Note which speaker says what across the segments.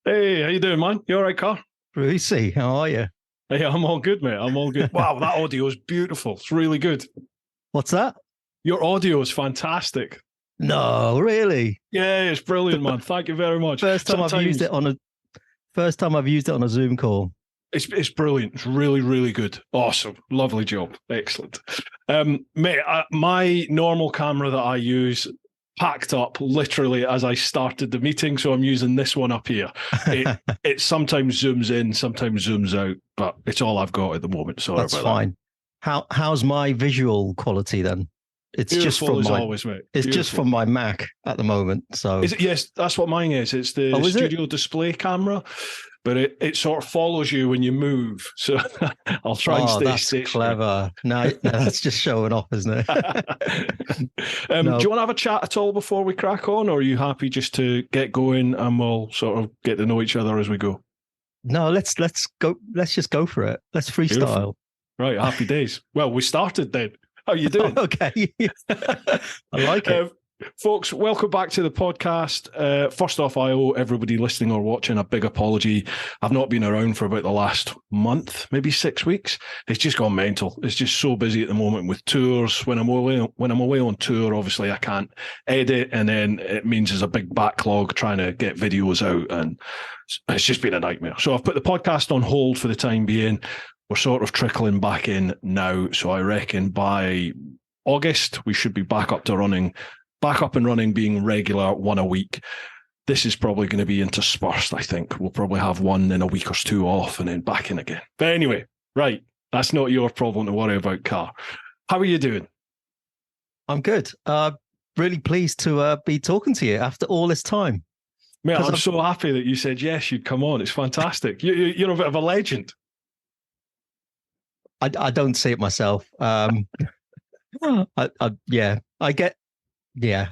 Speaker 1: Hey, how you doing, man? You all right, Car?
Speaker 2: Brucey, how are you?
Speaker 1: Hey, I'm all good, mate. I'm all good. Wow, that audio is beautiful. It's really good.
Speaker 2: What's that?
Speaker 1: Your audio is fantastic.
Speaker 2: No, really.
Speaker 1: Yeah, it's brilliant, man. Thank you very much.
Speaker 2: First time I've used
Speaker 1: Sometimes
Speaker 2: it on a first time I've used it on a Zoom call.
Speaker 1: it's brilliant. It's really, really good. Awesome. Lovely job. Excellent. Mate, my normal camera that I use packed up literally as I started the meeting, so I'm using this one up here. It sometimes zooms in, sometimes zooms out, but it's all I've got at the moment. Sorry
Speaker 2: That's
Speaker 1: about
Speaker 2: fine. How's my visual quality then? It's just
Speaker 1: Beautiful
Speaker 2: from
Speaker 1: as
Speaker 2: my
Speaker 1: always, mate.
Speaker 2: it's just
Speaker 1: Beautiful.
Speaker 2: from my Mac at the moment. So
Speaker 1: Is it? Yes, that's what mine is. It's the
Speaker 2: oh, is it?
Speaker 1: studio display camera, but it sort of follows you when you move. So I'll try and
Speaker 2: Oh,
Speaker 1: stay
Speaker 2: that's
Speaker 1: stationary.
Speaker 2: clever. No, that's just showing off, isn't it?
Speaker 1: Do
Speaker 2: No,
Speaker 1: you want to have a chat at all before we crack on, or are you happy just to get going and we'll sort of get to know each other as we go?
Speaker 2: no, let's go. Let's just go for it. Let's
Speaker 1: Beautiful.
Speaker 2: freestyle.
Speaker 1: Right, happy days. Well, we started then. How you doing?
Speaker 2: Okay. I like it.
Speaker 1: Folks, welcome back to the podcast. First off, I owe everybody listening or watching a big apology. I've not been around for about the last month, maybe 6 weeks. It's just gone mental. It's just so busy at the moment with tours. When I'm away on tour, obviously I can't edit, and then it means there's a big backlog trying to get videos out, and it's just been a nightmare. So I've put the podcast on hold for the time being. We're sort of trickling back in now, so I reckon by August we should be back up and running, being regular, one a week. This is probably going to be interspersed, I think. We'll probably have one in a week or two off and then back in again. But anyway, right, that's not your problem to worry about, Car. How are you doing?
Speaker 2: I'm good. Really pleased to be talking to you after all this time.
Speaker 1: Mate, I'm
Speaker 2: I've,
Speaker 1: so happy that you said yes, you'd come on. It's fantastic. You're a bit of a legend.
Speaker 2: I don't see it myself. Yeah,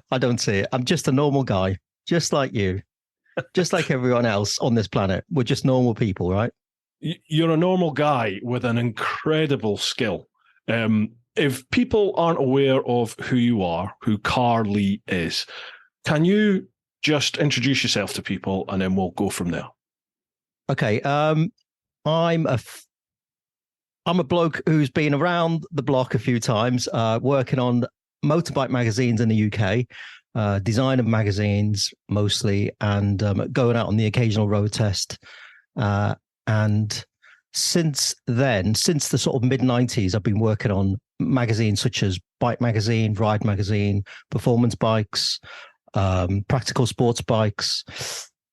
Speaker 2: I don't see it. I'm just a normal guy, just like you, just like everyone else on this planet. We're just normal people, right?
Speaker 1: You're a normal guy with an incredible skill. If people aren't aware of who you are, who Car Lee is, can you just introduce yourself to people and then we'll go from there?
Speaker 2: Okay. I'm a bloke who's been around the block a few times, working on motorbike magazines in the UK, design of magazines mostly, and going out on the occasional road test. And since then, since the sort of mid-90s, I've been working on magazines such as Bike Magazine, Ride Magazine, Performance Bikes, Practical Sports Bikes,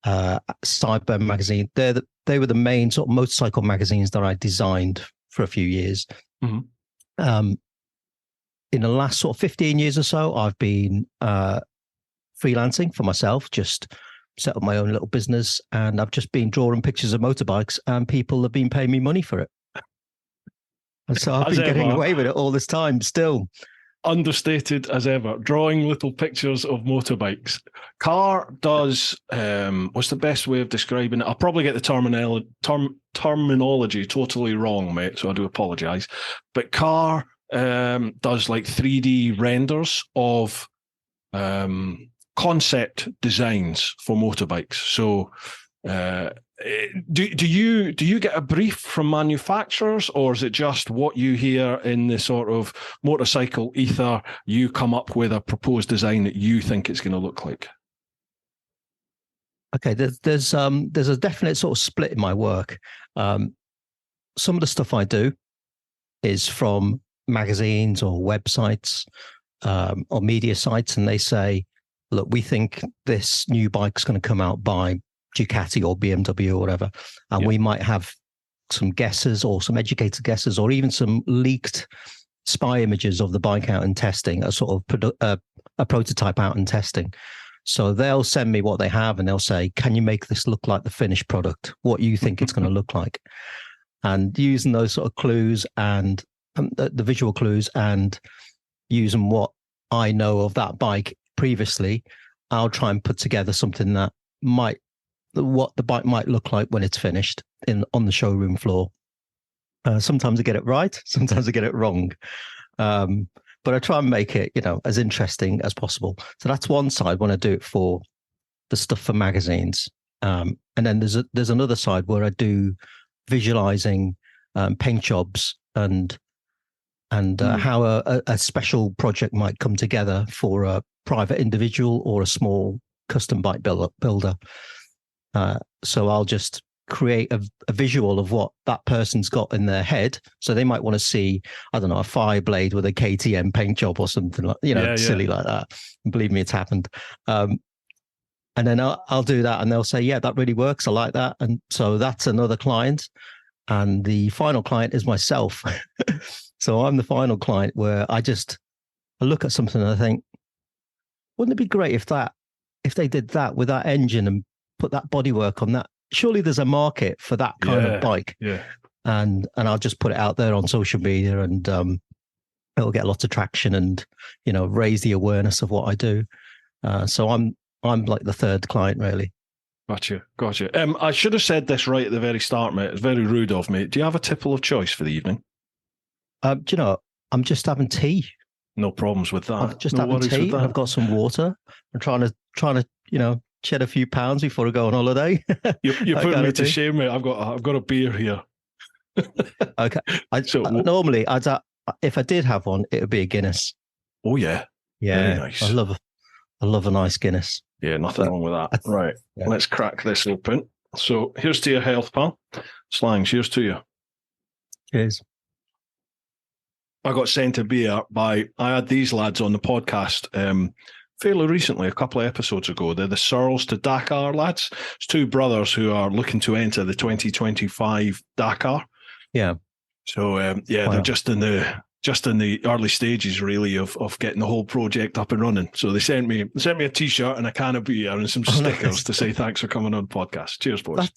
Speaker 2: Cyber Magazine. They were the main sort of motorcycle magazines that I designed for a few years. Mm-hmm. In the last sort of 15 years or so, I've been freelancing for myself, just set up my own little business, and I've just been drawing pictures of motorbikes, and people have been paying me money for it. And so I've been getting away with it all this time still.
Speaker 1: Understated as ever, drawing little pictures of motorbikes. Car does, what's the best way of describing it? I'll probably get the terminology totally wrong, mate, so I do apologise. But Car does like 3D renders of concept designs for motorbikes. So do you get a brief from manufacturers, or is it just what you hear in the sort of motorcycle ether, you come up with a proposed design that you think it's going to look like?
Speaker 2: Okay, there's a definite sort of split in my work. Some of the stuff I do is from magazines or websites or media sites, and they say, look, we think this new bike's going to come out by Ducati or BMW or whatever, and we might have some guesses or some educated guesses or even some leaked spy images of the bike out in testing, a sort of a prototype out in testing. So they'll send me what they have and they'll say, can you make this look like the finished product, what you think it's going to look like? And using those sort of clues and the visual clues and using what I know of that bike previously, I'll try and put together something that what the bike might look like when it's finished on the showroom floor. Sometimes I get it right, sometimes I get it wrong. But I try and make it, as interesting as possible. So that's one side when I do it for the stuff for magazines. and then there's another side where I do visualizing paint jobs and how a special project might come together for a private individual or a small custom bike builder. So I'll just create a visual of what that person's got in their head. So they might want to see, I don't know, a Fireblade with a KTM paint job or something like, silly like that. And believe me, it's happened. And then I'll do that and they'll say, yeah, that really works. I like that. And so that's another client. And the final client is myself. So I'm the final client where I look at something and I think, wouldn't it be great if they did that with that engine and put that bodywork on that? Surely there's a market for that kind of bike.
Speaker 1: Yeah.
Speaker 2: And I'll just put it out there on social media and it'll get lots of traction and, raise the awareness of what I do. So I'm like the third client, really.
Speaker 1: Gotcha. I should have said this right at the very start, mate. It's very rude of me. Do you have a tipple of choice for the evening?
Speaker 2: Do you know, I'm just having tea.
Speaker 1: No problems with that.
Speaker 2: I'm just having tea. And I've got some water. I'm trying to, shed a few pounds before I go on holiday.
Speaker 1: You're putting me to shame, mate. I've got a beer here.
Speaker 2: Okay. Normally, if I did have one, it would be a Guinness.
Speaker 1: Oh yeah.
Speaker 2: Yeah.
Speaker 1: Very nice.
Speaker 2: I love a nice Guinness.
Speaker 1: Yeah, nothing wrong with that. Right. Yeah. Let's crack this open. So here's to your health, pal. Slang, cheers to you.
Speaker 2: Cheers.
Speaker 1: I got sent a beer I had these lads on the podcast fairly recently, a couple of episodes ago. They're the Searles to Dakar lads. It's two brothers who are looking to enter the 2025 Dakar.
Speaker 2: Yeah.
Speaker 1: So wow. They're just in the early stages really of getting the whole project up and running. So they sent me a t-shirt and a can of beer and some stickers to say thanks for coming on the podcast. Cheers, boys.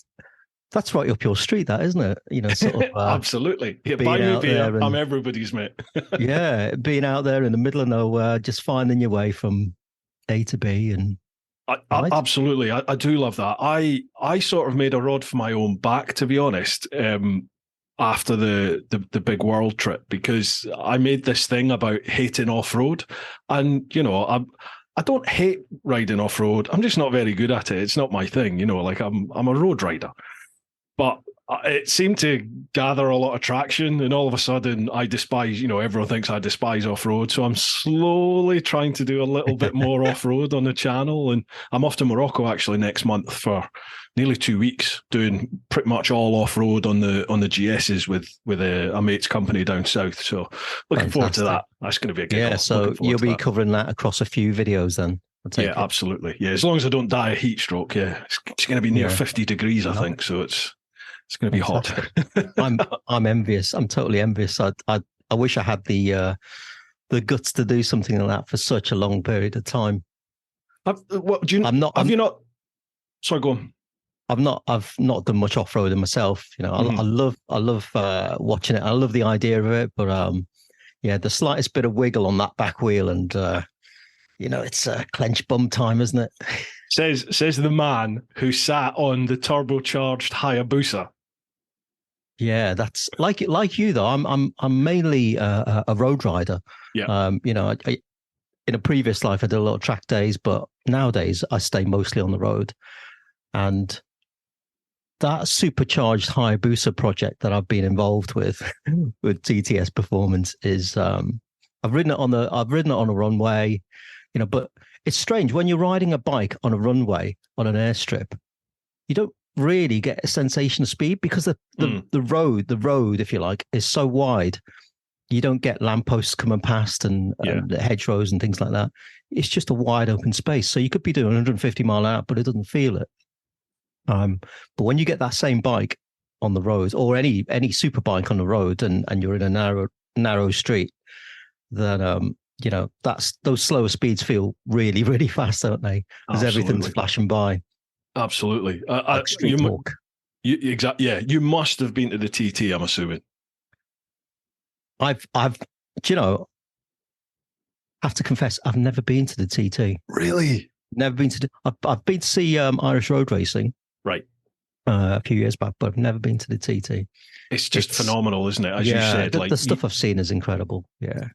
Speaker 2: That's right up your street, that, isn't it? Sort of,
Speaker 1: absolutely. Yeah, buy me beer. I'm everybody's mate.
Speaker 2: Yeah, being out there in the middle of nowhere, just finding your way from A to B, and
Speaker 1: absolutely, I do love that. I sort of made a rod for my own back, to be honest. After the big world trip, because I made this thing about hating off road, and I don't hate riding off road. I'm just not very good at it. It's not my thing. Like I'm a road rider. But it seemed to gather a lot of traction, and all of a sudden I despise, everyone thinks I despise off-road. So I'm slowly trying to do a little bit more off-road on the channel. And I'm off to Morocco actually next month for nearly 2 weeks, doing pretty much all off-road on the GSs with a mate's company down south. So looking forward to that. That's going to be a good
Speaker 2: Yeah, so you'll be covering that across a few videos then.
Speaker 1: Yeah, absolutely. Yeah, as long as I don't die of heat stroke, yeah. It's going to be near 50 degrees, I think. So it's going to be hot.
Speaker 2: I'm envious. I'm totally envious. I wish I had the guts to do something like that for such a long period of time.
Speaker 1: Sorry, go on.
Speaker 2: I've not done much off roading myself. I love watching it. I love the idea of it, but the slightest bit of wiggle on that back wheel, and it's clench bum time, isn't it?
Speaker 1: Says the man who sat on the turbocharged Hayabusa.
Speaker 2: Yeah, that's like you though. I'm mainly a road rider.
Speaker 1: Yeah.
Speaker 2: In a previous life, I did a lot of track days, but nowadays I stay mostly on the road. And that supercharged Hayabusa project that I've been involved with TTS Performance is I've ridden it on a runway, but it's strange when you're riding a bike on a runway on an airstrip, you don't really get a sensation of speed because the road, if you like, is so wide. You don't get lampposts coming past and hedgerows and things like that. It's just a wide open space. So you could be doing 150 mile an hour, but it doesn't feel it. But when you get that same bike on the road, or any super bike on the road, and you're in a narrow street, then those slower speeds feel really, really fast, don't they? Because everything's flashing by.
Speaker 1: Absolutely.
Speaker 2: Exactly.
Speaker 1: Yeah, you must have been to the TT, I'm assuming.
Speaker 2: I've have to confess, I've never been to the TT.
Speaker 1: Really?
Speaker 2: Never been to. I've been to see Irish road racing,
Speaker 1: right,
Speaker 2: a few years back, but I've never been to the TT.
Speaker 1: It's phenomenal, isn't it? As you said,
Speaker 2: the stuff I've seen is incredible. Yeah,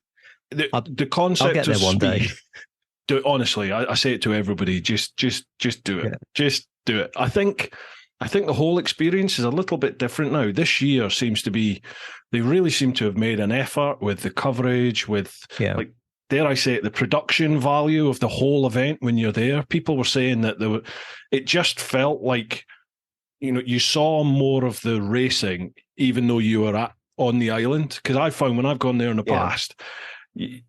Speaker 1: the concept.
Speaker 2: I'll get there one day.
Speaker 1: Honestly, I say it to everybody. Just do it. Yeah. Just do it. I think I think the whole experience is a little bit different now. This year seems to be, they really seem to have made an effort with the coverage, with like, dare I say it, the production value of the whole event when you're there. People were saying that it just felt like, you saw more of the racing, even though you were on the island. Because I found when I've gone there in the past, you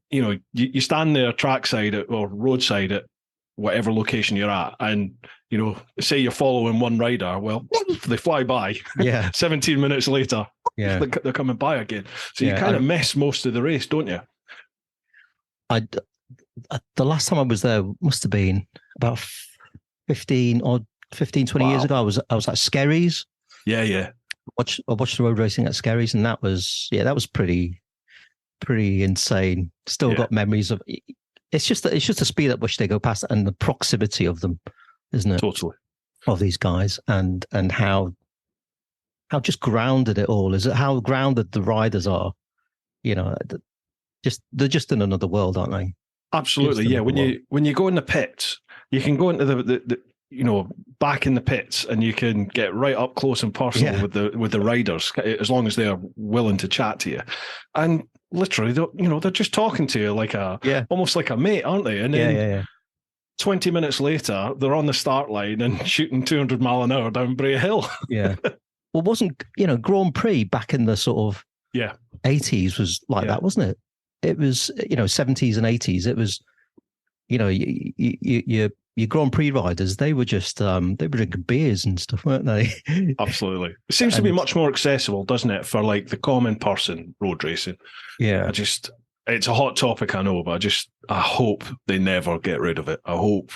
Speaker 1: stand there trackside or roadside at whatever location you're at, and say you're following one rider, well, they fly by. 17 minutes later, they're coming by again. So you kind of miss most of the race, don't you?
Speaker 2: The last time I was there must have been about 20 years ago. I was at Skerries.
Speaker 1: I
Speaker 2: watched the road racing at Skerries, and that was pretty insane. Still got memories of. It's just the speed at which they go past and the proximity of them, isn't it?
Speaker 1: Totally.
Speaker 2: Of these guys and how just grounded it all is. How grounded the riders are. They're just in another world, aren't they?
Speaker 1: Absolutely, yeah. When you go in the pits, you can go into the back in the pits, and you can get right up close and personal with the riders, as long as they're willing to chat to you. And literally, they're just talking to you like almost like a mate, aren't they? And then 20 minutes later, they're on the start line and shooting 200 mile an hour down Bray Hill.
Speaker 2: Well, wasn't Grand Prix back in the sort of 80s was like that, wasn't it? It was 70s and 80s. It was your Grand Prix riders, they were just they were drinking beers and stuff, weren't they?
Speaker 1: Absolutely. It seems to be much more accessible, doesn't it, for like the common person road racing? Yeah. It's a hot topic, I know, but I hope they never get rid of it. I hope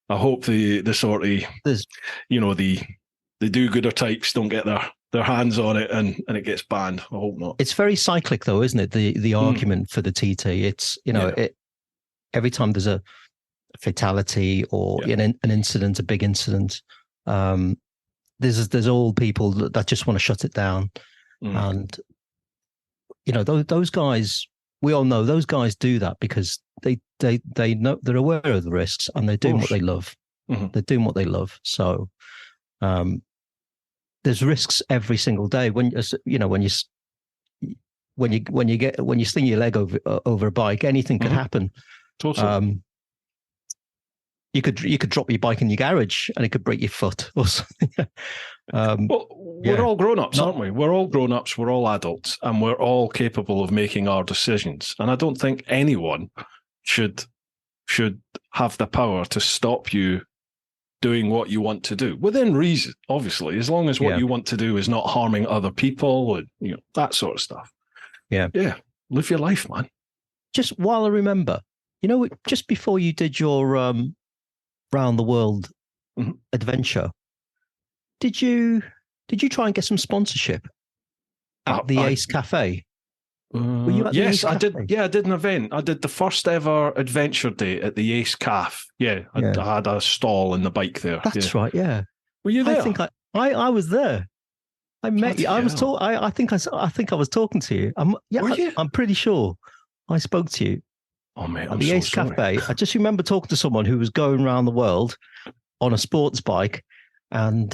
Speaker 1: the sort of the do-gooder types don't get their hands on it and it gets banned. I hope not.
Speaker 2: It's very cyclic though, isn't it? The argument for the TT. It's every time there's a fatality or an incident, a big incident, there's all people that just want to shut it down. And those guys, we all know those guys do that because they know, they're aware of the risks, and they're doing what they love. They're doing what they love. So there's risks every single day when you sling your leg over a bike, anything could happen.
Speaker 1: Totally.
Speaker 2: You could drop your bike in your garage and it could break your foot or something.
Speaker 1: We're all grown-ups, aren't we? We're all grown-ups, we're all adults, and we're all capable of making our decisions. And I don't think anyone should have the power to stop you doing what you want to do, within reason, obviously, as long as what you want to do is not harming other people and that sort of stuff. Yeah. Live your life, man.
Speaker 2: Just while I remember, just before you did your round the world adventure, did you try and get some sponsorship at the Ace Cafe? Were you at the Ace
Speaker 1: I
Speaker 2: Cafe?
Speaker 1: did. Yeah, I did an event. I did the first ever adventure day at the Ace Cafe. I had a stall in the bike there.
Speaker 2: That's right. Yeah.
Speaker 1: Were you there?
Speaker 2: I think I was there. I met you. I was I think I was talking to you. I'm pretty sure I spoke to you.
Speaker 1: Oh mate,
Speaker 2: at the Ace Cafe. I just remember talking to someone who was going around the world on a sports bike, and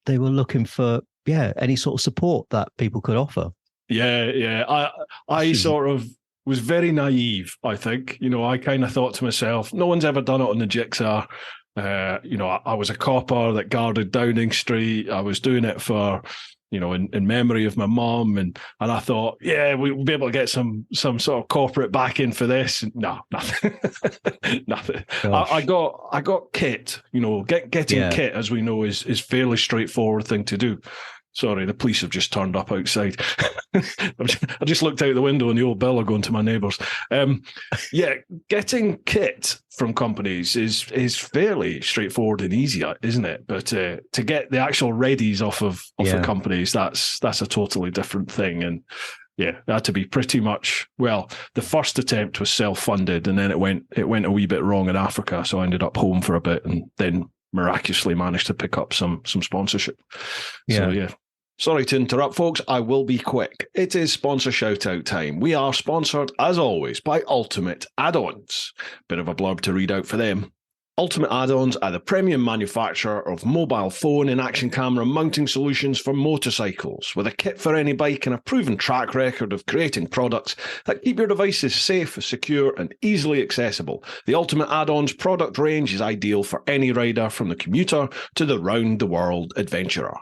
Speaker 2: they were looking for any sort of support that people could offer.
Speaker 1: I sort of was very naive, I think. I kind of thought to myself, no one's ever done it on the Jigsaw. I was a copper that guarded Downing Street. I was doing it for, in memory of my mum. And I thought, we'll be able to get some sort of corporate backing for this. No, nothing. Nothing. I got kit, getting kit, as we know, is fairly straightforward thing to do. Sorry, the police have just turned up outside. I just looked out the window and the old bell are going to my neighbours. Getting kit from companies is fairly straightforward and easy, isn't it? But to get the actual readies off of the companies, that's a totally different thing. And it had to be pretty much, the first attempt was self-funded, and then it went a wee bit wrong in Africa, so I ended up home for a bit and then miraculously managed to pick up some sponsorship. Sorry to interrupt, folks. I will be quick. It is sponsor shout-out time. We are sponsored, as always, by Ultimate Add-ons. Bit of a blurb to read out for them. Ultimate Add-ons are the premium manufacturer of mobile phone and action camera mounting solutions for motorcycles, with a kit for any bike and a proven track record of creating products that keep your devices safe, secure, and easily accessible. The Ultimate Add-ons product range is ideal for any rider, from the commuter to the round-the-world adventurer.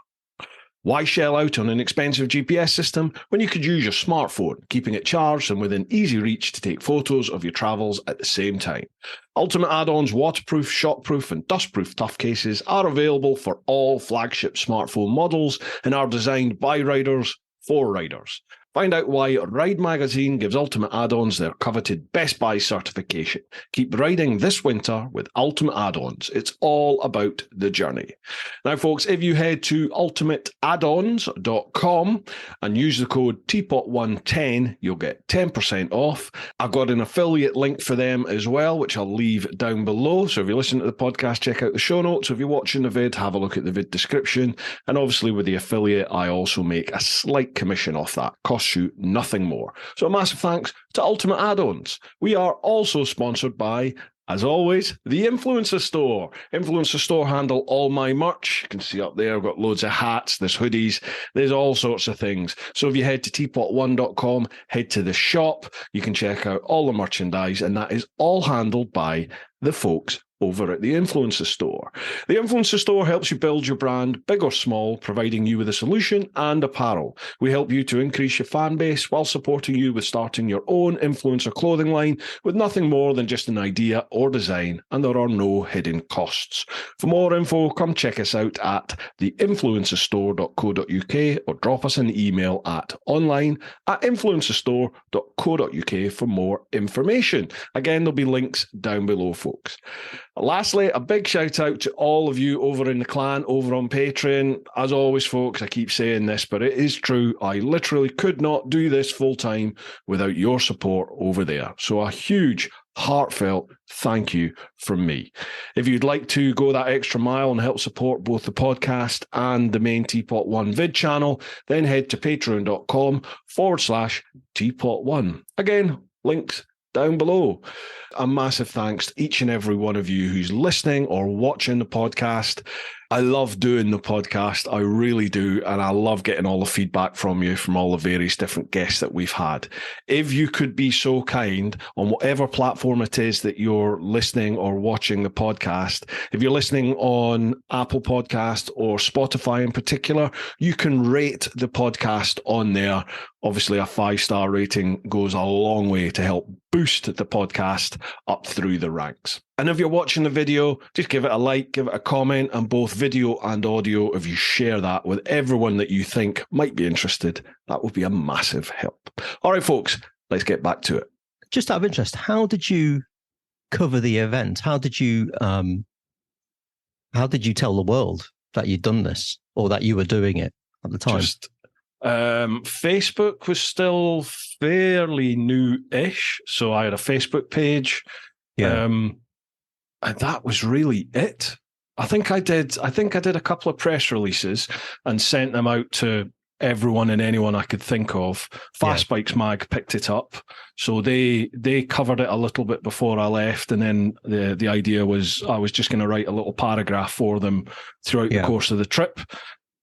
Speaker 1: Why shell out on an expensive GPS system when you could use your smartphone, keeping it charged and within easy reach to take photos of your travels at the same time? Ultimate Add-ons waterproof, shockproof, and dustproof tough cases are available for all flagship smartphone models and are designed by riders for riders. Find out why Ride Magazine gives Ultimate Add-ons their coveted Best Buy certification. Keep riding this winter with Ultimate Add-ons. It's all about the journey. Now, folks, if you head to ultimateaddons.com and use the code TeapotOne10, you'll get 10% off. I've got an affiliate link for them as well, which I'll leave down below. So if you listen to the podcast, check out the show notes. If you're watching the vid, have a look at the vid description. And obviously with the affiliate, I also make a slight commission off that. Costs you nothing more. So a massive thanks to Ultimate Add-ons. We are also sponsored by, as always, the Influencer Store. Influencer Store handle all my merch. You can see up there, I've got loads of hats, there's hoodies, there's all sorts of things. So if you head to TeapotOne.com, head to the shop, you can check out all the merchandise, and that is all handled by the folks over at the Influencer Store. The Influencer Store helps you build your brand, big or small, providing you with a solution and apparel. We help you to increase your fan base while supporting you with starting your own influencer clothing line with nothing more than just an idea or design, and there are no hidden costs. For more info, come check us out at theinfluencerstore.co.uk or drop us an email at online@influencerstore.co.uk for more information. Again, there'll be links down below, folks. Lastly, a big shout out to all of you over in the clan, over on Patreon. As always, folks, I keep saying this, but it is true. I literally could not do this full time without your support over there. So a huge, heartfelt thank you from me. If you'd like to go that extra mile and help support both the podcast and the main Teapot One vid channel, then head to patreon.com/TeapotOne. Again, links down below. A massive thanks to each and every one of you who's listening or watching the podcast. I love doing the podcast. I really do. And I love getting all the feedback from you, from all the various different guests that we've had. If you could be so kind, on whatever platform it is that you're listening or watching the podcast, if you're listening on Apple Podcast or Spotify in particular, you can rate the podcast on there. Obviously, a 5-star rating goes a long way to help boost the podcast up through the ranks. And if you're watching the video, just give it a like, give it a comment, and both video and audio, if you share that with everyone that you think might be interested, that would be a massive help. All right, folks, let's get back to it.
Speaker 2: Just out of interest, how did you cover the event? How did you tell the world that you'd done this or that you were doing it at the time?
Speaker 1: Facebook was still fairly new-ish, so I had a Facebook page.
Speaker 2: Yeah.
Speaker 1: And that was really it. I think I did a couple of press releases and sent them out to everyone and anyone I could think of. Fast Bikes Mag picked it up, so they covered it a little bit before I left, and then the idea was I was just going to write a little paragraph for them throughout the course of the trip.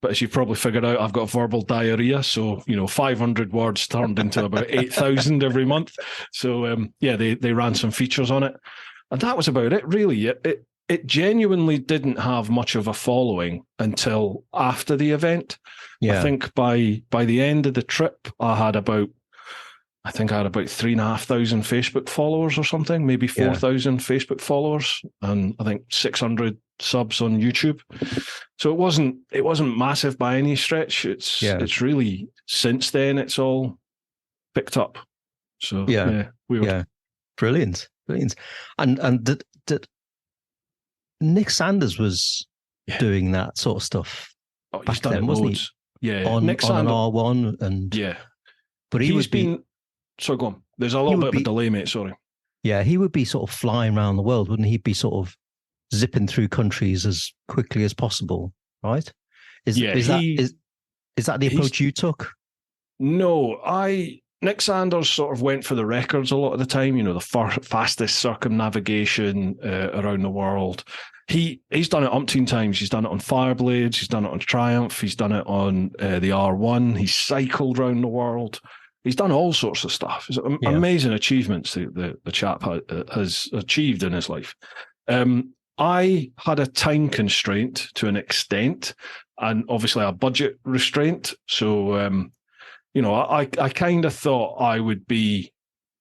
Speaker 1: But as you've probably figured out, I've got verbal diarrhea. So, 500 words turned into about 8,000 every month. So, they ran some features on it. And that was about it, really. It genuinely didn't have much of a following until after the event. Yeah. I think by the end of the trip, I had about 3,500 Facebook followers or something, maybe 4,000 Facebook followers, and I think 600 subs on YouTube. So it wasn't massive by any stretch. It's really, since then it's all picked up. So
Speaker 2: brilliant. And did Nick Sanders was doing that sort of stuff back then, wasn't he? Yeah, on an R1 and but
Speaker 1: he's been. So go on. There's a little bit of a delay, mate. Sorry. Yeah,
Speaker 2: he would be sort of flying around the world, wouldn't he? Be sort of zipping through countries as quickly as possible, right? Is that the approach you took?
Speaker 1: No, I Nick Sanders sort of went for the records a lot of the time, the fastest circumnavigation around the world. He's done it umpteen times. He's done it on Fireblades, he's done it on Triumph, he's done it on the R1, he's cycled around the world. He's done all sorts of stuff. It's amazing achievements the chap has achieved in his life. I had a time constraint to an extent, and obviously a budget restraint. So, I kind of thought I would be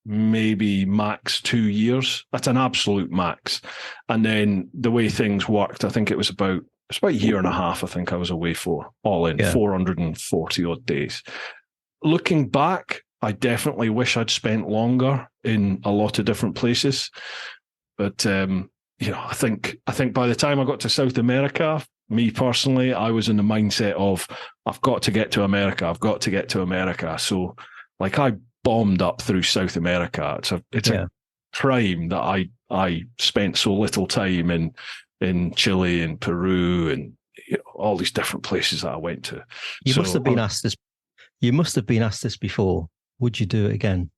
Speaker 1: maybe max 2 years. That's an absolute max. And then the way things worked, I think it's about a year and a half. I think I was away for all in 440 odd days. Looking back, I definitely wish I'd spent longer in a lot of different places. But I think by the time I got to South America, me personally, I was in the mindset of I've got to get to America. I've got to get to America. So, I bombed up through South America. It's a crime that I spent so little time in Chile and Peru and all these different places that I went to.
Speaker 2: You must have been asked this. You must have been asked this before. Would you do it again?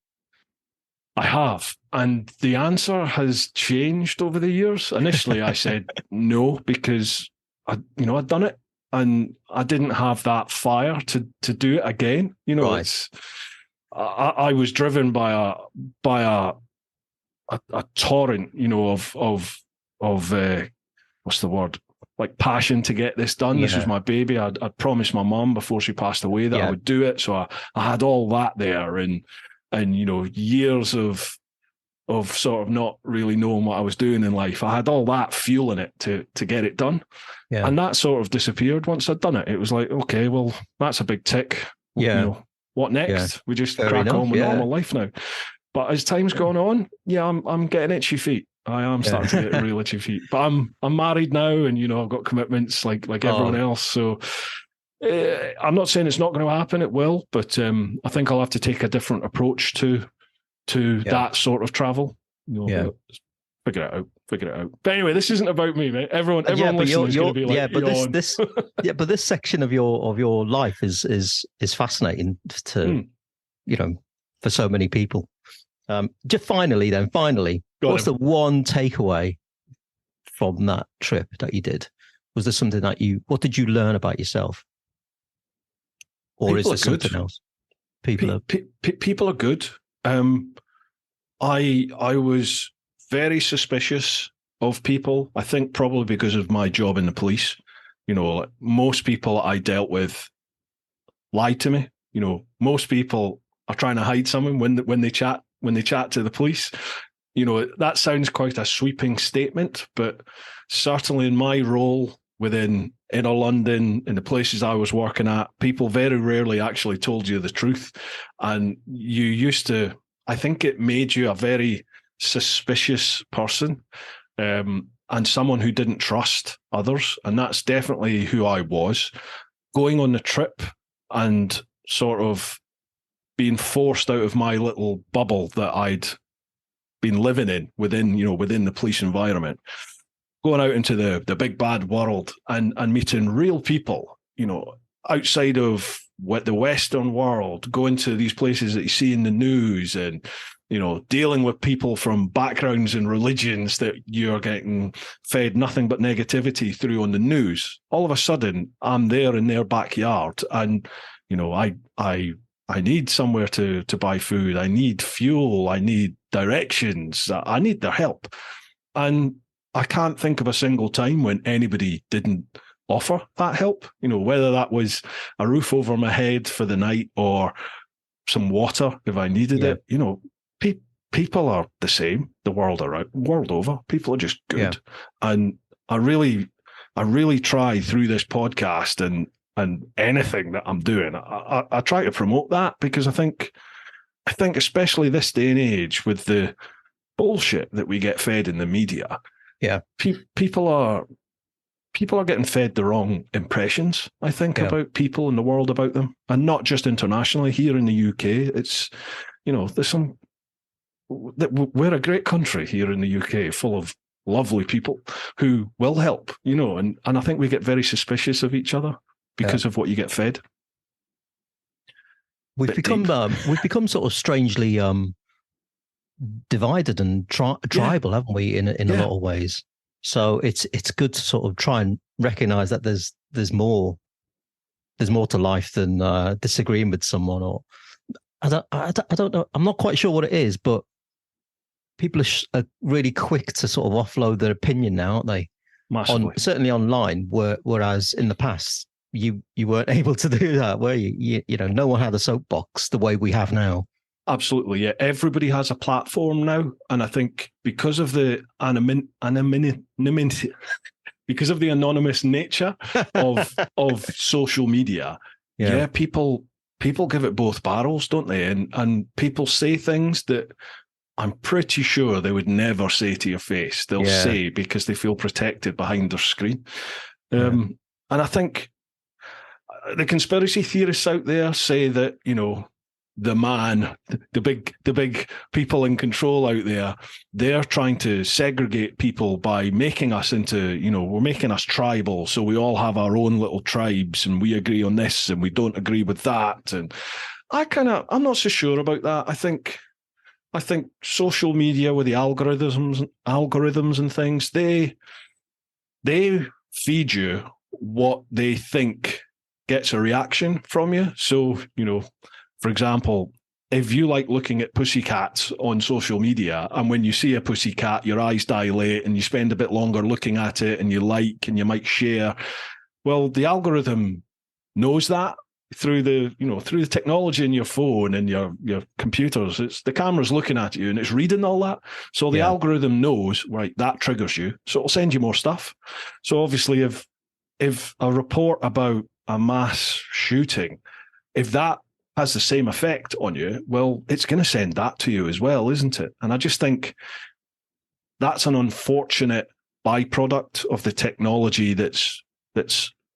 Speaker 1: I have. And the answer has changed over the years. Initially, I said no, because I'd done it and I didn't have that fire to do it again. Right. I was driven by a torrent, of what's the word? Like passion to get this done. Yeah. This was my baby. I'd promised my mum before she passed away that I would do it. So I had all that there, and years of sort of not really knowing what I was doing in life. I had all that fuel in it to get it done. Yeah. And that sort of disappeared once I'd done it. It was like, okay, well, that's a big tick.
Speaker 2: Yeah.
Speaker 1: What next? Yeah. We just
Speaker 2: Fair
Speaker 1: crack
Speaker 2: enough,
Speaker 1: on with normal life now. But as time's gone on, I'm getting itchy feet. I am starting to get real itchy feet. But I'm married now, and I've got commitments like everyone else. So I'm not saying it's not going to happen. It will, but I think I'll have to take a different approach to that sort of travel. Figure it out. But anyway, this isn't about me, mate. Everyone listening is going to be like,
Speaker 2: but this section of your life is fascinating to for so many people. Just finally, what's the one takeaway from that trip that you did? Was there something what did you learn about yourself? Or people is there something else? People
Speaker 1: are good. I was very suspicious of people. I think probably because of my job in the police. Most people I dealt with lied to me. Most people are trying to hide something when they chat to the police. That sounds quite a sweeping statement, but certainly in my role within Inner London, in the places I was working at, people very rarely actually told you the truth. And you used to, I think it made you a very suspicious person, and someone who didn't trust others. And that's definitely who I was. Going on the trip and sort of being forced out of my little bubble that I'd been living in within the police environment, going out into the big bad world and meeting real people, outside of the Western world, going to these places that you see in the news and, dealing with people from backgrounds and religions that you're getting fed nothing but negativity through on the news. All of a sudden, I'm there in their backyard and, I need somewhere to buy food. I need fuel. I need directions. I need their help. And I can't think of a single time when anybody didn't offer that help, whether that was a roof over my head for the night or some water if I needed it. People are the same the world over. People are just good. Yeah. And I really try through this podcast and anything that I'm doing, I try to promote that, because I think especially this day and age with the bullshit that we get fed in the media, people are getting fed the wrong impressions, I think, about people and the world about them, and not just internationally. Here in the UK, it's we're a great country here in the UK, full of lovely people who will help, and I think we get very suspicious of each other because of what you get fed.
Speaker 2: we've become sort of strangely divided and tribal, haven't we? In a lot of ways. So it's good to sort of try and recognize that there's more to life than disagreeing with someone, or I don't know. I'm not quite sure what it is, but people are really quick to sort of offload their opinion now, aren't they?
Speaker 1: Massively.
Speaker 2: Certainly online, whereas in the past you weren't able to do that, were you? You know, no one had a soapbox the way we have now.
Speaker 1: Absolutely, yeah. Everybody has a platform now, and I think because of the because of the anonymous nature of social media, people give it both barrels, don't they? And people say things that I'm pretty sure they would never say to your face. They'll say because they feel protected behind their screen. And I think the conspiracy theorists out there say that, you know, the big people in control out there, they're trying to segregate people by making us into, you know, we're making us tribal. So we all have our own little tribes and we agree on this and we don't agree with that. And I'm not so sure about that. I think social media with the algorithms and things, they feed you what they think gets a reaction from you. So, you know, for example, if you like looking at pussycats on social media, and when you see a pussycat, your eyes dilate and you spend a bit longer looking at it and you like and you might share, well, the algorithm knows that through the technology in your phone and your computers. It's the camera's looking at you and it's reading all that. So the algorithm knows, right, that triggers you. So it'll send you more stuff. So obviously if a report about a mass shooting, if that has the same effect on you, well, it's going to send that to you as well, isn't it? And I just think that's an unfortunate byproduct of the technology that's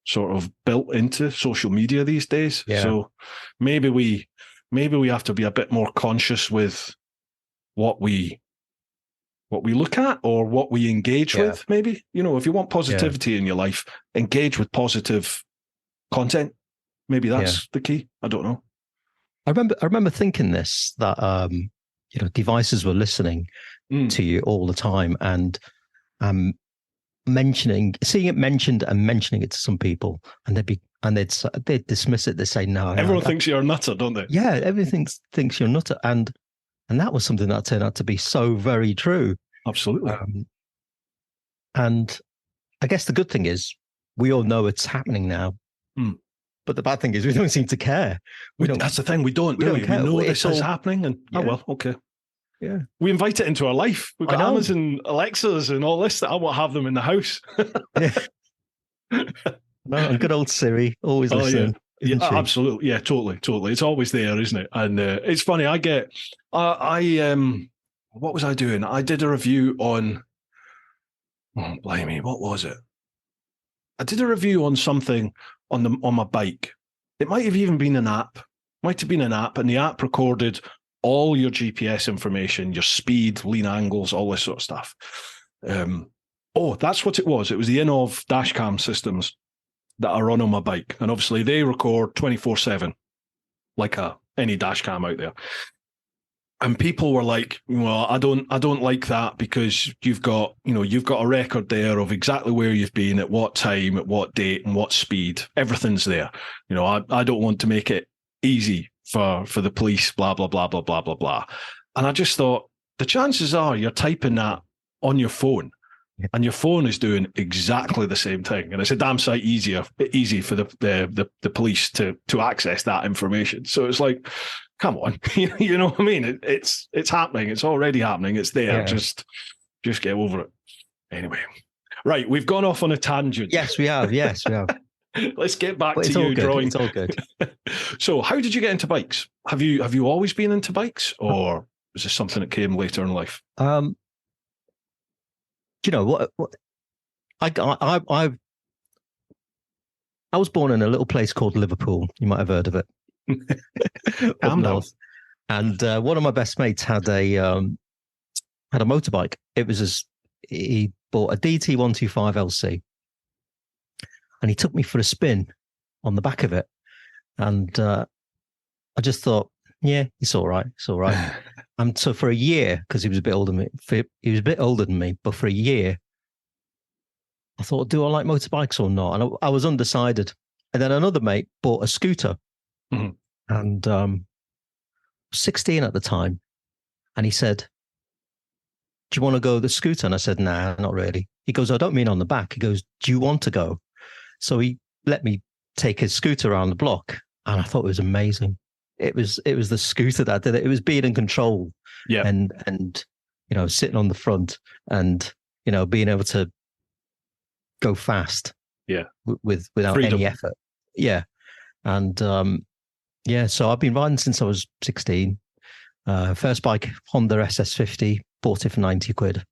Speaker 1: sort of built into social media these days. Yeah. So maybe we have to be a bit more conscious with what we look at or what we engage with. Maybe, you know, if you want positivity in your life, engage with positive content. Maybe that's the key. I don't know.
Speaker 2: I remember thinking this, that you know, devices were listening to you all the time, and seeing it mentioned and mentioning it to some people, and they'd dismiss it. They say no.
Speaker 1: Everyone thinks you're a nutter, don't they?
Speaker 2: Yeah, everything thinks you're a nutter, and that was something that turned out to be so very true.
Speaker 1: Absolutely.
Speaker 2: And I guess the good thing is we all know it's happening now. But the bad thing is we don't seem to care.
Speaker 1: That's the thing. We don't care. We know this is happening, and okay. Yeah, we invite it into our life. We've got Amazon Alexas and all this that I won't have them in the house.
Speaker 2: No, and good old Siri, always listening.
Speaker 1: Yeah, absolutely. Yeah, totally. It's always there, isn't it? And it's funny. What was I doing? I did a review on. Oh, blimey, what was it? I did a review on something on my bike. It might have even been an app. Might have been an app, and the app recorded all your GPS information, your speed, lean angles, all this sort of stuff. That's what it was. It was the Innov dashcam systems that I run on my bike, and obviously they record 24/7, like any dashcam out there. And people were like, well, I don't like that because you've got a record there of exactly where you've been, at what time, at what date, and what speed. Everything's there. You know, I don't want to make it easy for the police, blah, blah, blah, blah, blah, blah, blah. And I just thought the chances are you're typing that on your phone and your phone is doing exactly the same thing. And it's a damn sight easy for the police to access that information. So it's like, come on, you know what I mean? It's happening. It's already happening. It's there. Yeah. Just get over it. Anyway, right. We've gone off on a tangent.
Speaker 2: Yes, we have.
Speaker 1: Let's get back to you drawing.
Speaker 2: It's all good.
Speaker 1: So how did you get into bikes? Have you always been into bikes, or was this something that came later in life?
Speaker 2: Do you know what? I was born in a little place called Liverpool. You might have heard of it. Up north. And one of my best mates had a motorbike. He bought a DT125 LC, and he took me for a spin on the back of it. And I just thought, yeah, it's all right. It's all right. And so for a year, because he was a bit older than me, but for a year, I thought, do I like motorbikes or not? And I was undecided. And then another mate bought a scooter,
Speaker 1: Mhm.
Speaker 2: and 16 at the time, and he said, "Do you want to go the scooter?" And I said, "Nah, not really." He goes, "I don't mean on the back." He goes, "Do you want to go?" So he let me take his scooter around the block, and I thought it was amazing. It was the scooter that did it. It was being in control,
Speaker 1: Yeah.
Speaker 2: and sitting on the front, and being able to go fast.
Speaker 1: Yeah.
Speaker 2: Without
Speaker 1: Freedom.
Speaker 2: any effort. Yeah, and yeah. So I've been riding since I was 16. First bike, Honda SS50, bought it for 90 quid.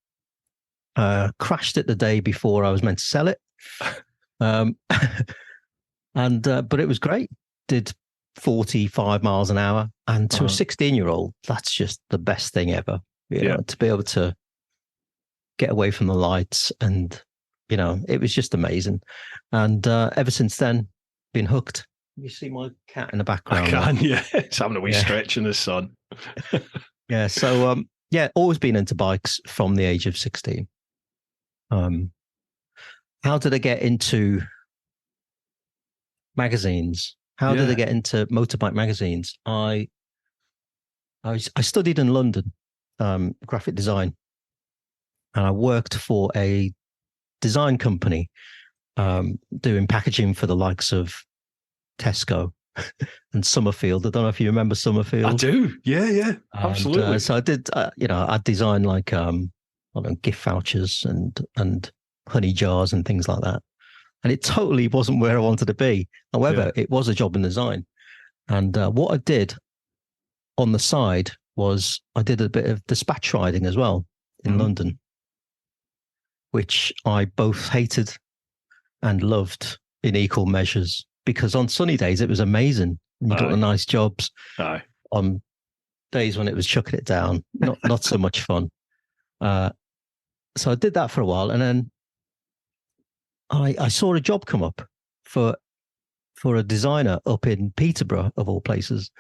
Speaker 2: Crashed it the day before I was meant to sell it. Um, and but it was great. Did 45 miles an hour, and to a 16-year-old, that's just the best thing ever. To be able to get away from the lights, and it was just amazing. And ever since then, been hooked. You see my cat in the background.
Speaker 1: I can, yeah. It's having a wee stretch in the sun.
Speaker 2: Yeah. So always been into bikes from the age of 16. How did I get into magazines? How did I get into motorbike magazines? I studied in London, graphic design, and I worked for a design company, doing packaging for the likes of Tesco and Summerfield. I don't know if you remember Summerfield.
Speaker 1: I do. Yeah, absolutely.
Speaker 2: So I did, I designed like, I don't know, gift vouchers and honey jars and things like that. And it totally wasn't where I wanted to be. However, it was a job in design. And what I did on the side was I did a bit of dispatch riding as well in London, which I both hated and loved in equal measures, because on sunny days it was amazing. You got the nice jobs.
Speaker 1: Aye.
Speaker 2: On days when it was chucking it down, not so much fun. So I did that for a while, and then I saw a job come up for a designer up in Peterborough, of all places,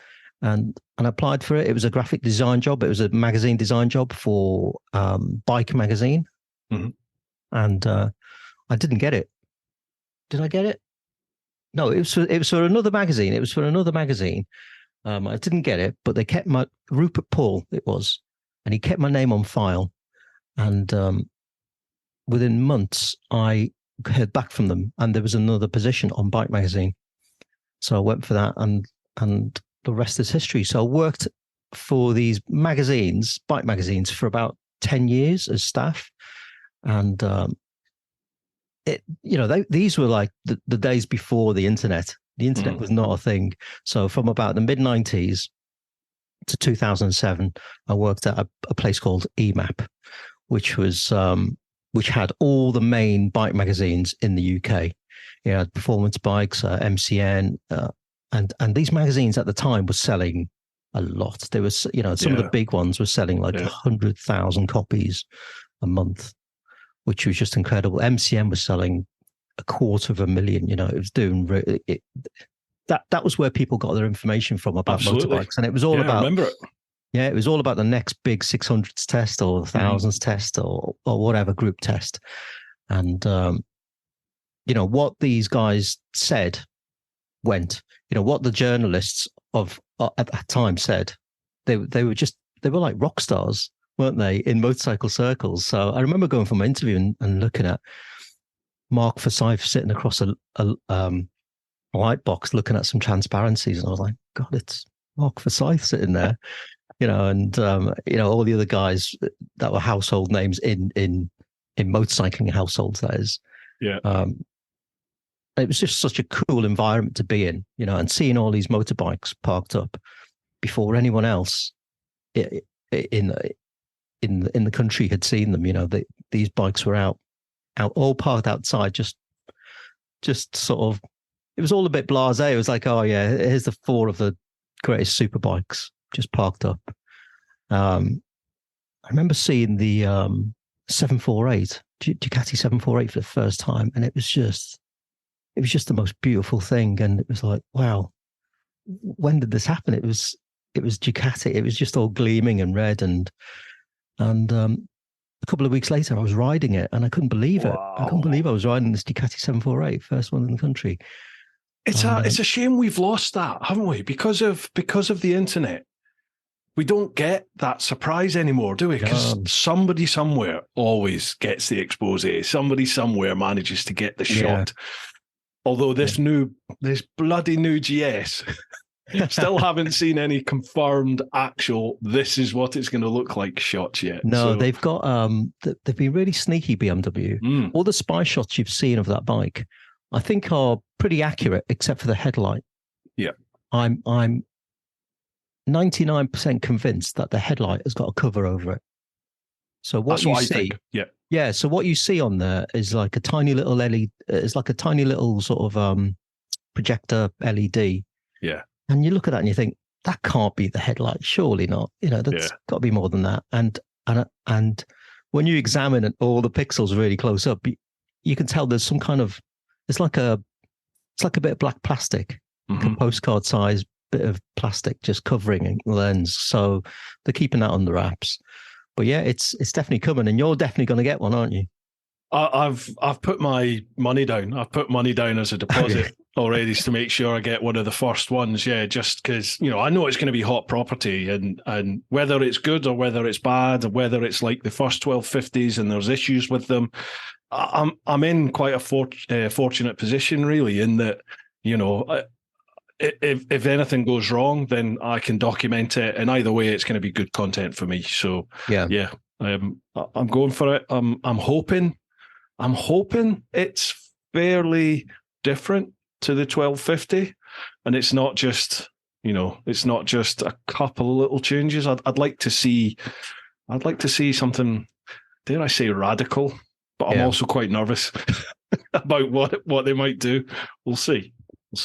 Speaker 2: and I applied for it. It was a graphic design job. It was a magazine design job for Bike magazine, and I didn't get it. Did I get it? No, it was for another magazine. It was for another magazine. I didn't get it, but they kept my Rupert Paul. It was, and he kept my name on file. And within months, I heard back from them, and there was another position on Bike magazine. So I went for that, and the rest is history. So I worked for these magazines, Bike magazines, for about 10 years as staff, and these were like the days before the internet. The internet was not a thing. So from about the mid-90s to 2007, I worked at a place called EMAP, which had all the main bike magazines in the UK. You had Performance Bikes, MCN, and these magazines at the time were selling a lot. There was, some of the big ones were selling like 100,000 copies a month, which was just incredible. MCN was selling 250,000. It was doing that was where people got their information from about motorbikes, and it was all about. I remember it. Yeah, it was all about the next big 600s test or 1000s test or whatever group test, and what these guys said went. What the journalists of at that time said, they were like rock stars, weren't they, in motorcycle circles? So I remember going for my interview and looking at Mark Forsyth sitting across a white box looking at some transparencies, and I was like, God, it's Mark Forsyth sitting there, and all the other guys that were household names in motorcycling households, that is. Yeah. It was just such a cool environment to be in, and seeing all these motorbikes parked up before anyone else in the country had seen them. These bikes were out all parked outside, just sort of. It was all a bit blasé. It was like, oh yeah, here's the 4 of the greatest super bikes just parked up. I remember seeing the 748 Ducati 748 for the first time, and it was just the most beautiful thing. And it was like, wow, when did this happen? It was Ducati. It was just all gleaming and red, and a couple of weeks later, I was riding it, and I couldn't believe it. I couldn't believe I was riding this Ducati 748, first one in the country.
Speaker 1: It's a shame we've lost that, haven't we? Because of the internet. We don't get that surprise anymore, do we? Because somebody somewhere always gets the expose. Somebody somewhere manages to get the shot. Although this bloody new GS, still haven't seen any confirmed actual, this is what it's going to look like shots yet.
Speaker 2: No, they've got, they've been really sneaky, BMW. All the spy shots you've seen of that bike, I think are pretty accurate, except for the headlight.
Speaker 1: Yeah.
Speaker 2: I'm 99% convinced that the headlight has got a cover over it. So what you see, yeah. So what you see on there is like a tiny little LED. It's like a tiny little sort of projector LED.
Speaker 1: Yeah.
Speaker 2: And you look at that and you think that can't be the headlight. Surely not. That's got to be more than that. And when you examine all the pixels really close up, you can tell there's some kind of it's like a bit of black plastic, like a postcard size bit of plastic just covering the lens. So they're keeping that under wraps. But yeah, it's definitely coming, and you're definitely going to get one, aren't you?
Speaker 1: I've put my money down. I've put money down as a deposit already to make sure I get one of the first ones. Yeah, just because I know it's going to be hot property, and whether it's good or whether it's bad, or whether it's like the first 1250s and there's issues with them, I'm in quite a fortunate position really, in that if anything goes wrong, then I can document it, and either way, it's going to be good content for me. So yeah, I'm going for it. I'm hoping it's fairly different to the 1250, and it's not just a couple of little changes. I'd like to see something, dare I say, radical, but I'm also quite nervous about what they might do. We'll see.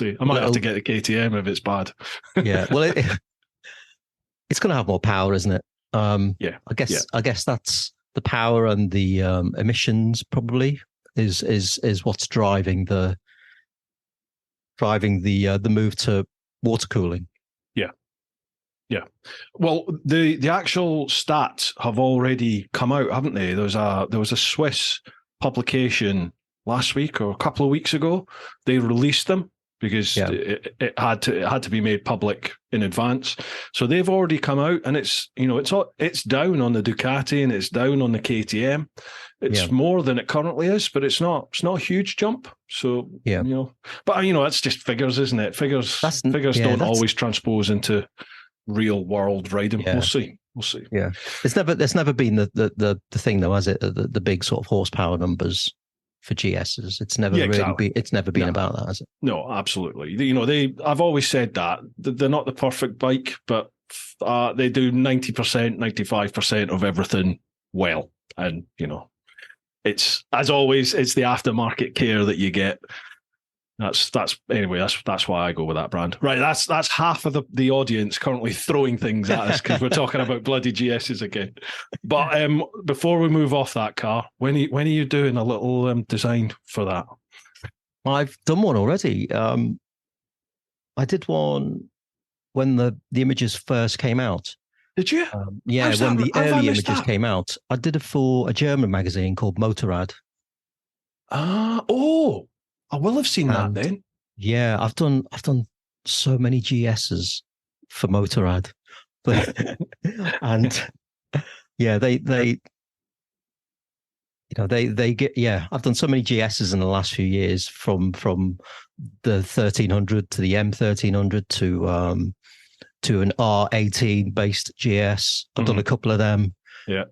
Speaker 1: I might have to get the KTM if it's bad.
Speaker 2: Yeah, well, it's going to have more power, isn't it?
Speaker 1: Yeah,
Speaker 2: I guess that's the power, and the emissions probably is what's driving the move to water cooling.
Speaker 1: Yeah. Well, the actual stats have already come out, haven't they? There was a Swiss publication last week or a couple of weeks ago. They released them because it had to be made public in advance. So they've already come out, and it's down on the Ducati and it's down on the KTM. It's more than it currently is, but it's not a huge jump. So but that's just figures, isn't it? Figures don't always transpose into real world riding. We'll see. Yeah,
Speaker 2: there's never been the thing though, has it? The big sort of horsepower numbers for GSs. It's never been about that, has it?
Speaker 1: No, absolutely. I've always said that they're not the perfect bike, but they do 90%, 95% of everything well. And it's, as always, it's the aftermarket care that you get. That's why I go with that brand. Right, that's half of the audience currently throwing things at us because we're talking about bloody GSs again. But before we move off that car, when are you doing a little design for that?
Speaker 2: I've done one already. I did one when the images first came out.
Speaker 1: Did you?
Speaker 2: When the early images came out, I did it for a German magazine called Motorrad.
Speaker 1: I will have seen that then.
Speaker 2: Yeah, I've done so many GSs for Motorrad, and they get I've done so many GSs in the last few years, from the 1300 to the M1300 to an R18 based GS. I've done a couple of them. Yeah.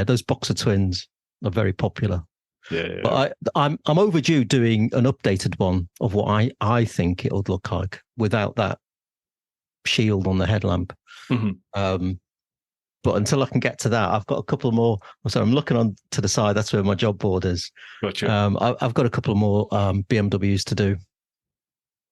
Speaker 2: Those boxer twins are very popular.
Speaker 1: Yeah.
Speaker 2: But I'm overdue doing an updated one of what I think it would look like without that shield on the headlamp. But until I can get to that, I've got a couple more. So I'm looking on to the side. That's where my job board is.
Speaker 1: Gotcha.
Speaker 2: I've got a couple more BMWs to do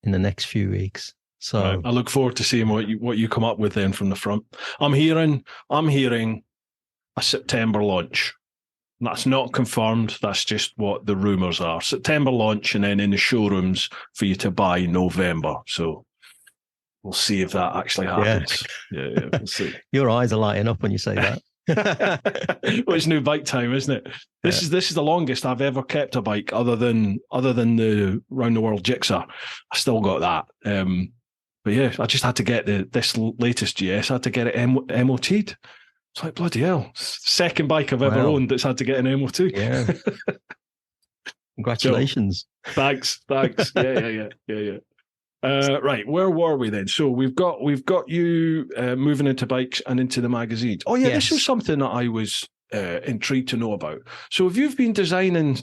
Speaker 2: in the next few weeks. So
Speaker 1: right. I look forward to seeing what you come up with then from the front. I'm hearing a September launch. That's not confirmed. That's just what the rumours are. September launch, and then in the showrooms for you to buy November. So we'll see if that actually happens. Yeah, we'll see.
Speaker 2: Your eyes are lighting up when you say that.
Speaker 1: Well, it's new bike time, isn't it? This is the longest I've ever kept a bike, other than the round the world jigsaw. I still got that. But yeah, I just had to get this latest GS. I had to get it MOT'd. It's like, bloody hell, second bike I've ever owned that's had to get an MOT.
Speaker 2: Yeah. Congratulations.
Speaker 1: So, thanks. Yeah. Right, where were we then? So we've got you moving into bikes and into the magazines. Oh yeah, yes. This is something that I was intrigued to know about. So if you've been designing,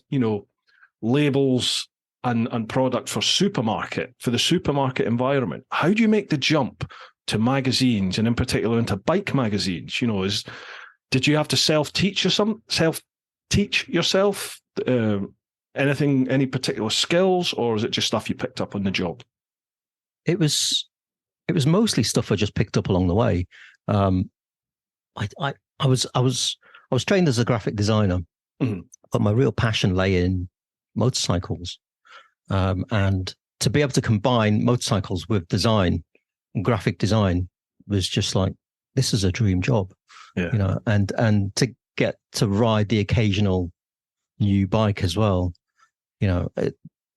Speaker 1: labels and product for the supermarket environment, how do you make the jump to magazines, and in particular into bike magazines? Did you have to self-teach yourself anything, any particular skills, or is it just stuff you picked up on the job?
Speaker 2: It was mostly stuff I just picked up along the way. I was trained as a graphic designer, but my real passion lay in motorcycles, and to be able to combine motorcycles with design, graphic design, was just like, this is a dream job.
Speaker 1: Yeah.
Speaker 2: And to get to ride the occasional new bike as well,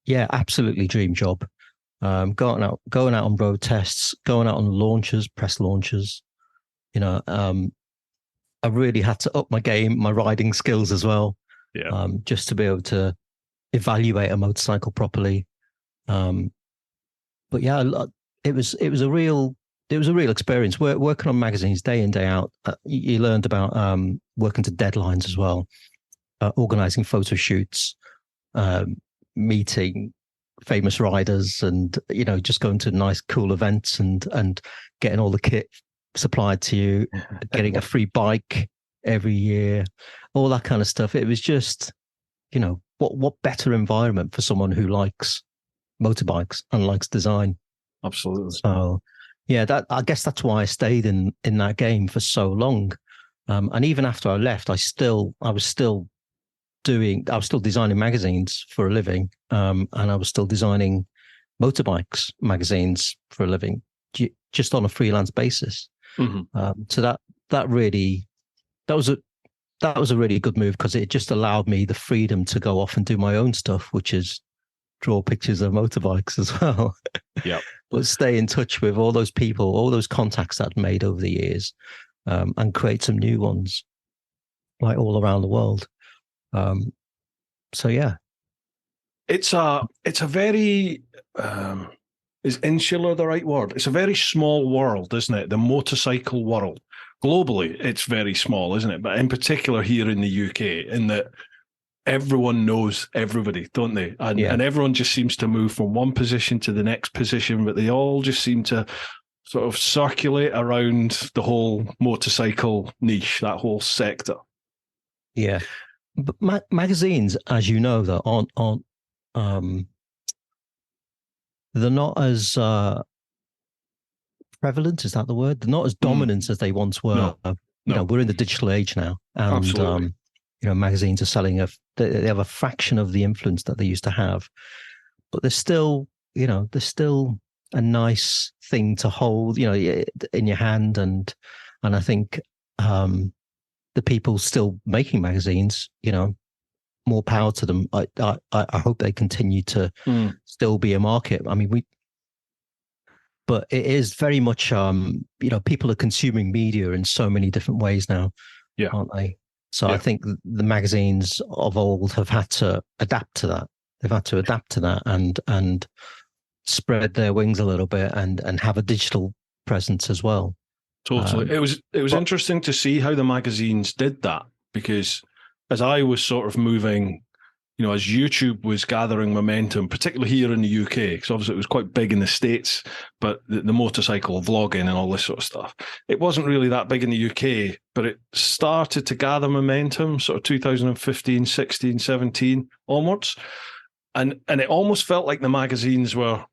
Speaker 2: absolutely dream job. Going out on road tests, going out on launches, press launches. I really had to up my game, my riding skills as well.
Speaker 1: Yeah.
Speaker 2: Just to be able to evaluate a motorcycle properly. But yeah, it was a real experience. Working on magazines day in, day out. You learned about working to deadlines as well, organizing photo shoots, meeting famous riders, and just going to nice cool events and getting all the kit supplied to you, getting a free bike every year, all that kind of stuff. It was just, what better environment for someone who likes motorbikes and likes design.
Speaker 1: Absolutely.
Speaker 2: So yeah, I guess that's why I stayed in that game for so long. And even after I left, I was still designing magazines for a living, and I was still designing motorbikes magazines for a living, just on a freelance basis. So that was a really good move, because it just allowed me the freedom to go off and do my own stuff, which is draw pictures of motorbikes as well.
Speaker 1: Yeah,
Speaker 2: but stay in touch with all those people, all those contacts that I'd made over the years, and create some new ones, like all around the world. So yeah,
Speaker 1: it's a very is insular the right word? It's a very small world, isn't it? The motorcycle world. Globally, it's very small, isn't it? But in particular here in the UK, in that everyone knows everybody, don't they? And everyone just seems to move from one position to the next position, but they all just seem to sort of circulate around the whole motorcycle niche, that whole sector.
Speaker 2: Yeah. But magazines, as you know, that aren't they're not as prevalent. Is that the word? They're not as dominant as they once were. No. We're in the digital age now, and
Speaker 1: absolutely.
Speaker 2: Magazines are selling they have a fraction of the influence that they used to have, but there's still a nice thing to hold, in your hand, and I think the people still making magazines, more power to them. I hope they continue to still be a market. I mean, but it is very much, people are consuming media in so many different ways now, aren't they? So I think the magazines of old have had to adapt to that. They've had to adapt to that and spread their wings a little bit and have a digital presence as well.
Speaker 1: Totally. It was interesting to see how the magazines did that, because as I was sort of moving, as YouTube was gathering momentum, particularly here in the UK, because obviously it was quite big in the States, but the motorcycle vlogging and all this sort of stuff, it wasn't really that big in the UK, but it started to gather momentum sort of 2015, 16, 17 onwards. And it almost felt like the magazines were,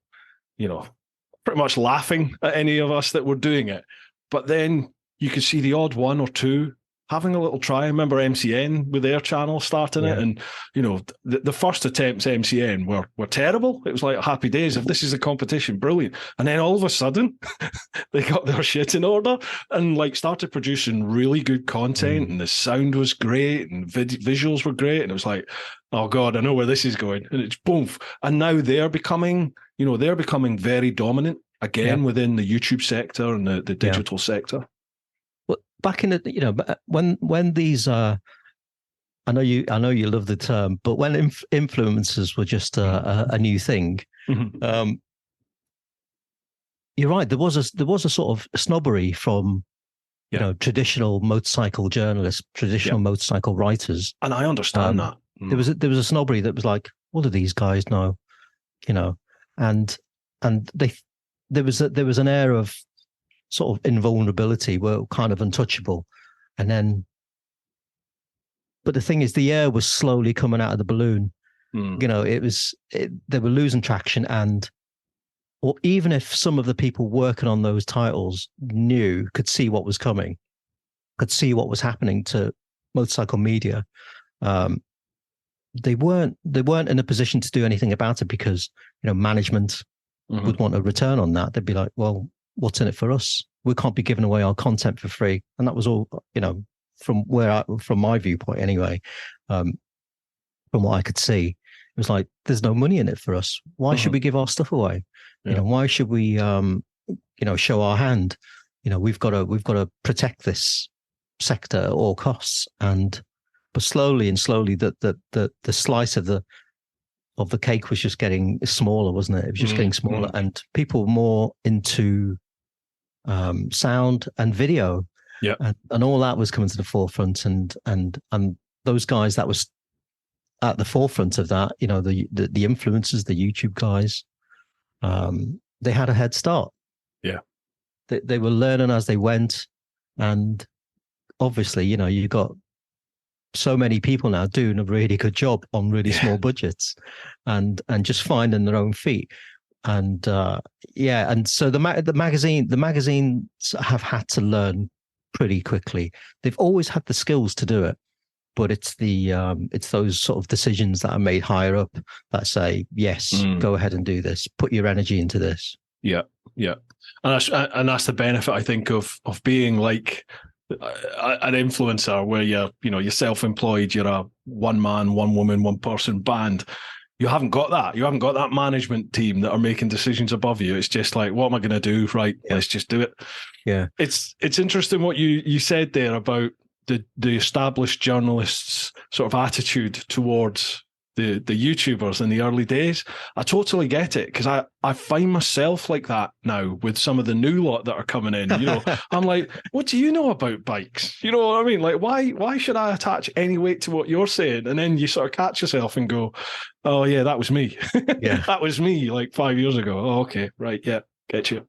Speaker 1: pretty much laughing at any of us that were doing it. But then you could see the odd one or two having a little try. I remember MCN with their channel starting it, and the first attempts MCN were terrible. It was like happy days. If this is a competition, brilliant. And then all of a sudden, they got their shit in order and like started producing really good content, and the sound was great, and visuals were great, and it was like, oh God, I know where this is going. And it's boom. And now they're becoming very dominant again within the YouTube sector and the digital sector.
Speaker 2: Well, back in the, when these I know you love the term, but when influencers were just a new thing, you're right. There was a sort of snobbery from traditional motorcycle journalists, traditional motorcycle writers,
Speaker 1: and I understand that.
Speaker 2: There was a snobbery that was like, what do these guys know? And there was an air of sort of invulnerability, were kind of untouchable, and then. But the thing is, the air was slowly coming out of the balloon. They were losing traction, or even if some of the people working on those titles could see what was coming, could see what was happening to motorcycle media, they weren't in a position to do anything about it because management would want a return on that. They'd be like, well, what's in it for us? We can't be giving away our content for free. And that was all, from my viewpoint anyway, from what I could see, it was like, there's no money in it for us. Why should we give our stuff away? Why should we, show our hand? We've got to protect this sector at all costs. But slowly, the slice of the cake was just getting smaller, wasn't it? It was just getting smaller, and people were more into sound and video, and all that was coming to the forefront, and those guys that was at the forefront of that, the influencers, the YouTube guys, they had a head start. They were learning as they went, and obviously, you got so many people now doing a really good job on really small budgets, and just finding their own feet. And and so the magazines have had to learn pretty quickly. They've always had the skills to do it, but it's those sort of decisions that are made higher up that say, yes, go ahead and do this, put your energy into this.
Speaker 1: And that's the benefit, I think, of being like an influencer, where you're self-employed, you're a one man, one woman, one person band. You haven't got that. You haven't got that management team that are making decisions above you. It's just like, what am I going to do? Right, let's just do it. It's interesting what you said there about the established journalists' sort of attitude towards the YouTubers in the early days. I totally get it, because I find myself like that now with some of the new lot that are coming in. I'm like, what do you know about bikes? You know what I mean? Like, why should I attach any weight to what you're saying? And then you sort of catch yourself and go, oh yeah, that was me. That was me like 5 years ago. Oh, okay, right, yeah, get you.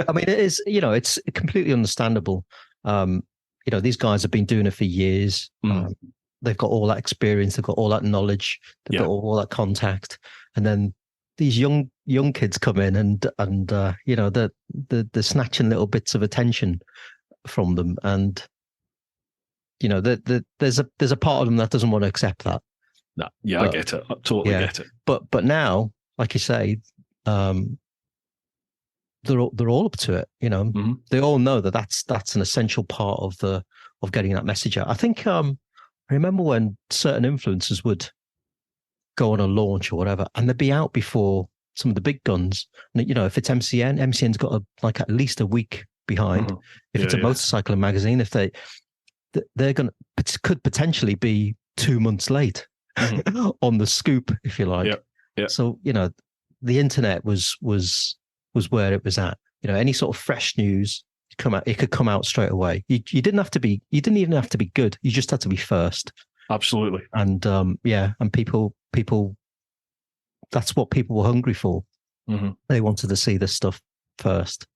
Speaker 2: I mean, it is, it's completely understandable. These guys have been doing it for years. They've got all that experience, they've got all that knowledge, they've got all that contact, and then these young kids come in and they're snatching little bits of attention from them, and there's a part of them that doesn't want to accept that.
Speaker 1: I get it. I totally get it.
Speaker 2: But now, like you say, they're all up to it. They all know that's an essential part of getting that message out. I think I remember when certain influencers would go on a launch or whatever, and they'd be out before some of the big guns. And, if it's MCN's got at least a week behind. If it's a motorcycle magazine, if they're could potentially be 2 months late on the scoop, if you like. So the internet was where it was at. Any sort of fresh news it could come out straight away. You didn't even have to be good. You just had to be first.
Speaker 1: Absolutely.
Speaker 2: And and people, that's what people were hungry for. They wanted to see this stuff first.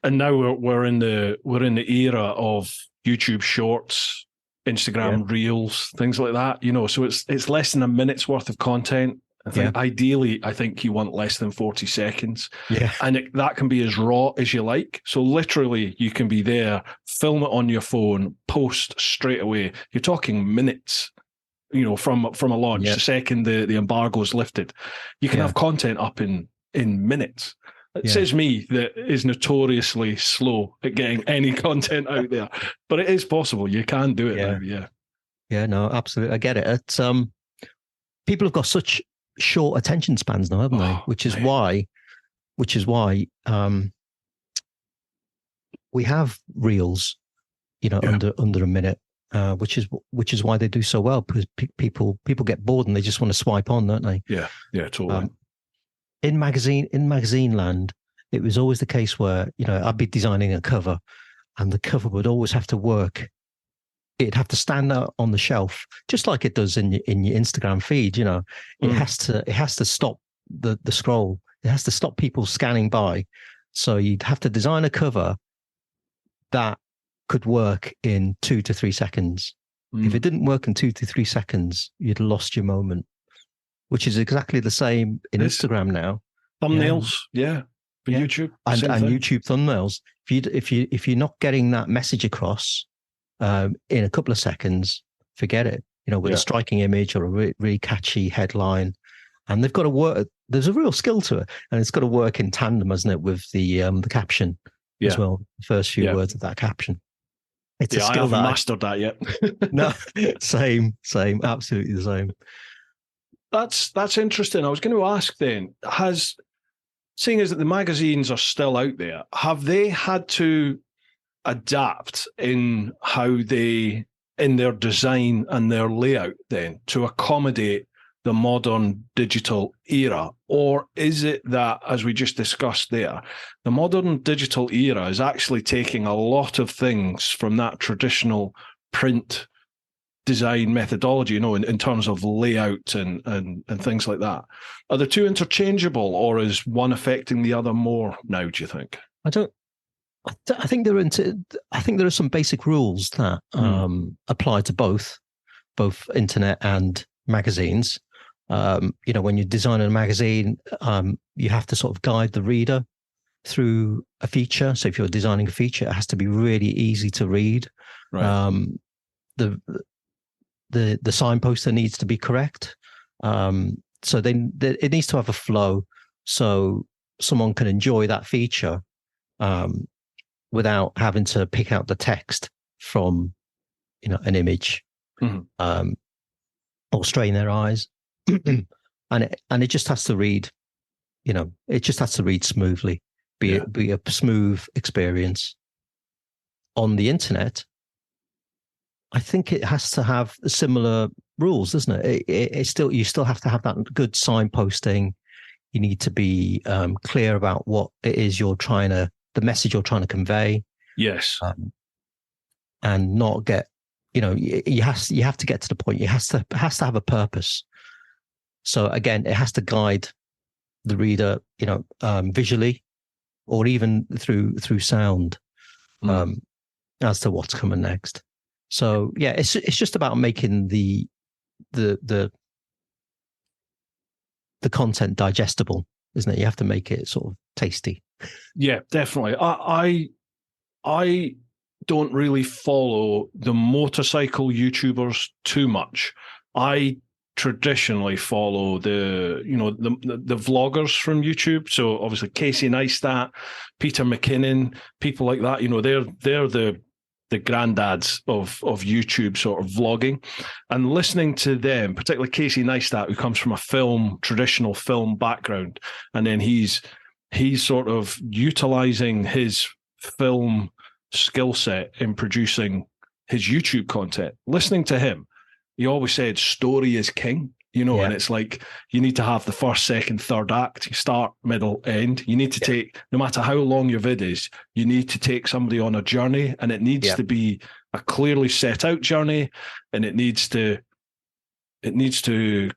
Speaker 1: And now we're in the era of YouTube Shorts, Instagram Reels, things like that. So it's less than a minute's worth of content. I think ideally, you want less than 40 seconds.
Speaker 2: Yeah.
Speaker 1: And that can be as raw as you like. So literally, you can be there, film it on your phone, post straight away. You're talking minutes, from a launch. The second the embargo is lifted, you can have content up in minutes. It says me that is notoriously slow at getting any content out there, but it is possible. You can do it now. Yeah.
Speaker 2: Yeah, no, absolutely. I get it. It's, people have got such short attention spans now, haven't they? Which is why we have reels, under a minute, which is why they do so well, because people get bored and they just want to swipe on, don't they?
Speaker 1: Yeah, totally.
Speaker 2: In magazine land, it was always the case where I'd be designing a cover, and the cover would always have to work. It'd have to stand out on the shelf, just like it does in your Instagram feed. It has to stop the scroll. It has to stop people scanning by. So you'd have to design a cover that could work in 2 to 3 seconds. If it didn't work in 2 to 3 seconds, you'd lost your moment. Which is exactly the same in Instagram now.
Speaker 1: Thumbnails, for YouTube
Speaker 2: and YouTube thumbnails. If you're not getting that message across in a couple of seconds, forget it. With a striking image or a really catchy headline, and they've got to work. There's a real skill to it, and it's got to work in tandem, hasn't it, with the caption as well. The first few words of that caption. It's a skill.
Speaker 1: I haven't mastered that yet.
Speaker 2: No, same, absolutely the same.
Speaker 1: That's interesting. I was going to ask then, seeing as that the magazines are still out there, have they had to adapt in in their design and their layout then to accommodate the modern digital era? Or is it that, as we just discussed there, the modern digital era is actually taking a lot of things from that traditional print design methodology, in terms of layout and things like that? Are the two interchangeable, or is one affecting the other more now, do you think?
Speaker 2: I think there are some basic rules that apply to both internet and magazines. When you're designing a magazine, you have to sort of guide the reader through a feature. So if you're designing a feature, it has to be really easy to read. Right. The signposter needs to be correct. So then it needs to have a flow, so someone can enjoy that feature without having to pick out the text from an image or strain their eyes. and it just has to read, it just has to read smoothly, be a smooth experience. On the internet, I think it has to have similar rules, doesn't it? You still have to have that good signposting. You need to be clear about what it is the message you're trying to convey.
Speaker 1: Yes.
Speaker 2: And not get, you have to get to the point. It has to have a purpose. So again, it has to guide the reader, visually, or even through sound, as to what's coming next. So it's just about making the content digestible, isn't it? You have to make it sort of tasty.
Speaker 1: Yeah, definitely. I don't really follow the motorcycle YouTubers too much. I traditionally follow the vloggers from YouTube. So obviously Casey Neistat, Peter McKinnon, people like that. They're the granddads of YouTube sort of vlogging, and listening to them, particularly Casey Neistat, who comes from a traditional film background, and then he's sort of utilizing his film skill set in producing his YouTube content. Listening to him, he always said story is king, and it's like you need to have the first, second, third act, start, middle, end. You need to take, no matter how long your vid is, you need to take somebody on a journey, and it needs to be a clearly set out journey, and it needs to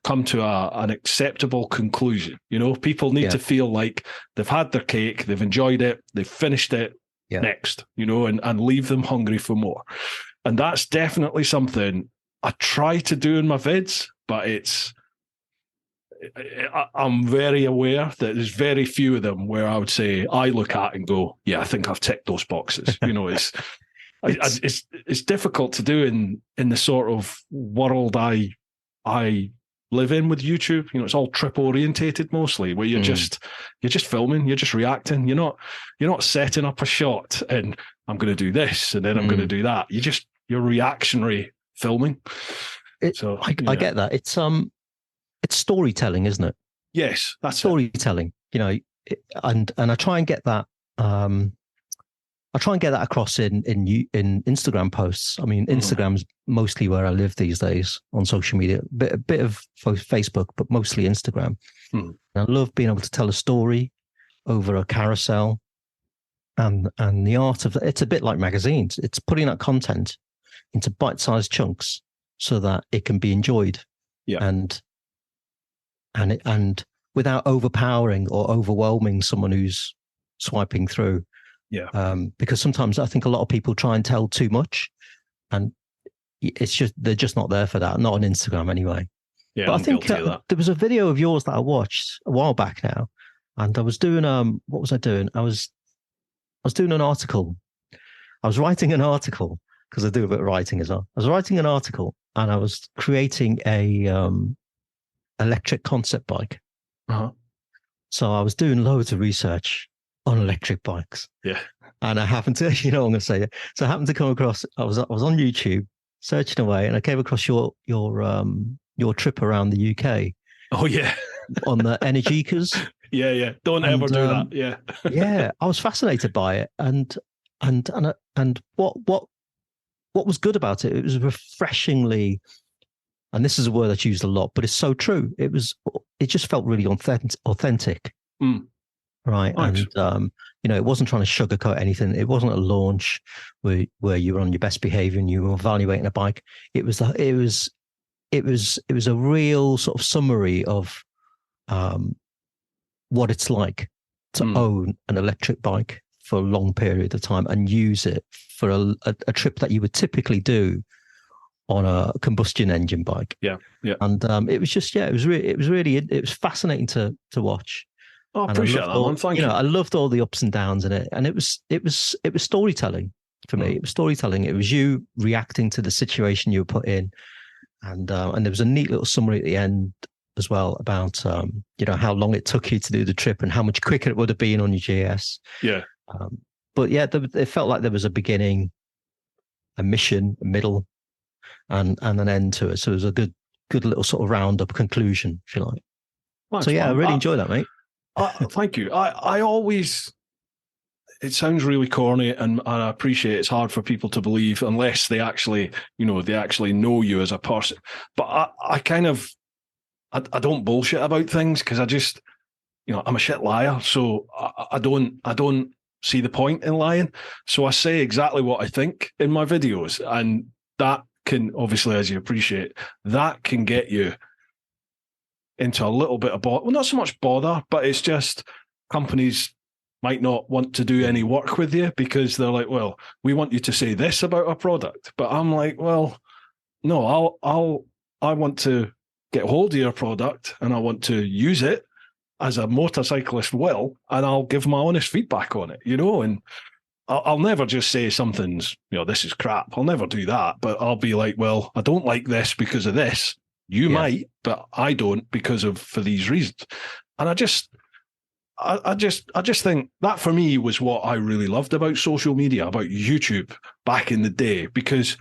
Speaker 1: come to an acceptable conclusion. People need to feel like they've had their cake, they've enjoyed it, they've finished it, next, and leave them hungry for more. And that's definitely something I try to do in my vids, but I'm very aware that there's very few of them where I would say I look at and go, yeah, I think I've ticked those boxes. It's difficult to do in the sort of world I live in with YouTube. It's all trip orientated mostly, where you're just filming, you're just reacting. You're not setting up a shot and I'm going to do this and then I'm going to do that. You're reactionary filming.
Speaker 2: I get that. It's storytelling, isn't it?
Speaker 1: Yes, that's
Speaker 2: storytelling. And I try and get that. I try and get that across in Instagram posts. I mean, Instagram's mostly where I live these days on social media. A bit of Facebook, but mostly Instagram. And I love being able to tell a story over a carousel, and the art of it's a bit like magazines. It's putting that content into bite-sized chunks so that it can be enjoyed, and without overpowering or overwhelming someone who's swiping through. Because sometimes I think a lot of people try and tell too much, and they're just not there for that. Not on Instagram anyway.
Speaker 1: Yeah,
Speaker 2: but I think there was a video of yours that I watched a while back now, and I was doing what was I doing? I was doing an article. I was writing an article because I do a bit of writing as well. I was writing an article and I was creating a electric concept bike. So I was doing loads of research on electric bikes.
Speaker 1: Yeah.
Speaker 2: And I happened to, I'm going to say it. So I happened to come across, I was on YouTube searching away, and I came across your trip around the UK.
Speaker 1: Oh yeah.
Speaker 2: On the Energicas.
Speaker 1: Yeah. Don't ever do that. Yeah.
Speaker 2: Yeah. I was fascinated by it. And what was good about it? It was refreshingly, and this is a word that's used a lot, but it's so true. It just felt really authentic. Right. Nice. And, it wasn't trying to sugarcoat anything. It wasn't a launch where you were on your best behavior and you were evaluating a bike. It was a real sort of summary of what it's like to own an electric bike for a long period of time and use it for a trip that you would typically do on a combustion engine bike.
Speaker 1: Yeah.
Speaker 2: And it was just, it was fascinating to watch.
Speaker 1: Oh, I appreciate that, man. Thank you.
Speaker 2: I loved all the ups and downs in it, and it was storytelling for me. It was storytelling. It was you reacting to the situation you were put in, and there was a neat little summary at the end as well about how long it took you to do the trip and how much quicker it would have been on your GS.
Speaker 1: Yeah.
Speaker 2: But yeah, it felt like there was a beginning, a mission, a middle, and an end to it. So it was a good little sort of roundup conclusion, if you like.
Speaker 1: Nice.
Speaker 2: So yeah, I really enjoy that, mate.
Speaker 1: Thank you. I always, it sounds really corny, and I appreciate it's hard for people to believe unless they actually, know you as a person. But I don't bullshit about things because I just, I'm a shit liar. So I don't see the point in lying. So I say exactly what I think in my videos, and that can obviously, as you appreciate, that can get you into a little bit of bother. Well, not so much bother, but it's just companies might not want to do any work with you because they're like, well, we want you to say this about our product. But I'm like, well, no, I want to get hold of your product and I want to use it as a motorcyclist will, and I'll give my honest feedback on it, and I'll never just say something's, this is crap. I'll never do that, but I'll be like, well, I don't like this because of this. You might, but I don't for these reasons. And I just think that for me was what I really loved about social media, about YouTube back in the day, because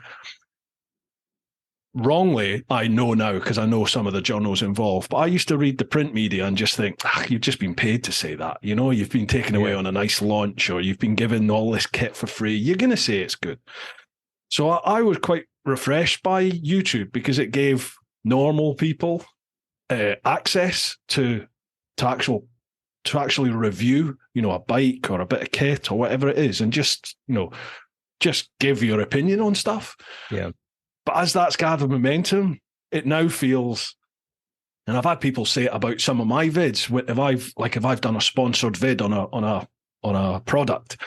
Speaker 1: wrongly, I know now because I know some of the journals involved, but I used to read the print media and just think, you've just been paid to say that. You've been taken away on a nice launch, or you've been given all this kit for free. You're going to say it's good. So I was quite refreshed by YouTube because it gave normal people access to actually review, a bike or a bit of kit or whatever it is, and just give your opinion on stuff.
Speaker 2: Yeah.
Speaker 1: But as that's gathered momentum, it now feels, and I've had people say it about some of my vids, if I've done a sponsored vid on a product,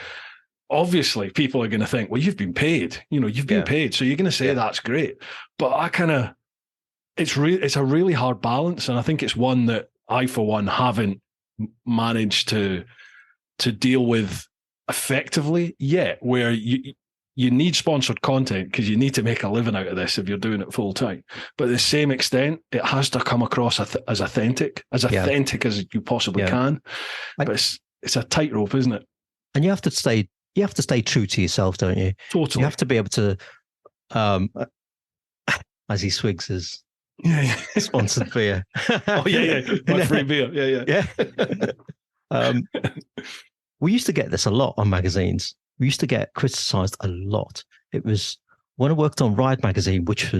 Speaker 1: obviously people are going to think, well, you've been paid, you've been paid, so you're going to say that's great. But I kind of it's a really hard balance, and I think it's one that I, for one, haven't managed to deal with effectively yet, where you need sponsored content because you need to make a living out of this if you're doing it full time. But at the same extent, it has to come across as authentic as you possibly can. But it's a tightrope, isn't it?
Speaker 2: And you have to stay true to yourself, don't you?
Speaker 1: Totally.
Speaker 2: You have to be able to, as he swigs his sponsored beer.
Speaker 1: Oh yeah, my free beer.
Speaker 2: Yeah. We used to get this a lot on magazines. We used to get criticised a lot. It was when I worked on Ride magazine, which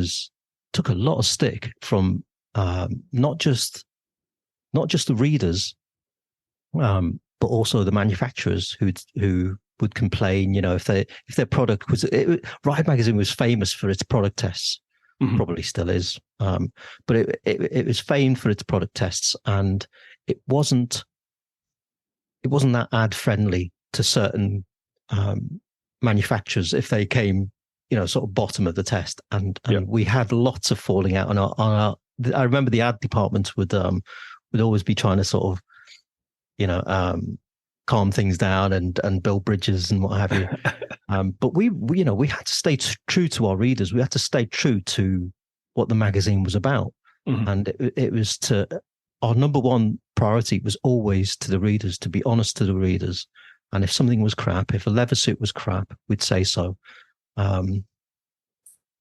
Speaker 2: took a lot of stick from not just the readers, but also the manufacturers who would complain. If their product was Ride magazine was famous for its product tests, probably still is, but it was famed for its product tests, and it wasn't that ad friendly to certain manufacturers if they came, sort of bottom of the test, and we had lots of falling out on our. I remember the ad department would always be trying to sort of, calm things down and build bridges and what have you. But we had to stay true to our readers. We had to stay true to what the magazine was about, and it was our number one priority was always to the readers, to be honest to the readers. And if something was crap, if a leather suit was crap, we'd say so.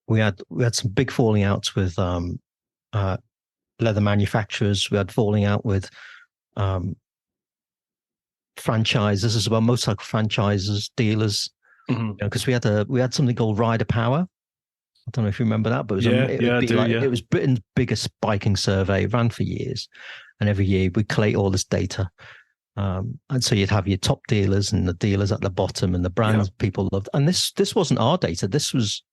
Speaker 2: We had some big falling outs with leather manufacturers. We had falling out with franchises as well, motorcycle franchises, dealers. Because we had something called Rider Power. I don't know if you remember that, but it was Britain's biggest biking survey. It ran for years, and every year we'd collate all this data. And so you'd have your top dealers and the dealers at the bottom and the brands people loved. And this wasn't our data. This was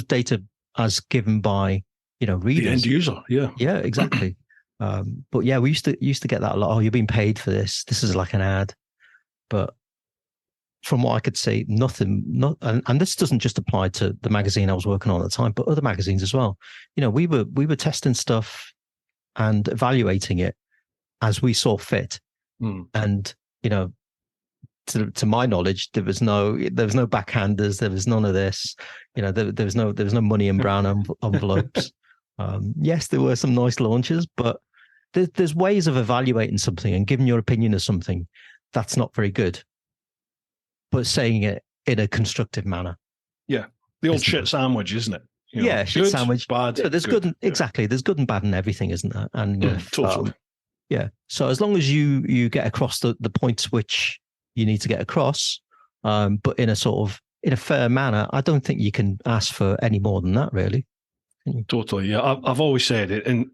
Speaker 2: data as given by readers, the
Speaker 1: end user.
Speaker 2: Yeah, exactly. But yeah, we used to get that a lot. Oh, you're being paid for this. This is like an ad. But from what I could see, and this doesn't just apply to the magazine I was working on at the time, but other magazines as well. We were testing stuff and evaluating it as we saw fit. And to my knowledge, there was no backhanders. There was none of this. There was no money in brown envelopes. Yes, there were some nice launches, but there's ways of evaluating something and giving your opinion of something that's not very good, but saying it in a constructive manner. Yeah,
Speaker 1: the old shit sandwich, isn't it?
Speaker 2: Shit sandwich.
Speaker 1: Bad.
Speaker 2: There's good. Exactly. There's good and bad in everything, isn't there? And
Speaker 1: totally.
Speaker 2: Yeah. So as long as you get across the points which you need to get across, but in a fair manner, I don't think you can ask for any more than that, really.
Speaker 1: Totally. Yeah. I've always said it, and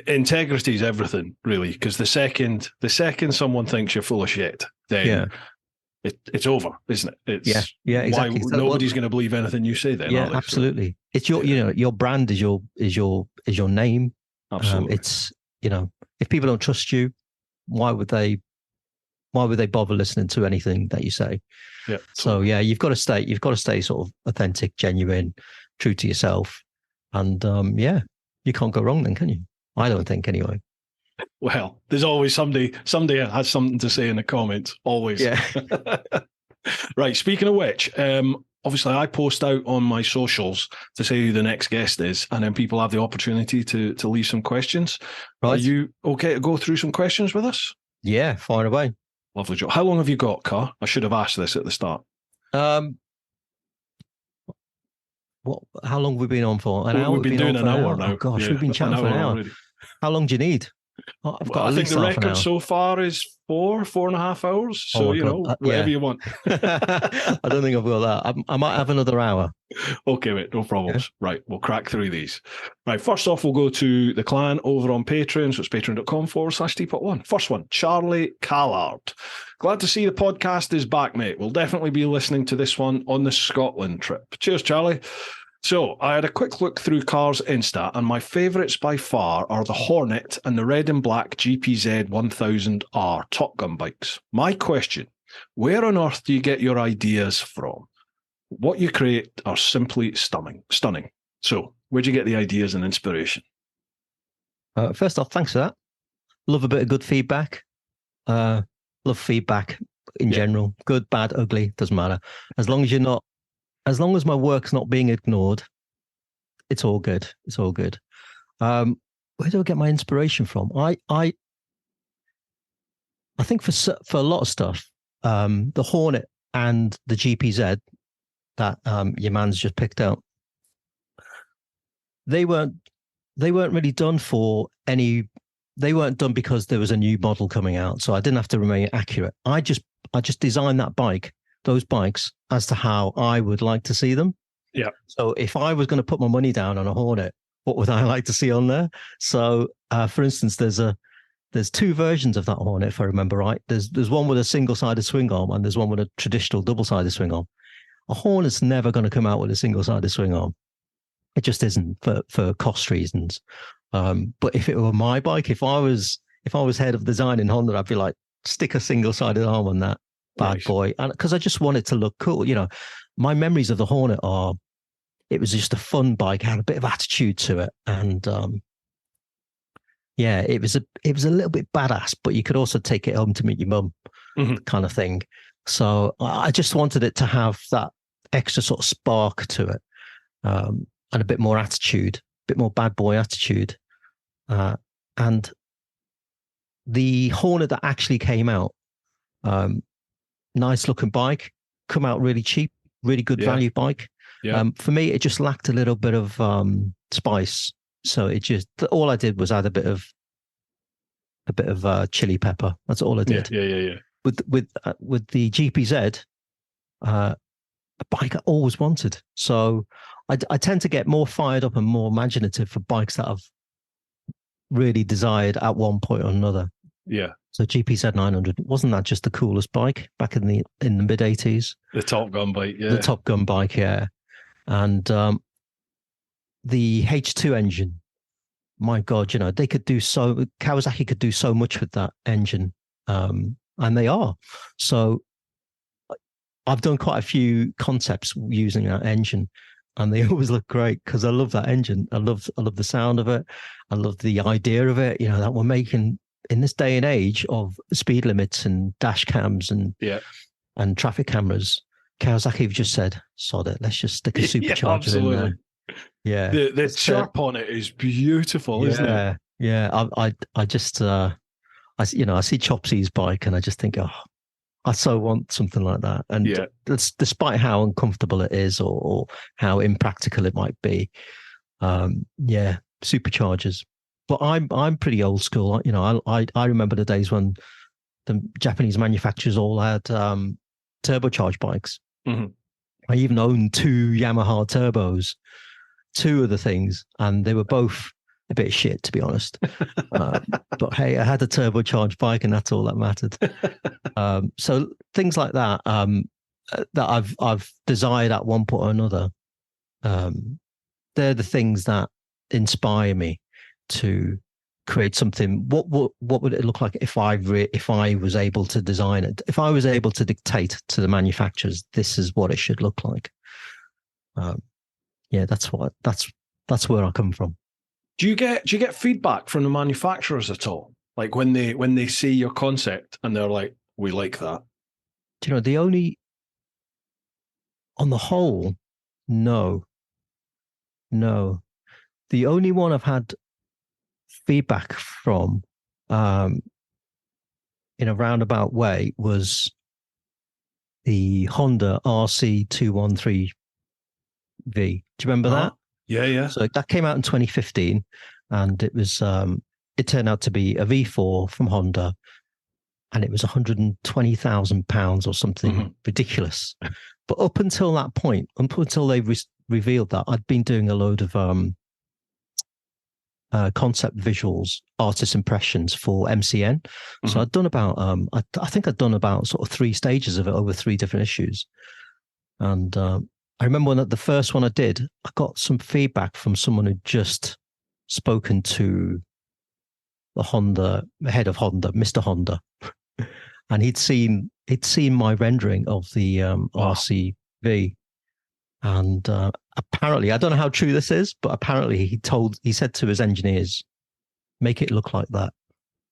Speaker 1: integrity is everything, really, because the second someone thinks you're full of shit, then it's over, isn't it?
Speaker 2: Yeah, exactly.
Speaker 1: Why, nobody's going to believe anything you say then.
Speaker 2: Yeah, absolutely. So, it's your, your brand is your name.
Speaker 1: Absolutely.
Speaker 2: It's, if people don't trust you, why would they bother listening to anything that you say?
Speaker 1: Yeah.
Speaker 2: So yeah, you've got to stay sort of authentic, genuine, true to yourself. And you can't go wrong then, can you? I don't think, anyway.
Speaker 1: Well, there's always somebody has something to say in the comments. Always.
Speaker 2: Yeah.
Speaker 1: Right. Speaking of which, obviously I post out on my socials to say who the next guest is, and then people have the opportunity to leave some questions. Right. Are you okay to go through some questions with us?
Speaker 2: Yeah, fire away.
Speaker 1: Lovely job. How long have you got, Car? I should have asked this at the start.
Speaker 2: How long have we been on for? An hour?
Speaker 1: We've been doing an hour now.
Speaker 2: Oh gosh, we've been chatting for an hour. Already. How long do you need?
Speaker 1: I think the record so far is 4.5 hours. So, whatever you want.
Speaker 2: I don't think I've got that. I might have another hour.
Speaker 1: Okay, mate, no problems. Yeah. Right, we'll crack through these. Right, first off, we'll go to the clan over on Patreon. So it's patreon.com/TeapotOne. First one, Charlie Callard. Glad to see the podcast is back, mate. We'll definitely be listening to this one on the Scotland trip. Cheers, Charlie. So I had a quick look through Car's Insta, and my favourites by far are the Hornet and the red and black GPZ 1000R Top Gun bikes. My question, where on earth do you get your ideas from? What you create are simply stunning. So where do you get the ideas and inspiration?
Speaker 2: First off, thanks for that. Love a bit of good feedback. Love feedback in general, good, bad, ugly, doesn't matter. As long as my work's not being ignored, it's all good. It's all good. Where do I get my inspiration from? I think for a lot of stuff, the Hornet and the GPZ that your man's just picked out, they weren't really done for any. They weren't done because there was a new model coming out, so I didn't have to remain accurate. I just designed those bikes, as to how I would like to see them.
Speaker 1: Yeah.
Speaker 2: So if I was going to put my money down on a Hornet, what would I like to see on there? So, for instance, there's two versions of that Hornet, if I remember right. There's one with a single-sided swing arm, and there's one with a traditional double-sided swing arm. A Hornet's never going to come out with a single-sided swing arm. It just isn't, for cost reasons. But if it were my bike, if I was head of design in Honda, I'd be like, stick a single-sided arm on that bad boy, and because I just want it to look cool. You know, my memories of the Hornet are, it was just a fun bike, had a bit of attitude to it, and yeah, it was a little bit badass, but you could also take it home to meet your mum, kind of thing. So I just wanted it to have that extra sort of spark to it, and a bit more attitude, a bit more bad boy attitude. And the Hornet that actually came out, nice looking bike, come out really cheap, really good value bike. Yeah. For me, it just lacked a little bit of spice. So it just, all I did was add a bit of chili pepper. That's all I did.
Speaker 1: Yeah.
Speaker 2: With the GPZ, a bike I always wanted. So I tend to get more fired up and more imaginative for bikes that I've really desired at one point or another.
Speaker 1: Yeah.
Speaker 2: So GPZ 900, wasn't that just the coolest bike back in the mid 80s?
Speaker 1: The Top Gun bike, yeah.
Speaker 2: The Top Gun bike, yeah. And the H2 engine, my God, you know, Kawasaki could do so much with that engine, and they are. So I've done quite a few concepts using that engine, and they always look great because I love that engine. I love the sound of it. I love the idea of it, you know, that we're making in this day and age of speed limits and dash cams and traffic cameras. Kawasaki have just said, sod it, let's just stick a supercharger in there. Yeah.
Speaker 1: The chirp on it is beautiful, isn't it?
Speaker 2: Yeah. I just I see Chopsy's bike and I just think, oh, I so want something like that. And despite how uncomfortable it is or how impractical it might be, superchargers. But I'm pretty old school. You know, I remember the days when the Japanese manufacturers all had turbocharged bikes. Mm-hmm. I even owned two Yamaha turbos, two of the things, and they were both a bit shit, to be honest. But hey, I had a turbocharged bike, and that's all that mattered. So things like that that I've desired at one point or another. They're the things that inspire me to create something. What would it look like if I was able to design it? If I was able to dictate to the manufacturers, this is what it should look like. That's where I come from.
Speaker 1: Do you get feedback from the manufacturers at all? Like when they see your concept and they're like, we like that.
Speaker 2: Do you know, on the whole, no. The only one I've had feedback from in a roundabout way was the Honda RC213V. Do you remember that?
Speaker 1: Yeah.
Speaker 2: So that came out in 2015, and it was it turned out to be a V4 from Honda, and it was £120,000 or something ridiculous. But up until that point, until they revealed that, I'd been doing a load of concept visuals, artist impressions for MCN. So I'd done about I think I'd done about sort of 3 stages of it over 3 different issues. And I remember when the first one I did, I got some feedback from someone who'd just spoken to the head of Honda, Mr. Honda, and he'd seen my rendering of the RCV. And apparently, I don't know how true this is, but apparently he said to his engineers, make it look like that.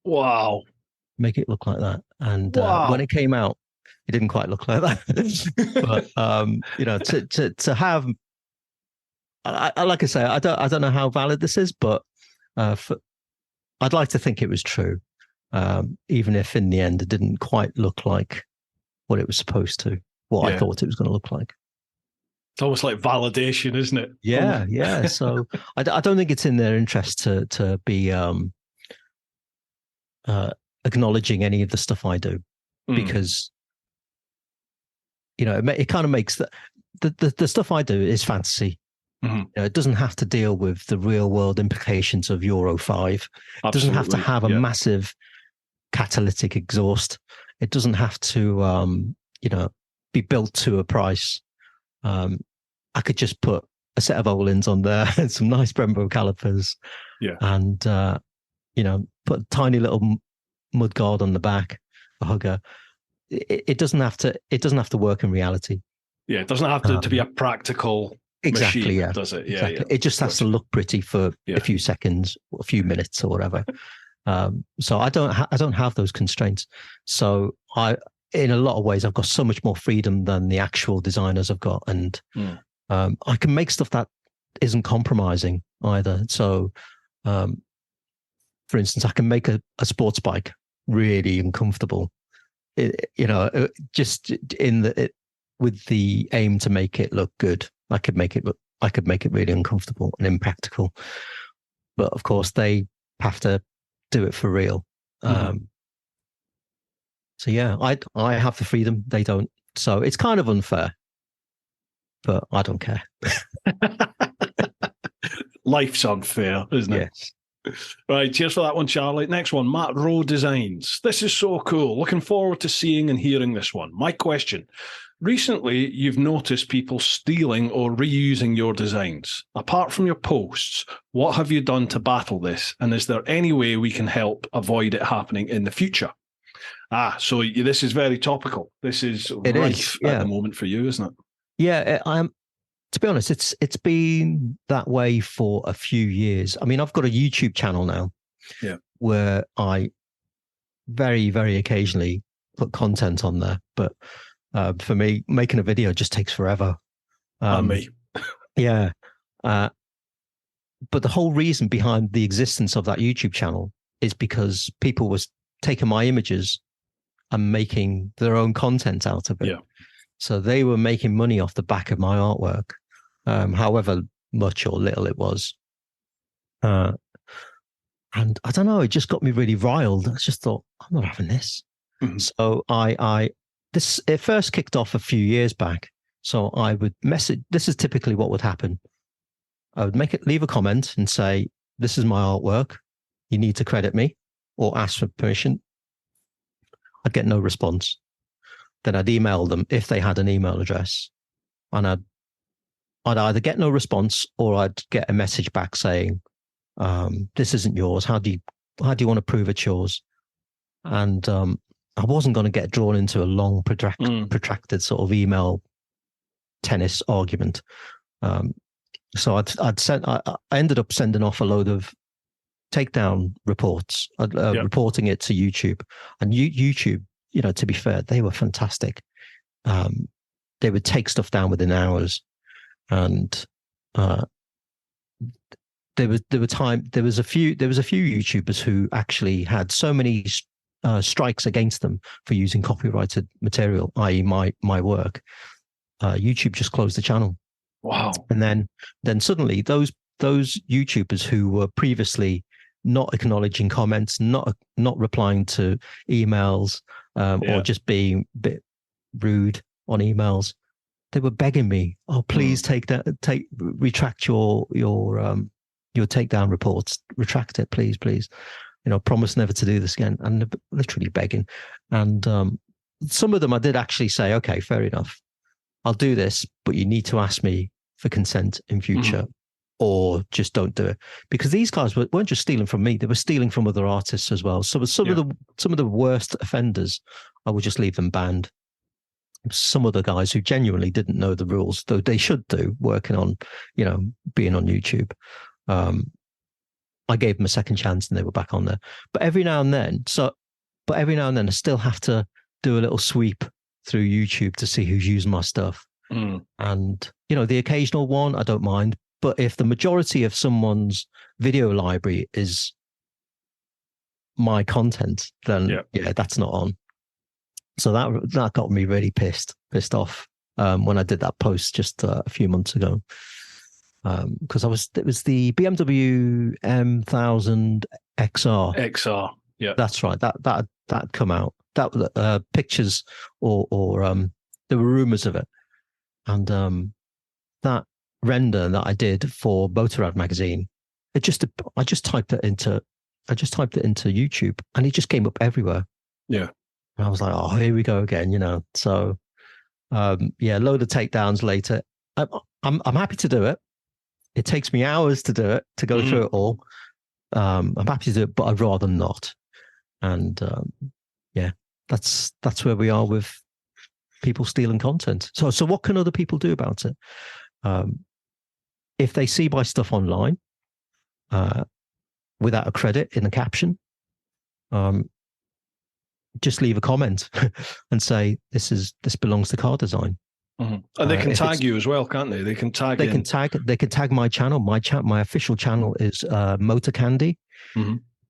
Speaker 1: Wow.
Speaker 2: Make it look like that. And
Speaker 1: Wow.
Speaker 2: when it came out, it didn't quite look like that. But to have, like I say, I don't know how valid this is, but I'd like to think it was true, even if in the end it didn't quite look like what it was supposed to, what I thought it was going to look like.
Speaker 1: It's almost like validation, isn't it?
Speaker 2: Yeah, yeah. So I don't think it's in their interest to be acknowledging any of the stuff I do, because it kind of makes the stuff I do is fantasy. It doesn't have to deal with the real world implications of Euro 5. It doesn't have to have a massive catalytic exhaust. It doesn't have to be built to a price. I could just put a set of Olins on there and some nice Brembo calipers, and put a tiny little mud guard on the back, a hugger. It doesn't have to work in reality.
Speaker 1: Yeah, it doesn't have to be a practical machine, does it? Yeah,
Speaker 2: exactly. It just has to look pretty for a few seconds, a few minutes, or whatever. So I don't have those constraints. So in a lot of ways, I've got so much more freedom than the actual designers have got, and I can make stuff that isn't compromising either. So, for instance, I can make a sports bike really uncomfortable. Just with the aim to make it look good. I could make it really uncomfortable and impractical. But of course, they have to do it for real. So yeah, I have the freedom, they don't. So it's kind of unfair, but I don't care.
Speaker 1: Life's unfair, isn't it?
Speaker 2: Yes.
Speaker 1: Right, cheers for that one, Charlie. Next one, Matt Rowe Designs. This is so cool. Looking forward to seeing and hearing this one. My question. Recently, you've noticed people stealing or reusing your designs. Apart from your posts, what have you done to battle this? And is there any way we can help avoid it happening in the future? So this is very topical. This is rife at the moment for you, isn't it?
Speaker 2: Yeah, to be honest, it's been that way for a few years. I mean, I've got a YouTube channel now, where I very, very occasionally put content on there. But for me, making a video just takes forever.
Speaker 1: And me.
Speaker 2: Yeah. But the whole reason behind the existence of that YouTube channel is because people was taking my images and making their own content out of it. Yeah. So they were making money off the back of my artwork, however much or little it was. And I don't know, it just got me really riled. I just thought, I'm not having this. So it first kicked off a few years back. So I would message, this is typically what would happen. I would leave a comment and say, this is my artwork. You need to credit me or ask for permission. I'd get no response. Then I'd email them if they had an email address, and I'd either get no response or I'd get a message back saying, this isn't yours. How do you want to prove it's yours? And I wasn't going to get drawn into a long, protracted sort of email tennis argument. So I ended up sending off a load of takedown reports, reporting it to YouTube. And YouTube, to be fair, they were fantastic. They would take stuff down within hours, and there was a few YouTubers who actually had so many strikes against them for using copyrighted material, i.e., my work. YouTube just closed the channel.
Speaker 1: Wow!
Speaker 2: And then suddenly those YouTubers who were previously not acknowledging comments, not replying to emails, or just being a bit rude on emails, they were begging me, "Oh, please retract your takedown reports, retract it, please, promise never to do this again." And they're literally begging. And some of them I did actually say, "Okay, fair enough, I'll do this, but you need to ask me for consent in future." Or just don't do it, because these guys weren't just stealing from me; they were stealing from other artists as well. So some of the worst offenders, I would just leave them banned. Some of the guys who genuinely didn't know the rules, though they should do, working on, being on YouTube, I gave them a second chance and they were back on there. But every now and then, I still have to do a little sweep through YouTube to see who's using my stuff. And, the occasional one, I don't mind. But if the majority of someone's video library is my content, then that's not on. So that got me really pissed off when I did that post just a few months ago. Because it was the BMW M1000 XR.
Speaker 1: XR, yeah,
Speaker 2: that's right. That come out. That pictures or there were rumors of it, and that render that I did for Motorrad magazine, I just typed it into YouTube, and it just came up everywhere.
Speaker 1: Yeah,
Speaker 2: and I was like, oh, here we go again, So, load of takedowns later. I'm happy to do it. It takes me hours to do it, to go through it all. I'm happy to do it, but I'd rather not. And that's where we are with people stealing content. So what can other people do about it? If they see my stuff online without a credit in the caption, just leave a comment and say this belongs to KarDesign.
Speaker 1: And they can tag you as well, can't they? They can tag.
Speaker 2: They can tag my channel. My official channel is motoKandi.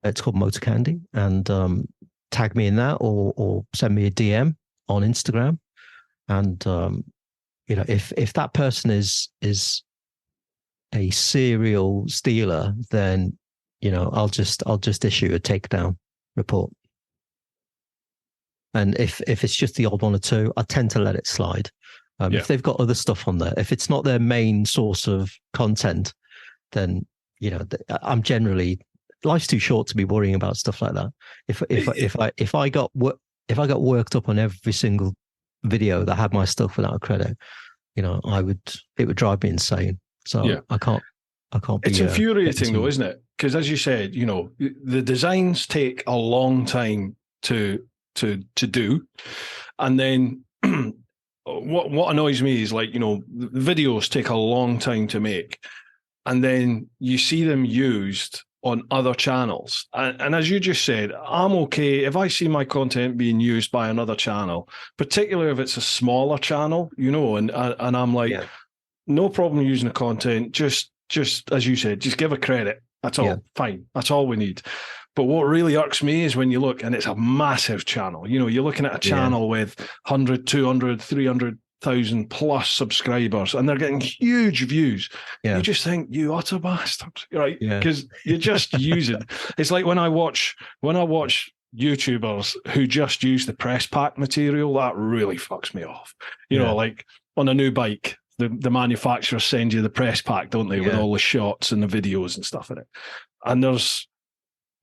Speaker 2: It's called motoKandi, and tag me in that, or send me a DM on Instagram. And if that person is a serial stealer, then I'll just issue a takedown report. And if it's just the odd one or two, I tend to let it slide. If they've got other stuff on there, if it's not their main source of content, then I'm generally, life's too short to be worrying about stuff like that. If I got worked up on every single video that had my stuff without a credit, it would drive me insane. So I can't.
Speaker 1: It's infuriating though, isn't it? Because as you said, the designs take a long time to do, and then. What annoys me is the videos take a long time to make, and then you see them used on other channels. And as you just said, I'm okay if I see my content being used by another channel, particularly if it's a smaller channel, and I'm like, no problem using the content. Just as you said, just give a credit. That's all. Fine. That's all we need. But what really irks me is when you look, and it's a massive channel, you're looking at a channel with 100, 200, 300,000 plus subscribers, and they're getting huge views. You just think, you utter bastard, right? Because you're just using. It's like when I watch YouTubers who just use the press pack material, that really fucks me off. Like on a new bike, the manufacturers send you the press pack, don't they, with all the shots and the videos and stuff in it. And there's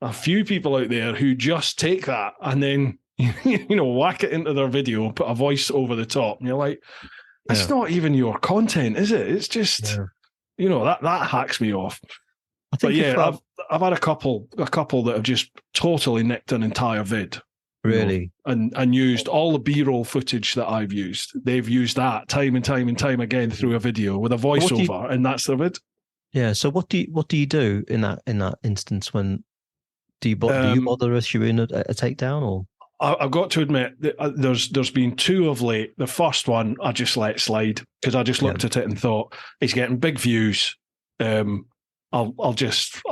Speaker 1: a few people out there who just take that and then whack it into their video, put a voice over the top, and you're like, it's not even your content, is it? It's just that hacks me off. But I've had a couple that have just totally nicked an entire vid,
Speaker 2: really,
Speaker 1: and used all the B-roll footage that I've used. They've used that time and time and time again through a video with a voiceover, and that's their vid. So what do you do in that instance when? Do you bother issuing a takedown, or? I've got to admit that there's been two of late. The first one I just let slide because I just looked at it and thought it's getting big views. I'll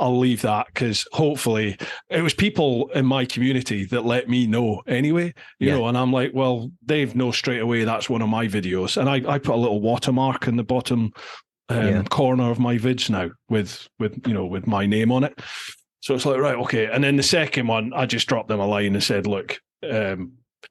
Speaker 1: leave that because hopefully it was people in my community that let me know anyway. And I'm like, well, they know straight away that's one of my videos, and I put a little watermark in the bottom corner of my vids now with my name on it. So it's like, right, okay. And then the second one, I just dropped them a line and said, look,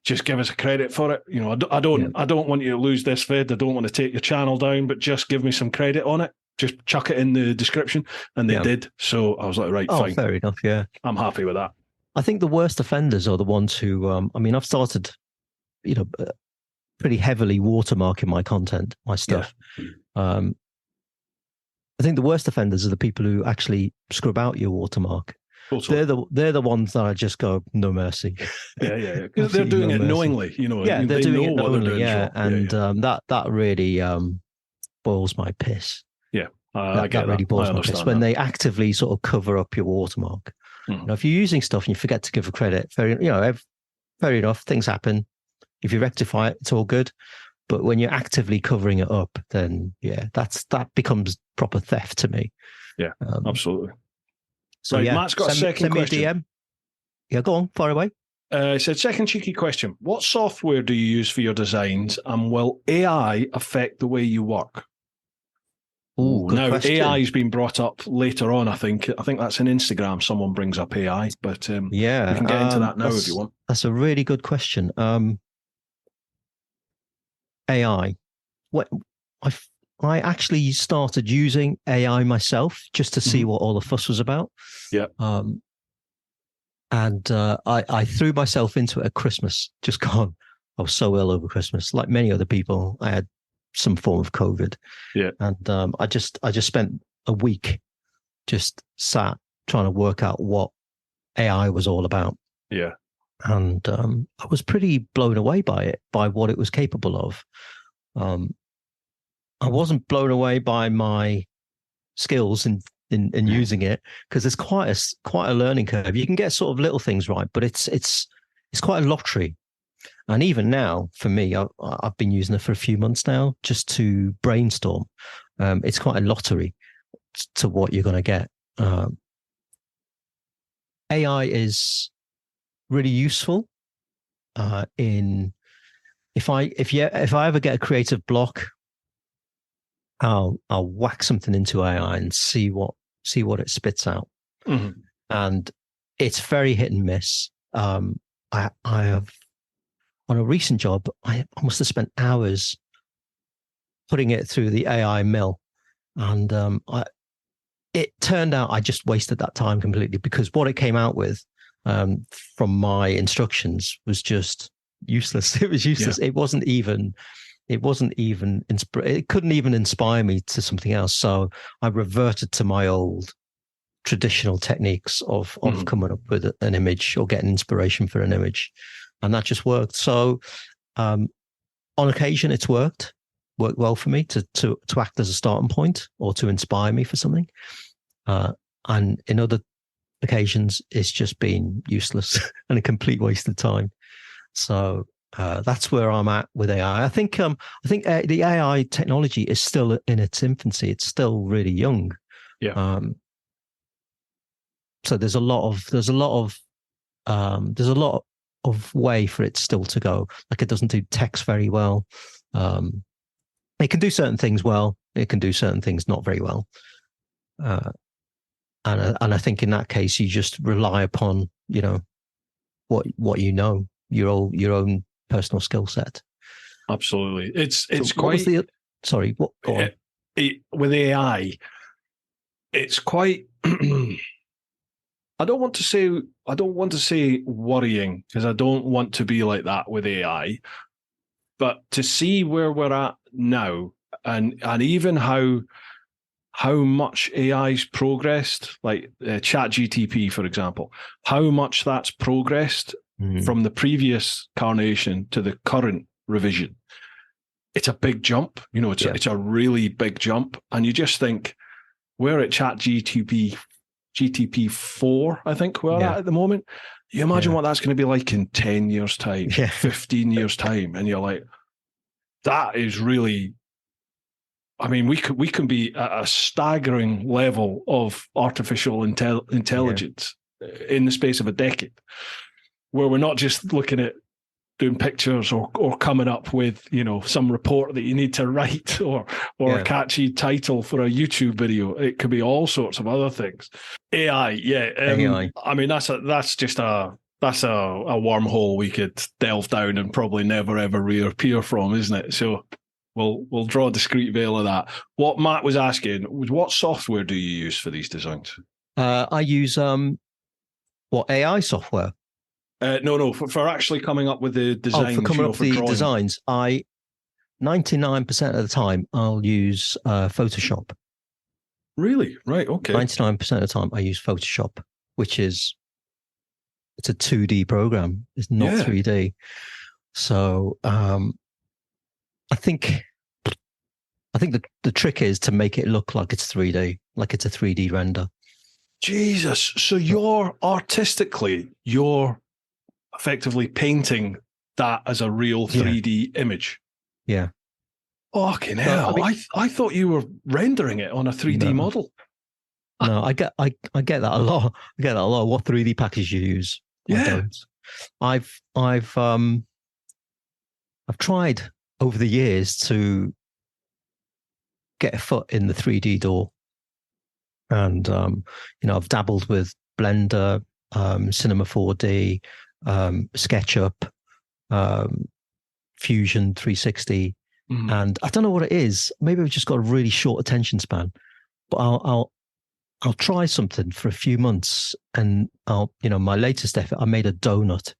Speaker 1: just give us a credit for it. I don't want you to lose this vid. I don't want to take your channel down, but just give me some credit on it. Just chuck it in the description. And they did. So I was like, right, fine.
Speaker 2: Fair enough, yeah.
Speaker 1: I'm happy with that.
Speaker 2: I think the worst offenders are the ones who, I've started, pretty heavily watermarking my content, my stuff. I think the worst offenders are the people who actually scrub out your watermark. They're the ones that I just go, no mercy.
Speaker 1: Because they're doing it knowingly,
Speaker 2: they're doing it knowingly, and that really boils my piss.
Speaker 1: I get
Speaker 2: that really
Speaker 1: that. I
Speaker 2: boils my piss
Speaker 1: understand
Speaker 2: when
Speaker 1: that.
Speaker 2: they actively sort of cover up your watermark.
Speaker 1: Mhm.
Speaker 2: If you're using stuff and you forget to give a credit, fair enough, things happen. If you rectify it, it's all good. But when you're actively covering it up, then that becomes proper theft to me.
Speaker 1: Yeah, absolutely.
Speaker 2: So
Speaker 1: right, Matt's got a second
Speaker 2: send me
Speaker 1: question.
Speaker 2: a DM. Yeah, go on, fire away.
Speaker 1: He said, second cheeky question. What software do you use for your designs, and will AI affect the way you work?
Speaker 2: Oh, good
Speaker 1: now,
Speaker 2: question.
Speaker 1: AI has been brought up later on, I think. I think that's in Instagram. Someone brings up AI, but we can get into that now if you want.
Speaker 2: That's a really good question. AI. What I actually started using AI myself just to see what all the fuss was about.
Speaker 1: Yeah.
Speaker 2: And I threw myself into it at Christmas, just gone. I was so ill over Christmas. Like many other people, I had some form of COVID.
Speaker 1: Yeah.
Speaker 2: And I just spent a week just sat trying to work out what AI was all about.
Speaker 1: Yeah.
Speaker 2: And I was pretty blown away by it, by what it was capable of. I wasn't blown away by my skills in using it, because there's quite a learning curve. You can get sort of little things right, but it's quite a lottery. And even now, for me, I've been using it for a few months now just to brainstorm. It's quite a lottery to what you're going to get. AI is really useful in if I ever get a creative block, I'll whack something into AI and see what it spits out.
Speaker 1: Mm-hmm.
Speaker 2: And it's very hit and miss. I have, on a recent job, I must have spent hours putting it through the AI mill, and it turned out I just wasted that time completely, because what it came out with from my instructions was just useless. It was useless. Yeah. It wasn't even. It couldn't even inspire me to something else. So I reverted to my old traditional techniques of coming up with an image or getting inspiration for an image, and that just worked. So on occasion, it's worked well for me to act as a starting point or to inspire me for something. And in other occasions, it's just been useless and a complete waste of time. So that's where I'm at with AI. I think the AI technology is still in its infancy. It's still really young.
Speaker 1: Yeah.
Speaker 2: So there's a lot of way for it still to go. Like, it doesn't do text very well. It can do certain things well. It can do certain things not very well. And I think in that case, you just rely upon what your own personal skill set.
Speaker 1: Absolutely. It's
Speaker 2: so
Speaker 1: quite.
Speaker 2: Sorry, what? Go on.
Speaker 1: With AI, it's quite. I don't want to say worrying, because I don't want to be like that with AI, but to see where we're at now, and even how much AI's progressed, like ChatGTP, for example, how much that's progressed from the previous carnation to the current revision. It's a big jump, it's a really big jump. And you just think, we're at GTP 4, I think we're at the moment. You imagine what that's going to be like in 10 years' time, 15 years' time. And you're like, that is really, I mean, we can be at a staggering level of artificial intelligence in the space of a decade, where we're not just looking at doing pictures or coming up with, some report that you need to write or a catchy title for a YouTube video. It could be all sorts of other things. AI. I mean, that's just a wormhole we could delve down and probably never ever reappear from, isn't it? So we'll draw a discreet veil of that. What Matt was asking was, what software do you use for these designs?
Speaker 2: I use AI software.
Speaker 1: No, for actually coming up with the designs.
Speaker 2: For coming up with the
Speaker 1: drawing.
Speaker 2: Designs, 99% of the time I'll use Photoshop.
Speaker 1: Really? Right. Okay.
Speaker 2: 99% of the time I use Photoshop, which it's a 2D program. It's not 3D. So I think I think the trick is to make it look like it's 3D, like it's a 3D render.
Speaker 1: Jesus. So you're effectively painting that as a real 3D image.
Speaker 2: Yeah.
Speaker 1: Fucking hell. I thought you were rendering it on a 3D model.
Speaker 2: No, I get that a lot. I get that a lot. What 3D package you use?
Speaker 1: Yeah.
Speaker 2: I've tried over the years to get a foot in the 3D door. And I've dabbled with Blender, Cinema 4D, SketchUp, Fusion 360. And I don't know what it is. Maybe I've just got a really short attention span. But I'll try something for a few months, and my latest effort, I made a donut.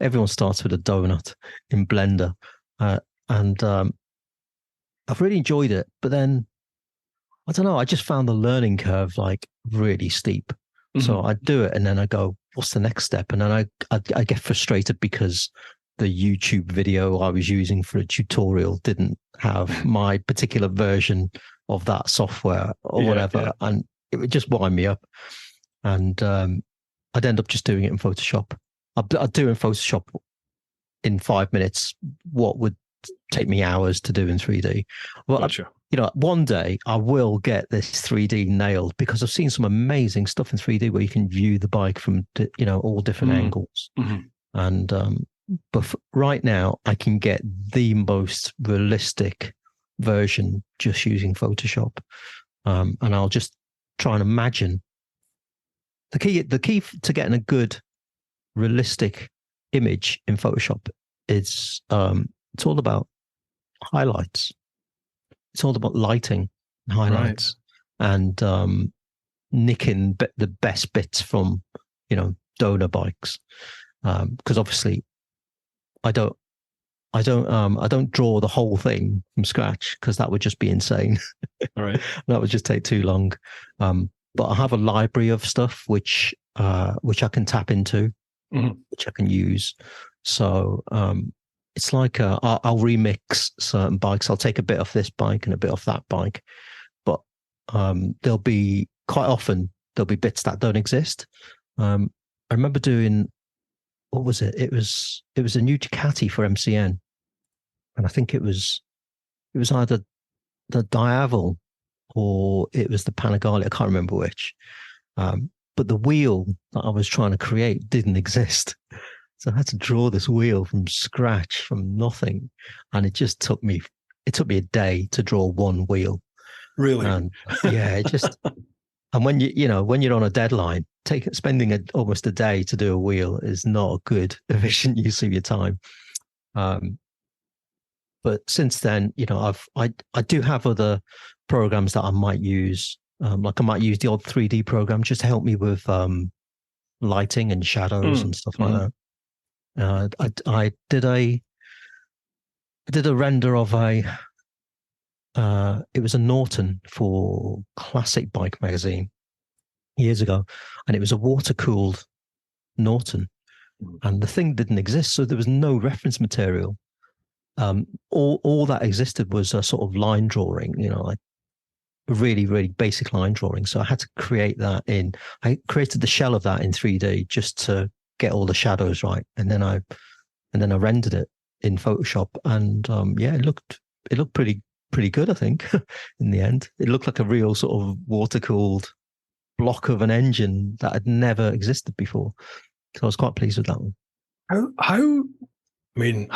Speaker 2: Everyone starts with a donut in Blender, and I've really enjoyed it. But then, I don't know, I just found the learning curve like really steep. So I do it, and then I go, "What's the next step?" And then I get frustrated because the YouTube video I was using for a tutorial didn't have my particular version of that software or whatever, and it would just wind me up. And I'd end up just doing it in Photoshop. I'd do in Photoshop in 5 minutes what would take me hours to do in 3D. Well,
Speaker 1: gotcha.
Speaker 2: One day I will get this 3D nailed, because I've seen some amazing stuff in 3D where you can view the bike from all different angles. And but right now I can get the most realistic version just using Photoshop, and I'll just try and imagine. The key to getting a good realistic image in Photoshop is it's all about highlights. It's all about lighting and highlights, and nicking the best bits from donor bikes, because obviously I don't draw the whole thing from scratch, because that would just be insane.
Speaker 1: All right.
Speaker 2: That would just take too long. But I have a library of stuff which I can tap into, which I can use. So it's like I'll remix certain bikes. I'll take a bit off this bike and a bit off that bike, but there'll be bits that don't exist. I remember doing, what was it? It was a new Ducati for MCN, and I think it was either the Diavel or it was the Panigale. I can't remember which. But the wheel that I was trying to create didn't exist. So I had to draw this wheel from scratch, from nothing. And it took me a day to draw one wheel.
Speaker 1: Really?
Speaker 2: And and when you're on a deadline, spending almost a day to do a wheel is not a good, efficient use of your time. But since then, I do have other programs that I might use. Like I might use the odd 3D program just to help me with lighting and shadows and stuff like that. I did a render of it was a Norton for Classic Bike magazine years ago, and it was a water-cooled Norton, and the thing didn't exist, so there was no reference material. All that existed was a sort of line drawing, like a really, really basic line drawing. So I had to create that I created the shell of that in 3D just to get all the shadows right, and then I rendered it in Photoshop, and it looked pretty good, I think. In the end, it looked like a real sort of water-cooled block of an engine that had never existed before. So I was quite pleased with that one.
Speaker 1: How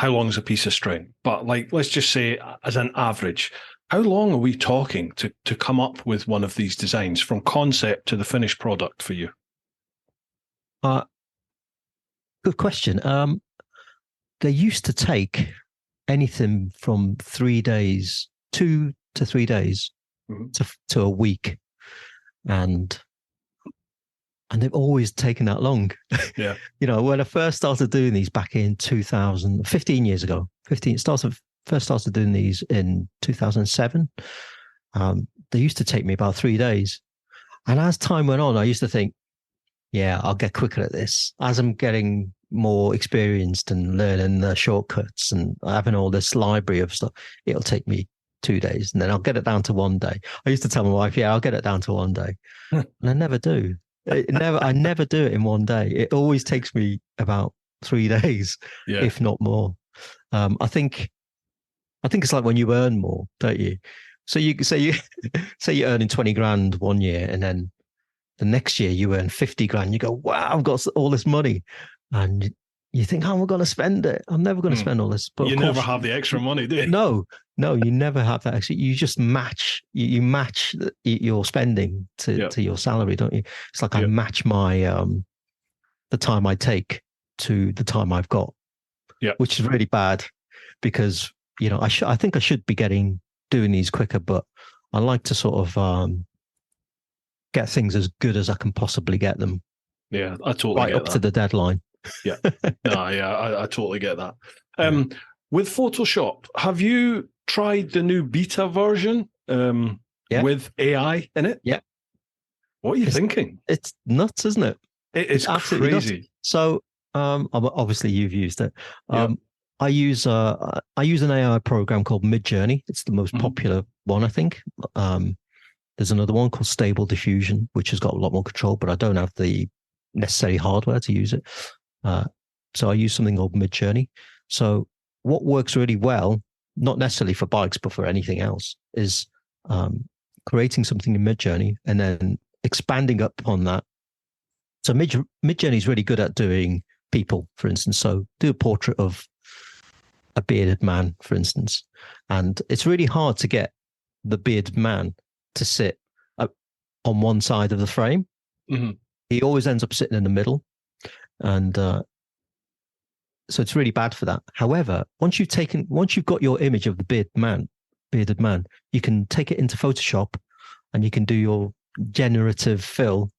Speaker 1: long is a piece of string? But let's just say as an average, how long are we talking to come up with one of these designs from concept to the finished product for you?
Speaker 2: Good question. They used to take anything from 3 days, 2 to 3 days, to a week, and they've always taken that long.
Speaker 1: Yeah.
Speaker 2: When I first started doing these back in 15 years ago, first started doing these in 2007. They used to take me about 3 days, and as time went on, I used to think, yeah, I'll get quicker at this. As I'm getting more experienced and learning the shortcuts and having all this library of stuff, it'll take me 2 days, and then I'll get it down to 1 day. I used to tell my wife, yeah, I'll get it down to 1 day. And I never do. I never do it in 1 day. It always takes me about 3 days, if not more. I think it's like when you earn more, don't you? So you say you're earning 20 grand 1 year, and then the next year you earn 50 grand. You go, wow, I've got all this money. And you think, how am I going to spend it? I'm never going to spend all this. But
Speaker 1: you never have the extra money, do you?
Speaker 2: No, you never have that. Actually, you just match. You match your spending to your salary, don't you? It's like I match my the time I take to the time I've got.
Speaker 1: Yeah,
Speaker 2: which is really bad because I think I should be doing these quicker, but I like to sort of get things as good as I can possibly get them.
Speaker 1: Yeah, I totally
Speaker 2: right
Speaker 1: get
Speaker 2: up
Speaker 1: that.
Speaker 2: to the deadline.
Speaker 1: Yeah, I totally get that. With Photoshop, have you tried the new beta version with AI in it?
Speaker 2: Yeah.
Speaker 1: What are you thinking?
Speaker 2: It's nuts, isn't it?
Speaker 1: It's absolutely crazy.
Speaker 2: Nuts. So, obviously you've used it. I use an AI program called Midjourney. It's the most popular one, I think. There's another one called Stable Diffusion, which has got a lot more control, but I don't have the necessary hardware to use it. So I use something called Midjourney. So what works really well, not necessarily for bikes, but for anything else, is creating something in Midjourney and then expanding upon that. So Midjourney is really good at doing people, for instance. So do a portrait of a bearded man, for instance. And it's really hard to get the bearded man to sit on one side of the frame. Mm-hmm. He always ends up sitting in the middle. And so it's really bad for that. However, once you've got your image of the bearded man, you can take it into Photoshop and you can do your generative fill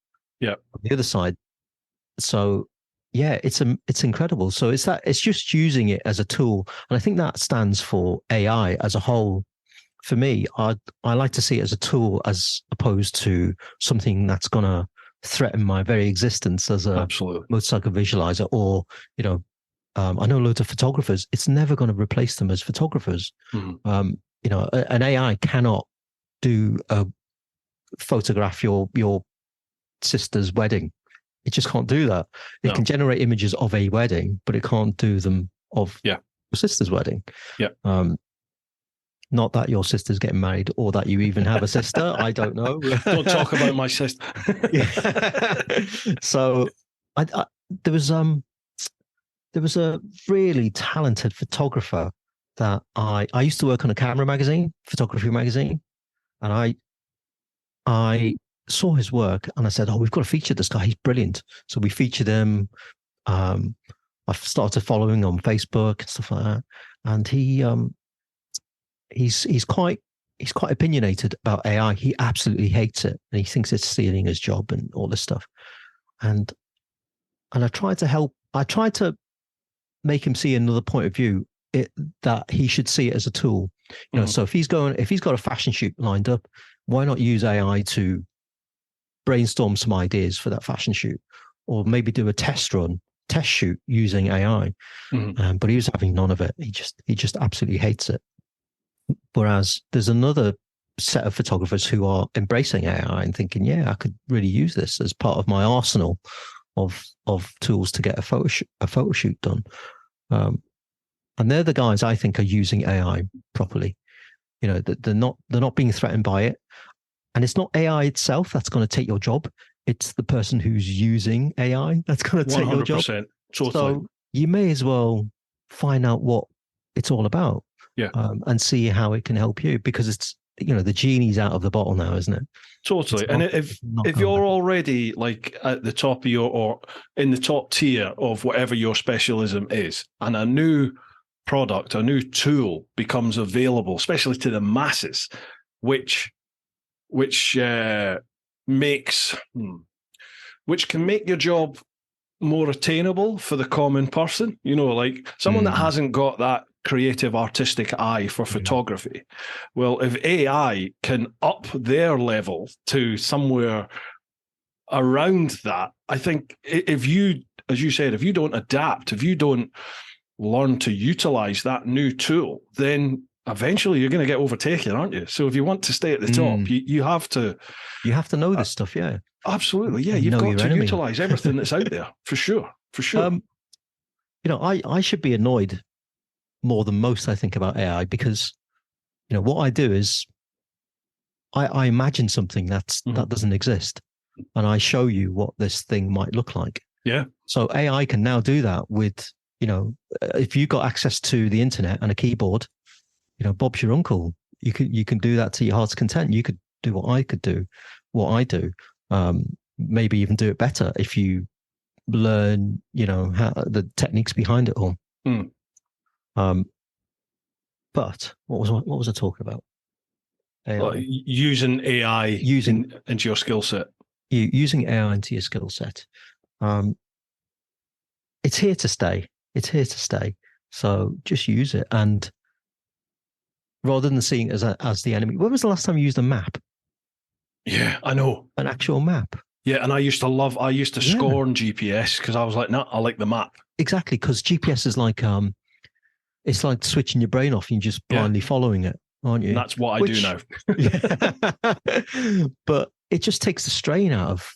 Speaker 2: on the other side. So yeah, it's incredible. So it's just using it as a tool. And I think that stands for AI as a whole. For me, I like to see it as a tool as opposed to something that's going to threaten my very existence as a motorcycle visualizer. Or, I know loads of photographers. It's never going to replace them as photographers. Mm-hmm. An AI cannot photograph your sister's wedding. It just can't do that. It can generate images of a wedding, but it can't do them of your sister's wedding.
Speaker 1: Yeah.
Speaker 2: Not that your sister's getting married or that you even have a sister. I don't know.
Speaker 1: Don't talk about my sister.
Speaker 2: So there was a really talented photographer that I used to work on a photography magazine. And I saw his work and I said, we've got to feature this guy. He's brilliant. So we featured him. I started following on Facebook and stuff like that. And he's quite opinionated about AI. He absolutely hates it. And he thinks it's stealing his job and all this stuff. And I tried to make him see another point of view, that he should see it as a tool. So if he's got a fashion shoot lined up, why not use AI to brainstorm some ideas for that fashion shoot, or maybe do a test shoot using AI? But he was having none of it. He just absolutely hates it. Whereas there's another set of photographers who are embracing AI and thinking, I could really use this as part of my arsenal of tools to get a photo shoot done. And they're the guys I think are using AI properly. They're not being threatened by it. And it's not AI itself that's going to take your job. It's the person who's using AI that's going to take your job. 100%.
Speaker 1: Totally.
Speaker 2: So you may as well find out what it's all about. And see how it can help you, because it's, the genie's out of the bottle now, isn't it?
Speaker 1: Totally. And if you're already like at the top of or in the top tier of whatever your specialism is, and a new product, a new tool becomes available, especially to the masses, which can make your job more attainable for the common person, like someone that hasn't got that creative artistic eye for photography. Well, if AI can up their level to somewhere around that, I think if you, as you said, if you don't adapt, if you don't learn to utilize that new tool, then eventually you're going to get overtaken, aren't you? So if you want to stay at the top, you have to
Speaker 2: know this stuff. Yeah,
Speaker 1: absolutely. Yeah, you've got to utilize everything that's out there for sure. For sure.
Speaker 2: I should be annoyed more than most, I think, about AI, because what I do is I imagine something that doesn't exist, and I show you what this thing might look like.
Speaker 1: Yeah.
Speaker 2: So AI can now do that with, if you got access to the internet and a keyboard, Bob's your uncle. You can do that to your heart's content. You could do what I do. Maybe even do it better if you learn, how the techniques behind it all. But what was I talking about? AI.
Speaker 1: Well, using AI into your skill set.
Speaker 2: Using AI into your skill set. It's here to stay. So just use it, and rather than seeing it as the enemy. When was the last time you used a map?
Speaker 1: Yeah, I know.
Speaker 2: An actual map.
Speaker 1: Yeah, and I used to scorn GPS because I was like, no, I like the map. Exactly,
Speaker 2: because GPS is like it's like switching your brain off and just blindly following it, aren't you?
Speaker 1: And that's what I do now.
Speaker 2: But it just takes the strain out of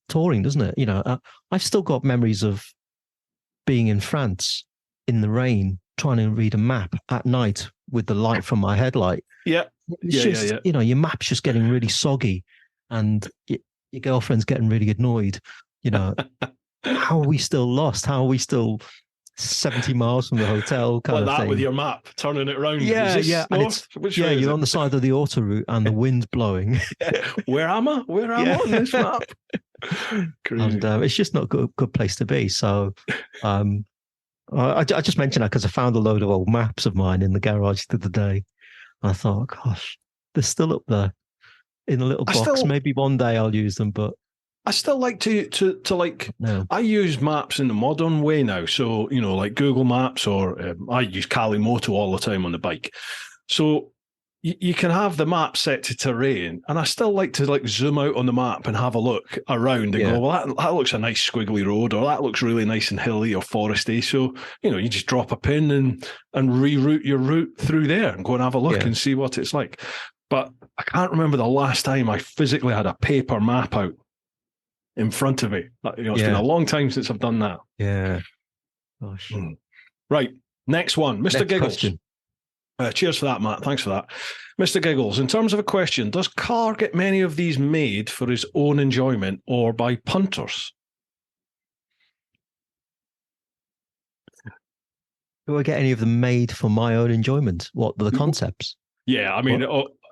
Speaker 2: touring, doesn't it? I've still got memories of being in France in the rain, trying to read a map at night with the light from my headlight.
Speaker 1: Yeah.
Speaker 2: Your map's just getting really soggy, and your girlfriend's getting really annoyed. How are we still lost? How are we still 70 miles from the hotel? Kind of thing.
Speaker 1: With your map, turning it around.
Speaker 2: Yeah,
Speaker 1: north?
Speaker 2: You're on the side of the autoroute and the wind's blowing.
Speaker 1: Where am I? Where am I on this map? Crazy.
Speaker 2: And it's just not a good place to be. So I just mentioned that because I found a load of old maps of mine in the garage the other day. And I thought, gosh, they're still up there in a little box. Maybe one day I'll use them, but
Speaker 1: I still like to I use maps in the modern way now. So, like Google Maps, or I use moto all the time on the bike. So you can have the map set to terrain, and I still like to zoom out on the map and have a look around and go, well, that looks a nice squiggly road, or that looks really nice and hilly or foresty. So, you just drop a pin and reroute your route through there and go and have a look and see what it's like. But I can't remember the last time I physically had a paper map out in front of me. It's been a long time since I've done that.
Speaker 2: Yeah. Gosh.
Speaker 1: Right. Next one. Mr. Giggles. Cheers for that, Matt. Thanks for that. Mr. Giggles, in terms of a question, does Kar get many of these made for his own enjoyment or by punters?
Speaker 2: Do I get any of them made for my own enjoyment? What, the concepts?
Speaker 1: Yeah, I mean,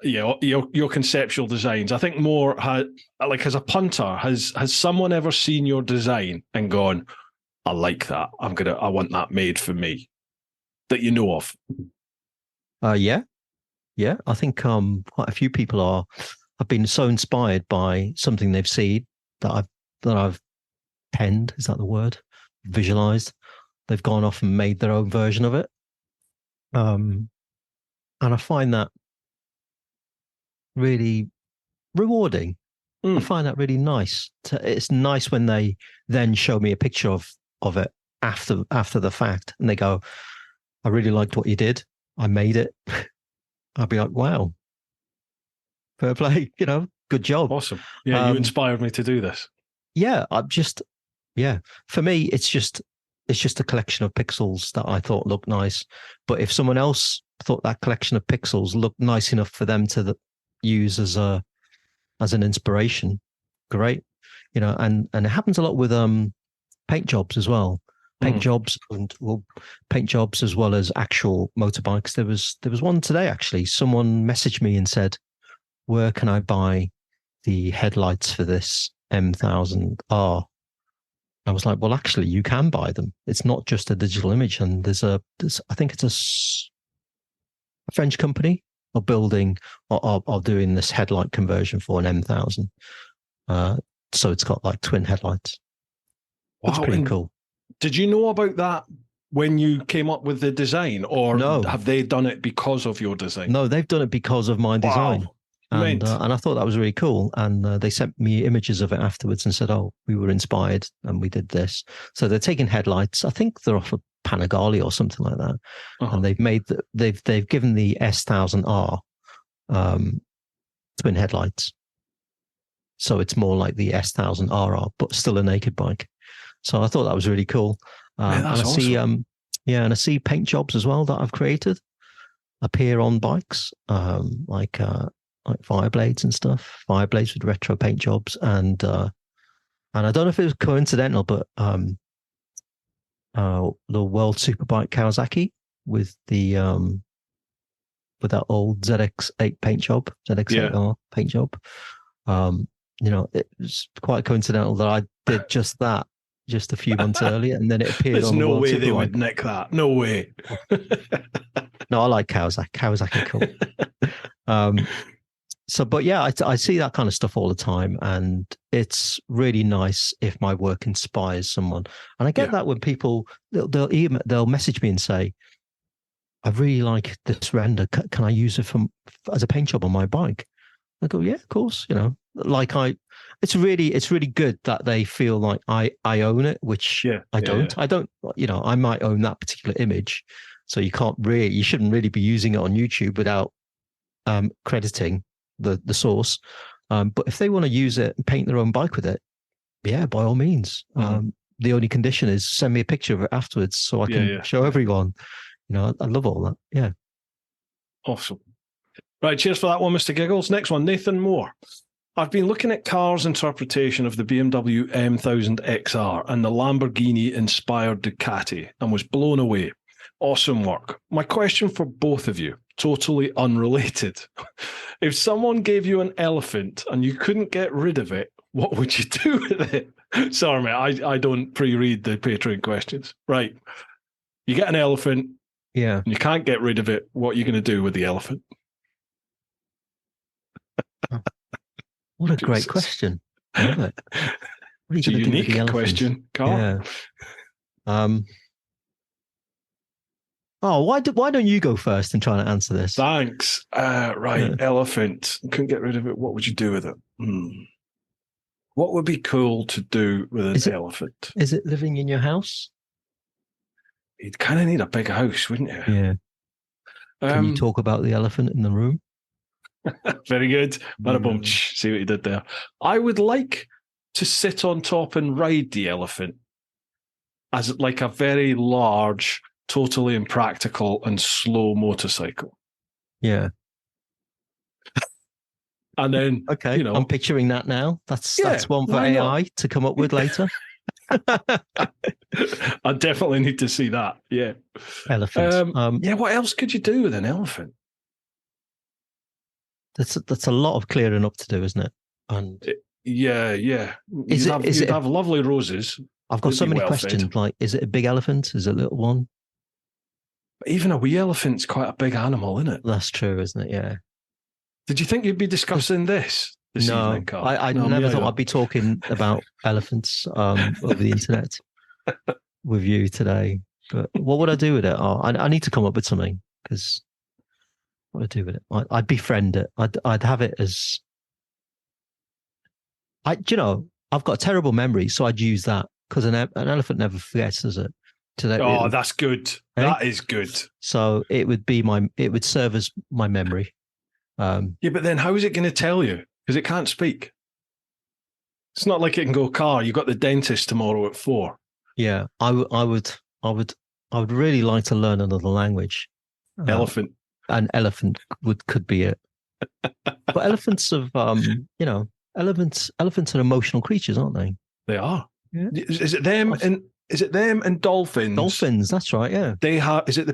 Speaker 1: your conceptual designs. I think more as a punter, has someone ever seen your design and gone, I like that. I want that made for me, that you know of?
Speaker 2: Yeah. I think quite a few people have been so inspired by something they've seen that I've penned. Is that the word? Visualized. They've gone off and made their own version of it. And I find that really rewarding. I find that really nice. It's nice when they then show me a picture of it after the fact, and they go, I really liked what you did. I made it. I'll be like, wow, fair play, good job.
Speaker 1: Awesome. Yeah, you inspired me to do this.
Speaker 2: Yeah, for me, it's just a collection of pixels that I thought looked nice. But if someone else thought that collection of pixels looked nice enough for them to use as an inspiration, great. And it happens a lot with paint jobs as well. Paint jobs as well as actual motorbikes. There was one today, actually. Someone messaged me and said, where can I buy the headlights for this M1000R? I was like, well, actually, you can buy them. It's not just a digital image. And I think it's a French company are building or doing this headlight conversion for an M1000. So it's got like twin headlights. Wow. It's pretty cool.
Speaker 1: Did you know about that when you came up with the design, or have they done it because of your design?
Speaker 2: No, they've done it because of my design. Wow. And I thought that was really cool. And they sent me images of it afterwards and said, oh, we were inspired and we did this. So they're taking headlights. I think they're off Panigale or something like that,
Speaker 1: Uh-huh.
Speaker 2: and they've given the S1000R twin headlights, so it's more like the S1000RR, but still a naked bike. So I thought that was really cool.
Speaker 1: Man, that's
Speaker 2: and I
Speaker 1: awesome.
Speaker 2: see and I see paint jobs as well that I've created appear on bikes, like Fireblades and stuff, Fireblades with retro paint jobs, and I don't know if it was coincidental, but the World Superbike Kawasaki with the with that old ZX8 paint job, ZX8R paint job. It was quite coincidental that I did just that just a few months earlier, and then it appeared
Speaker 1: There's
Speaker 2: on the
Speaker 1: no
Speaker 2: World
Speaker 1: way
Speaker 2: Superbike.
Speaker 1: they would nick that. No way.
Speaker 2: No, I like Kawasaki. Kawasaki cool. But yeah, I see that kind of stuff all the time, and it's really nice if my work inspires someone. And I get that when people they'll message me and say, "I really like this render. Can I use it as a paint job on my bike?" I go, "Yeah, of course." It's really good that they feel like I own it, which I don't.
Speaker 1: Yeah.
Speaker 2: I don't. I might own that particular image, so you shouldn't really be using it on YouTube without crediting the source. But if they want to use it and paint their own bike with it, yeah, by all means. The only condition is send me a picture of it afterwards so I can show everyone. I love all that. Yeah.
Speaker 1: Awesome. Right, cheers for that one, Mr. Giggles. Next one, Nathan Moore. I've been looking at Car's interpretation of the BMW M1000 XR and the Lamborghini-inspired Ducati and was blown away. Awesome work. My question for both of you, totally unrelated. If someone gave you an elephant and you couldn't get rid of it, what would you do with it? Sorry, mate, I don't pre-read the Patreon questions. Right. You get an elephant.
Speaker 2: Yeah.
Speaker 1: And you can't get rid of it. What are you going to do with the elephant?
Speaker 2: What a great question. I love it.
Speaker 1: It's a unique question, Carl.
Speaker 2: Yeah. Why don't you go first and try to answer this?
Speaker 1: Thanks. Elephant. Couldn't get rid of it. What would you do with it? What would be cool to do with an elephant?
Speaker 2: Is it living in your house?
Speaker 1: You'd kind of need a big house, wouldn't you?
Speaker 2: Yeah. Can you talk about the elephant in the room?
Speaker 1: Very good. See what you did there. I would like to sit on top and ride the elephant as like a very large, totally impractical and slow motorcycle.
Speaker 2: Yeah.
Speaker 1: And then,
Speaker 2: okay, I'm picturing that now. That's one for AI to come up with later.
Speaker 1: I definitely need to see that. Yeah.
Speaker 2: Elephant.
Speaker 1: What else could you do with an elephant?
Speaker 2: That's a lot of clearing up to do, isn't it? And
Speaker 1: you'd have lovely roses.
Speaker 2: I've got so many questions. Fed. Like, is it a big elephant? Is it a little one?
Speaker 1: But even a wee elephant's quite a big animal, isn't it?
Speaker 2: That's true, isn't it? Yeah.
Speaker 1: Did you think you'd be discussing this evening, Carl?
Speaker 2: I never thought I'd be talking about elephants over the internet with you today. But what would I do with it? I need to come up with something, because what would I do with it? I'd befriend it. I'd have it as... I've got a terrible memory, so I'd use that, because an elephant never forgets, does it?
Speaker 1: That's good. That is good.
Speaker 2: So it would serve as my memory.
Speaker 1: But then how is it going to tell you? Because it can't speak. It's not like it can go, Car, you've got the dentist tomorrow at 4.
Speaker 2: Yeah, I would really like to learn another language.
Speaker 1: Elephant.
Speaker 2: An elephant could be it. But elephants elephants are emotional creatures, aren't they?
Speaker 1: They are.
Speaker 2: Yeah.
Speaker 1: Is it them and dolphins?
Speaker 2: Dolphins, that's right, yeah.
Speaker 1: They have, is it the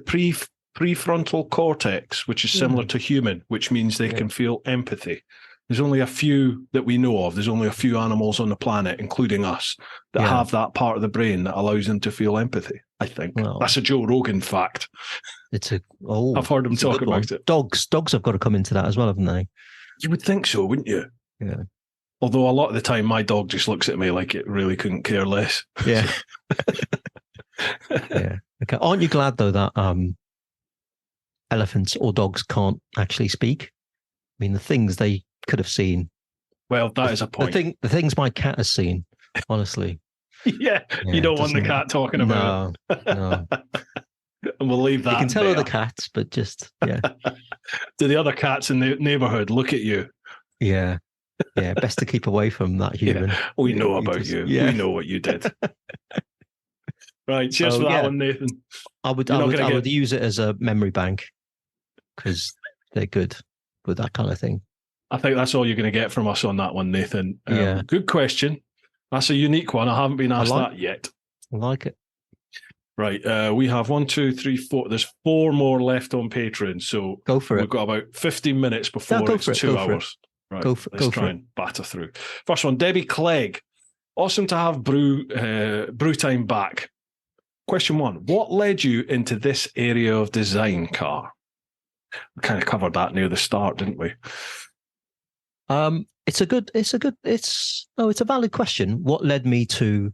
Speaker 1: prefrontal cortex, which is similar to human, which means they can feel empathy. There's only a few that we know of. There's only a few animals on the planet, including us, that have that part of the brain that allows them to feel empathy, I think. Well, that's a Joe Rogan fact. I've heard him talk about it.
Speaker 2: Dogs have got to come into that as well, haven't they?
Speaker 1: You would think so, wouldn't you?
Speaker 2: Yeah.
Speaker 1: Although a lot of the time my dog just looks at me like it really couldn't care less.
Speaker 2: Yeah. Yeah. Okay. Aren't you glad though that elephants or dogs can't actually speak? I mean, the things they could have seen.
Speaker 1: Well, that is a point.
Speaker 2: The things my cat has seen, honestly.
Speaker 1: Yeah, you don't want the cat talking about
Speaker 2: it. No.
Speaker 1: And we'll leave that.
Speaker 2: You can tell
Speaker 1: there.
Speaker 2: other cats, but just, yeah.
Speaker 1: Do the other cats in the neighborhood look at you?
Speaker 2: Yeah. Yeah. Best to keep away from that human.
Speaker 1: Yeah, we know about you.
Speaker 2: Yeah.
Speaker 1: We know what you did. Right. Cheers for that one, Nathan.
Speaker 2: I would use it as a memory bank because they're good with that kind of thing.
Speaker 1: I think that's all you're going to get from us on that one, Nathan.
Speaker 2: Yeah.
Speaker 1: Good question. That's a unique one. I haven't been asked that yet.
Speaker 2: I like it.
Speaker 1: Right. We have 1, 2, 3, 4. There's 4 more left on Patreon. So
Speaker 2: go for it.
Speaker 1: We've got about 15 minutes before it's 2 hours. Right. Let's try and batter through. First one, Debbie Clegg. Awesome to have Bru Time back. Question 1. What led you into this area of design, Kar? We kind of covered that near the start, didn't we?
Speaker 2: It's a valid question. What led me to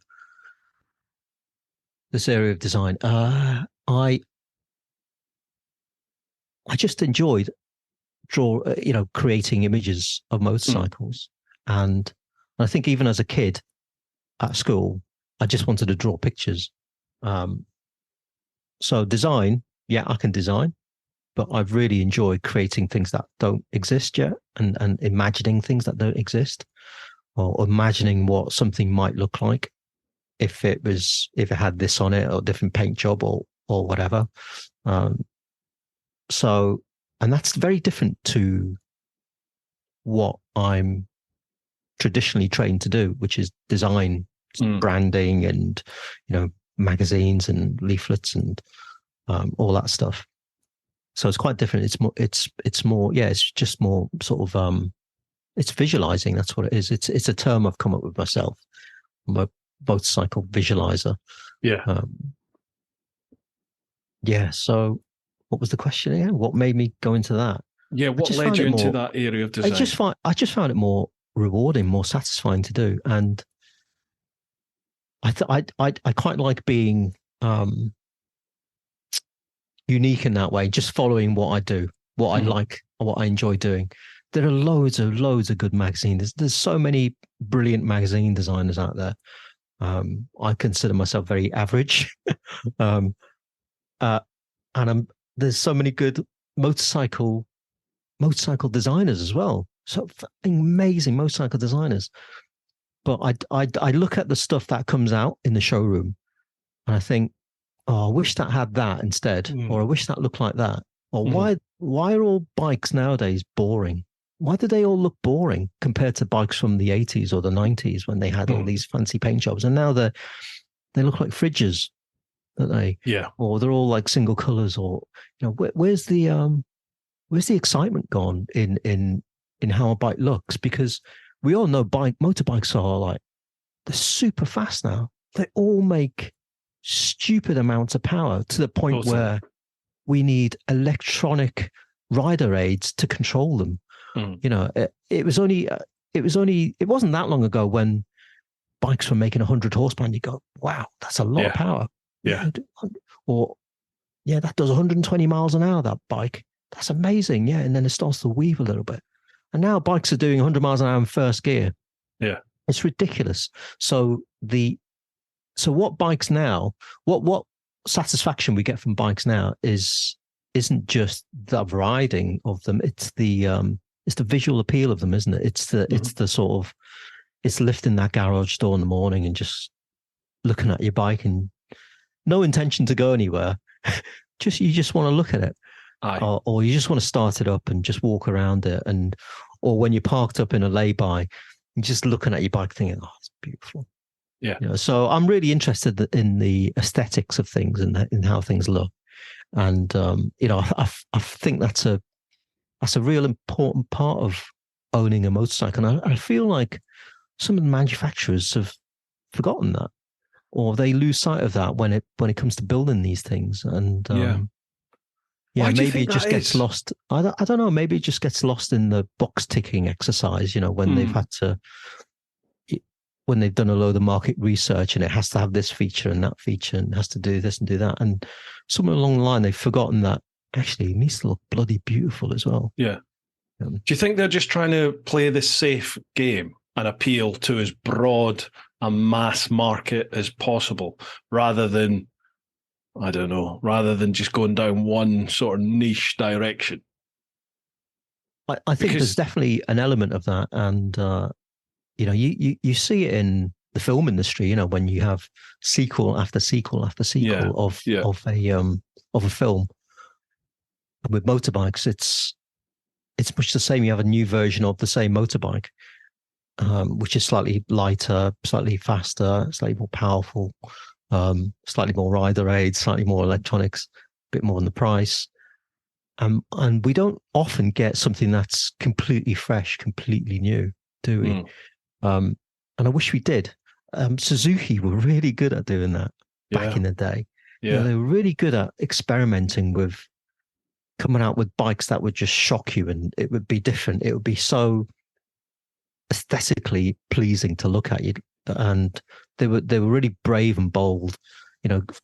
Speaker 2: this area of design? I just enjoyed creating images of motorcycles. And I think even as a kid at school, I just wanted to draw pictures. So design, yeah, I can design, but I've really enjoyed creating things that don't exist yet and imagining things that don't exist, or imagining what something might look like if it had this on it, or different paint job or whatever. And that's very different to what I'm traditionally trained to do, which is design, branding, and magazines and leaflets and all that stuff. So it's quite different. It's more it's just more sort of it's visualizing. That's what it is. It's a term I've come up with myself. I'm a motorcycle visualizer.
Speaker 1: Yeah.
Speaker 2: So what was the question again? What made me go into that?
Speaker 1: Yeah, what led you into that area of design?
Speaker 2: I just found it more rewarding, more satisfying to do, and I quite like being unique in that way, just following what I do, what I like, what I enjoy doing. There are loads of good magazines. There's so many brilliant magazine designers out there. I consider myself very average, and there's so many good motorcycle designers as well. So amazing motorcycle designers. But I look at the stuff that comes out in the showroom, and I think, oh, I wish that had that instead, or I wish that looked like that. Or why are all bikes nowadays boring? Why do they all look boring compared to bikes from the 80s or the 90s when they had all these fancy paint jobs? And now they look like fridges, don't they?
Speaker 1: Yeah.
Speaker 2: Or they're all like single colors, or where's the excitement gone in how a bike looks? Because we all know motorbikes are they're super fast now. They all make stupid amounts of power to the point where we need electronic rider aids to control them. It wasn't that long ago when bikes were making 100 horsepower and you go, wow, that's a lot of power.
Speaker 1: Yeah.
Speaker 2: Or that does 120 miles an hour, that bike. That's amazing. Yeah. And then it starts to weave a little bit. And now bikes are doing 100 miles an hour in first gear.
Speaker 1: Yeah.
Speaker 2: It's ridiculous. So what bikes now, what satisfaction we get from bikes now isn't just the riding of them. It's the visual appeal of them, isn't it? It's the sort of, it's lifting that garage door in the morning and just looking at your bike and no intention to go anywhere. You just want to look at it. Or you just want to start it up and just walk around it. Or when you're parked up in a lay-by, you're just looking at your bike thinking, oh, it's beautiful.
Speaker 1: Yeah.
Speaker 2: So I'm really interested in the aesthetics of things and in how things look. And, I think that's a real important part of owning a motorcycle. And I feel like some of the manufacturers have forgotten that, or they lose sight of that when it comes to building these things. And, maybe it just gets lost. I don't know. Maybe it just gets lost in the box ticking exercise, when when they've done a load of market research and it has to have this feature and that feature and has to do this and do that. And somewhere along the line, they've forgotten that actually it needs to look bloody beautiful as well.
Speaker 1: Yeah. Do you think they're just trying to play this safe game and appeal to as broad a mass market as possible, rather than, I don't know, rather than just going down one sort of niche direction.
Speaker 2: I think there's definitely an element of that, and you see it in the film industry. When you have sequel after sequel after sequel of a film. And with motorbikes, it's much the same. You have a new version of the same motorbike, which is slightly lighter, slightly faster, slightly more powerful, slightly more rider aid, slightly more electronics, a bit more on the price. And we don't often get something that's completely fresh, completely new, do we? And I wish we did. Suzuki were really good at doing that back in the day.
Speaker 1: Yeah.
Speaker 2: They were really good at experimenting with coming out with bikes that would just shock you, and it would be different. It would be so aesthetically pleasing to look at. You, and they were really brave and bold.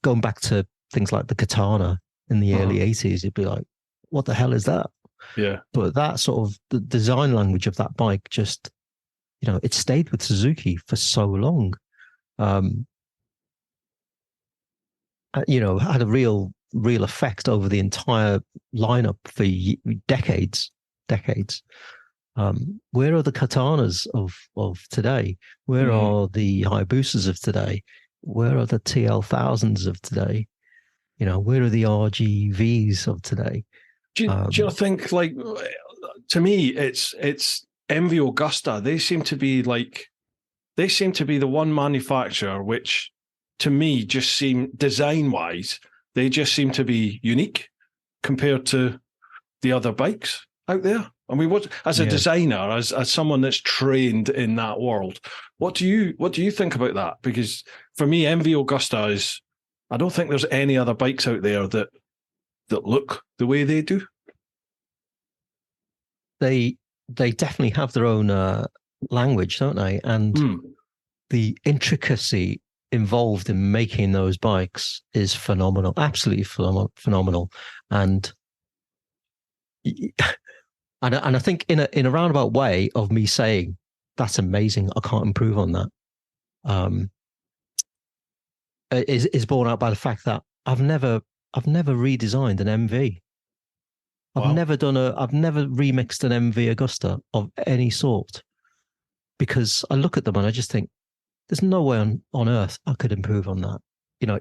Speaker 2: Going back to things like the Katana in the early 80s, you'd be like, what the hell is that?
Speaker 1: Yeah.
Speaker 2: But that sort of the design language of that bike just, it stayed with Suzuki for so long. Had a real effect over the entire lineup for decades. Where are the Katanas of today? Where are the Hayabusas of today? Where are the TL1000s of today? Where are the RGVs of today?
Speaker 1: Do you think, like, to me, it's MV Augusta. They seem to be the one manufacturer which, to me, just seem, design-wise, they just seem to be unique compared to the other bikes out there. I mean, as a designer, as someone that's trained in that world, what do you think about that? Because for me, MV Augusta is, I don't think there's any other bikes out there that look the way they do.
Speaker 2: They definitely have their own language, don't they? And the intricacy involved in making those bikes is phenomenal, absolutely phenomenal. And I think in a roundabout way of me saying that's amazing, I can't improve on that, is borne out by the fact that I've never redesigned an MV. I've never remixed an MV Augusta of any sort, because I look at them and I just think there's no way on earth I could improve on that.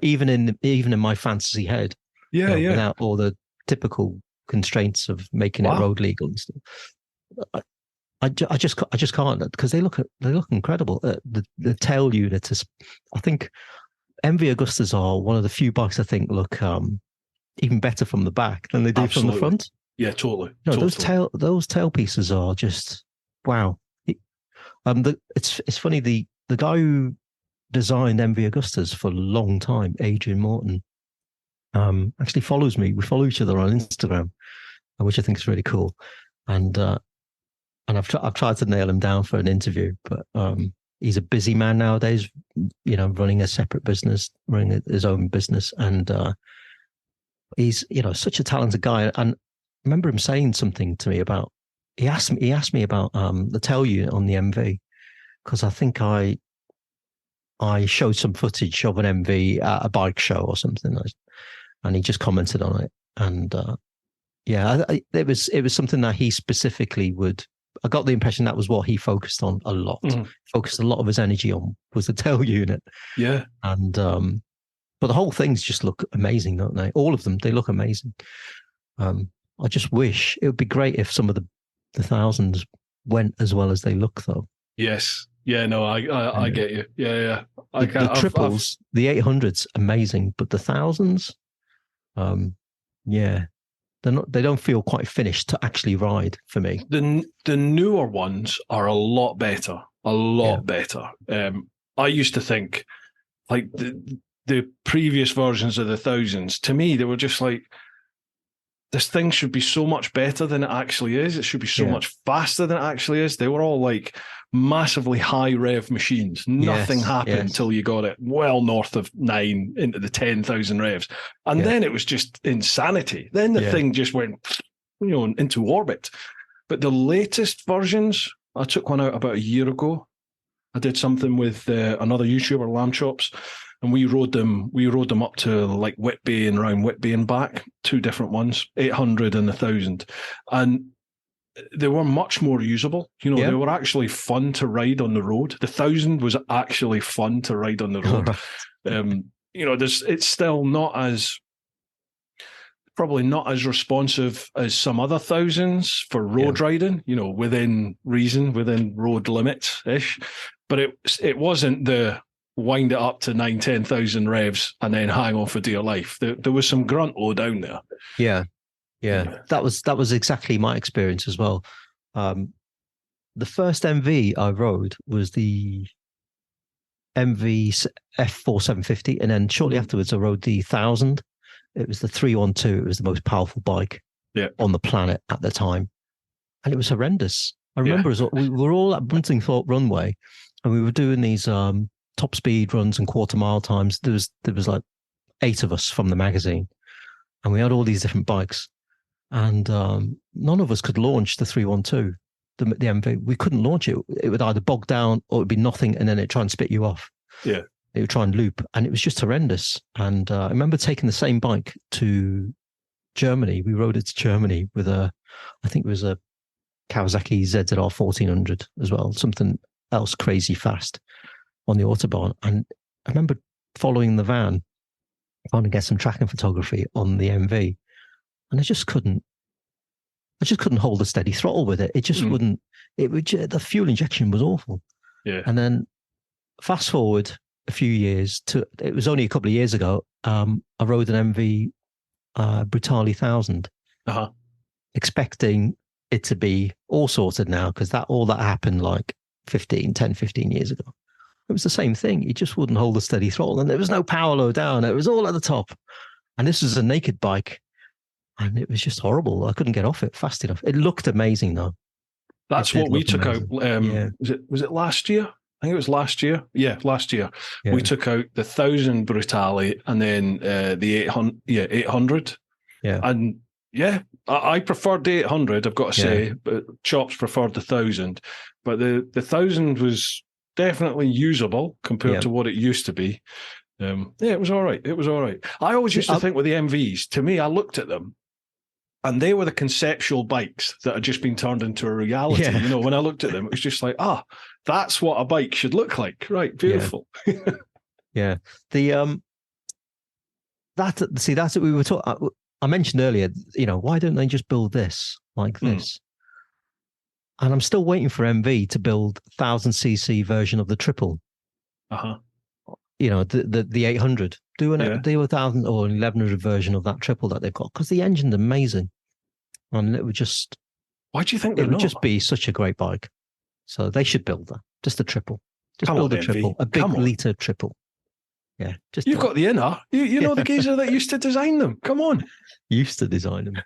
Speaker 2: Even in my fantasy head, without all the typical constraints of making it road legal and stuff. I just can't, because they look incredible. The tail unit is, I think, MV Augustas are one of the few bikes I think look even better from the back than they do from the front.
Speaker 1: Yeah, totally.
Speaker 2: Those tail pieces are just wow. It's funny, the guy who designed MV Augustas for a long time, Adrian Morton, actually follows me. We follow each other on Instagram, which I think is really cool. And I've tried to nail him down for an interview, but he's a busy man nowadays, running a separate business, running his own business. And he's, such a talented guy. And I remember him saying something to me about, he asked me about the tail unit on the MV, because I think I showed some footage of an MV at a bike show or something, and he just commented on it. And it was something that he specifically would. I got the impression that was what he focused on a lot. Focused a lot of his energy on was the tail unit.
Speaker 1: Yeah,
Speaker 2: and but the whole things just look amazing, don't they? All of them, they look amazing. I just wish it would be great if some of the thousands went as well as they look, though.
Speaker 1: Yes. Yeah, no, I get you. Yeah.
Speaker 2: The triples, the 800s, amazing, but the thousands, they don't feel quite finished to actually ride for me.
Speaker 1: The newer ones are a lot better, better. I used to think, like, the previous versions of the thousands, to me, they were just like, this thing should be so much better than it actually is. It should be so much faster than it actually is. They were all like massively high rev machines. Nothing happened until you got it well north of 9 into the 10,000 revs. And then it was just insanity. Then the thing just went, into orbit. But the latest versions, I took one out about a year ago. I did something with another YouTuber, Lamb Chops, and we rode them up to like Whitby and around Whitby and back, 2 different ones, 800 and 1,000. And they were much more usable. You know,
Speaker 2: Yeah.
Speaker 1: they were actually fun to ride on the road. The 1,000 was actually fun to ride on the road. You know, it's still probably not as responsive as some other 1,000s for road riding, you know, within reason, within road limits ish. But it wasn't the wind it up to 9,000-10,000 revs and then hang on for dear life. There was some grunt low down there.
Speaker 2: Yeah. That was exactly my experience as well. The first MV I rode was the MV F4750, and then shortly afterwards I rode the 1,000. It was the 312. It was the most powerful bike on the planet at the time, and it was horrendous. I remember we were all at Buntingthorpe Runway, and we were doing these top speed runs and quarter mile times. There was like 8 of us from the magazine, and we had all these different bikes, and none of us could launch the 312, the MV. We couldn't launch it. It would either bog down or it would be nothing, and then it'd try and spit you off.
Speaker 1: Yeah.
Speaker 2: It would try and loop, and it was just horrendous. And I remember taking the same bike to Germany. We rode it to Germany with I think it was a Kawasaki ZZR 1400 as well, something else crazy fast on the Autobahn. And I remember following the van, trying to get some tracking photography on the MV, and I just couldn't hold a steady throttle with it. It just wouldn't. The fuel injection was awful.
Speaker 1: Yeah.
Speaker 2: And then fast forward a few years it was only a couple of years ago. I rode an MV Brutali 1,000, expecting it to be all sorted now, because all that happened like 15 years ago. It was the same thing. It just wouldn't hold a steady throttle, and there was no power low down. It was all at the top, and this was a naked bike, and it was just horrible. I couldn't get off it fast enough. It looked amazing though.
Speaker 1: That's what we took out. Was it last year? I think it was last year. Yeah, last year. Yeah. We took out the 1,000 Brutali and then the 800. Yeah, 800.
Speaker 2: Yeah.
Speaker 1: And yeah, I preferred the 800, I've got to say, but Chops preferred the 1,000. But the 1,000 was definitely usable compared to what it used to be. It was all right. It was all right. I always used to think with the MVs, to me, I looked at them, and they were the conceptual bikes that had just been turned into a reality. You know, when I looked at them, it was just like, that's what a bike should look like. Right. Beautiful.
Speaker 2: Yeah. That's what we were talking. I mentioned earlier, you know, why don't they just build this like this? And I'm still waiting for MV to build 1,000cc version of the triple. You know, the 800. Do a 1,000 or 1,100 version of that triple that they've got, because the engine's amazing, and it would just.
Speaker 1: Why do you think
Speaker 2: it would just be such a great bike? So they should build that, just a triple, build a triple, a big liter triple. Yeah,
Speaker 1: you've got the inner. You know the geezer that used to design them. Come on,
Speaker 2: used to design them.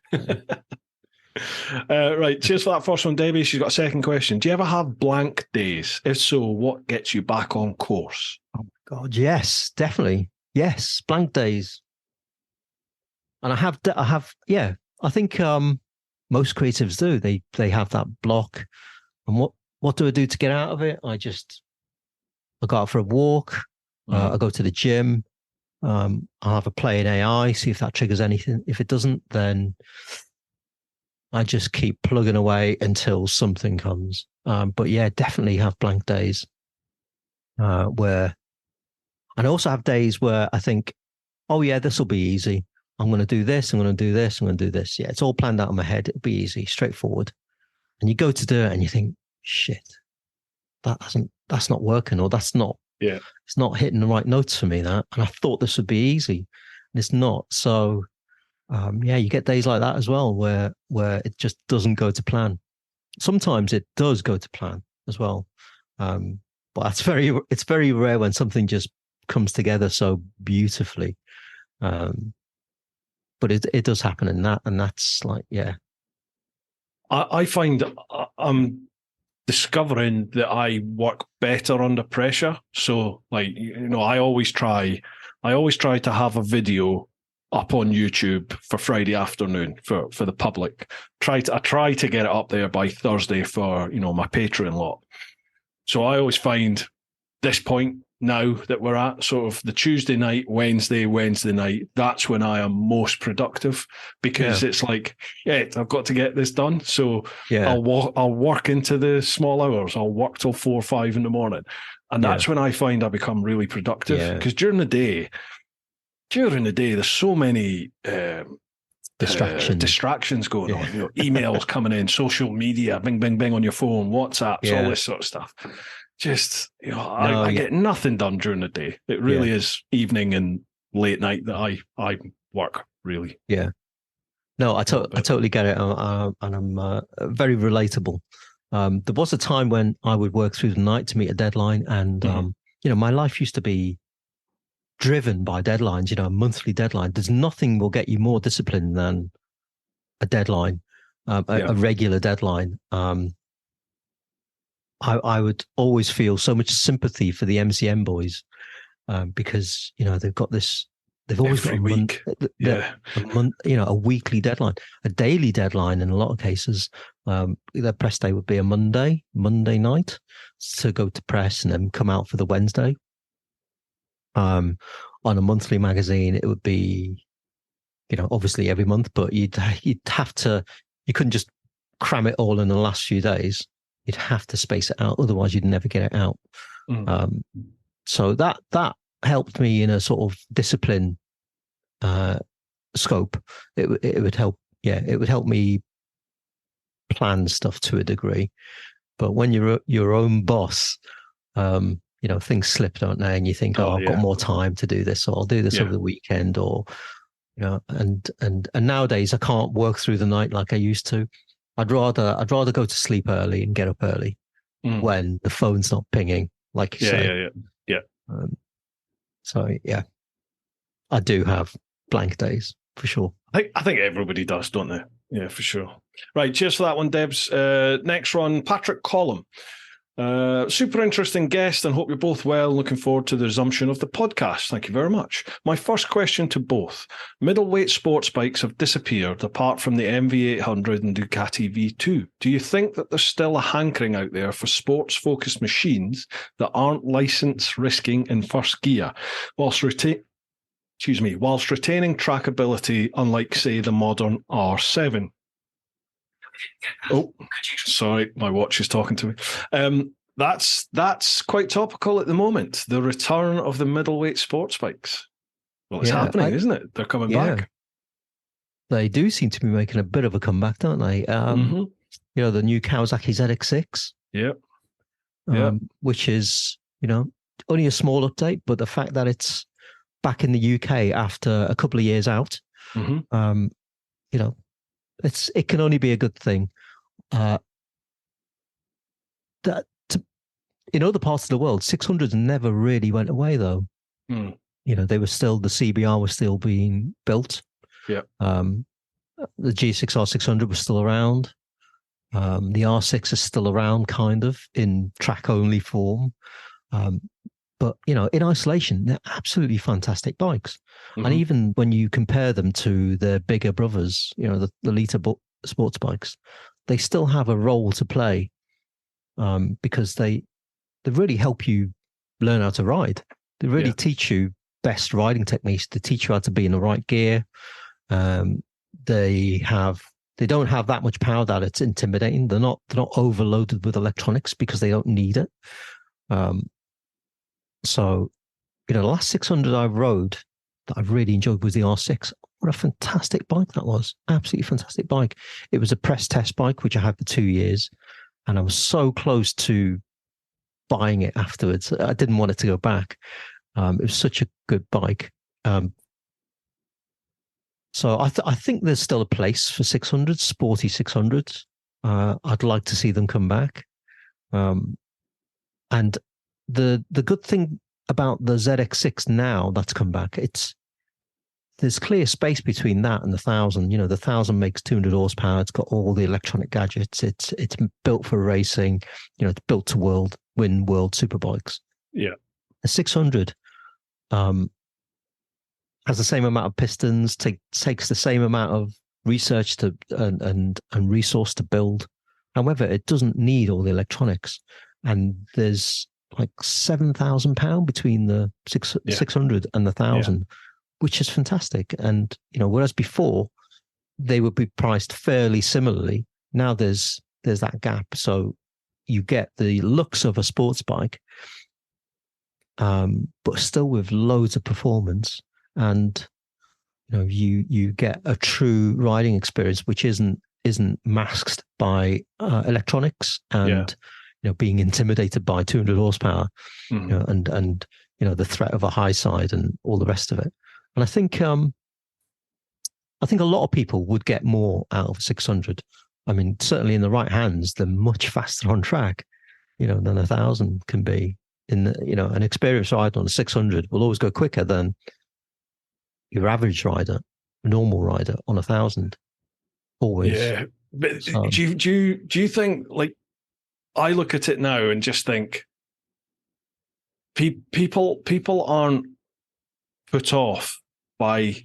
Speaker 1: Right, cheers for that first one, Debbie. She's got a second question. Do you ever have blank days? If so, what gets you back on course?
Speaker 2: Oh my God, yes, definitely. Yes, blank days. And I have, I think most creatives do. They have that block. And what do I do to get out of it? I go out for a walk. I go to the gym. I'll have a play in AI, see if that triggers anything. If it doesn't, then I just keep plugging away until something comes. But yeah, definitely have blank days and I also have days where I think, oh yeah, this will be easy. I'm going to do this. I'm going to do this. I'm going to do this. Yeah, it's all planned out in my head. It'll be easy, straightforward. And you go to do it and you think, shit, that's not working, or it's not hitting the right notes for me, that. And I thought this would be easy, and it's not. So you get days like that as well, where it just doesn't go to plan. Sometimes it does go to plan as well. But it's very rare when something just comes together so beautifully. But it does happen in that, and that's like,
Speaker 1: I find I'm discovering that I work better under pressure. So, like, you know, I always try to have a video up on YouTube for Friday afternoon for the public. I try to get it up there by Thursday for, you know, my Patreon lot. So I always find this point now that we're at, sort of the Tuesday night, Wednesday night, that's when I am most productive, because it's like, I've got to get this done. So I'll work into the small hours. I'll work till 4 or 5 in the morning. And that's when I find I become really productive, because during the day, there's so many distractions going on. Emails coming in, social media, bing, bing, bing on your phone, WhatsApps, all this sort of stuff. Just, I get nothing done during the day. It really is evening and late night that I work, really.
Speaker 2: Yeah. No, I totally get it. And I'm very relatable. There was a time when I would work through the night to meet a deadline. And, my life used to be driven by deadlines, a monthly deadline. There's nothing will get you more disciplined than a deadline, a regular deadline. I would always feel so much sympathy for the MCM boys, because they've got this. They've always got a week, a weekly deadline, a daily deadline in a lot of cases. Their press day would be a Monday night to go to press and then come out for the Wednesday. On a monthly magazine, it would be, obviously every month, but you'd have to. You couldn't just cram it all in the last few days. You'd have to space it out, otherwise you'd never get it out. So that helped me in a sort of discipline scope. It would help. Yeah, it would help me plan stuff to a degree. But when you're your own boss, things slip, don't they? And you think, I've got more time to do this, or I'll do this over the weekend, or and nowadays I can't work through the night like I used to. I'd rather go to sleep early and get up early when the phone's not pinging, like you say.
Speaker 1: Yeah.
Speaker 2: So I do have blank days for sure.
Speaker 1: I think everybody does, don't they? Yeah, for sure. Right, cheers for that one, Debs. Next one, Patrick Collum. Super interesting guest, and hope you're both well. Looking forward to the resumption of the podcast. Thank you very much. My first question to both. Middleweight sports bikes have disappeared apart from the MV800 and Ducati V2. Do you think that there's still a hankering out there for sports-focused machines that aren't license risking in first gear, whilst retaining trackability, unlike, say, the modern R7? Oh, sorry, my watch is talking to me. That's quite topical at the moment. The return of the middleweight sports bikes. Well, it's happening, isn't it? They're coming back.
Speaker 2: They do seem to be making a bit of a comeback, don't they? The new Kawasaki ZX6. Which is, only a small update, but the fact that it's back in the UK after a couple of years out, it can only be a good thing. In other parts of the world, 600s never really went away, though. They were still, the CBR was still being built. The G6R 600 was still around. The R6 is still around, kind of, in track-only form. But, in isolation, they're absolutely fantastic bikes. And even when you compare them to their bigger brothers, the Lita sports bikes, they still have a role to play, because they really help you learn how to ride. They really teach you best riding techniques. They teach you how to be in the right gear. They don't have that much power that it's intimidating. They're not overloaded with electronics because they don't need it. So, the last 600 I rode that I've really enjoyed was the R6. What a fantastic bike that was. Absolutely fantastic bike. It was a press test bike, which I had for 2 years. And I was so close to buying it afterwards. I didn't want it to go back. It was such a good bike. So I think there's still a place for 600s, sporty 600s. I'd like to see them come back. And the good thing about the ZX6 now that's come back, there's clear space between that and the 1000. The 1000 makes 200 horsepower. It's got all the electronic gadgets. It's built for racing. It's built to win world superbikes.
Speaker 1: Yeah.
Speaker 2: A 600 has the same amount of pistons, takes the same amount of research and resource to build. However, it doesn't need all the electronics. And there's like £7,000 between the 600 and the 1,000, which is fantastic. And, whereas before they would be priced fairly similarly, now there's that gap. So you get the looks of a sports bike, but still with loads of performance, and you get a true riding experience which isn't masked by electronics and being intimidated by 200 horsepower, and the threat of a high side and all the rest of it. And I think a lot of people would get more out of 600. I mean, certainly in the right hands, they're much faster on track, than 1,000 can be. An experienced rider on a 600 will always go quicker than your average rider, a normal rider on 1,000. Always.
Speaker 1: Yeah. But do you think, like, I look at it now and just think people aren't put off by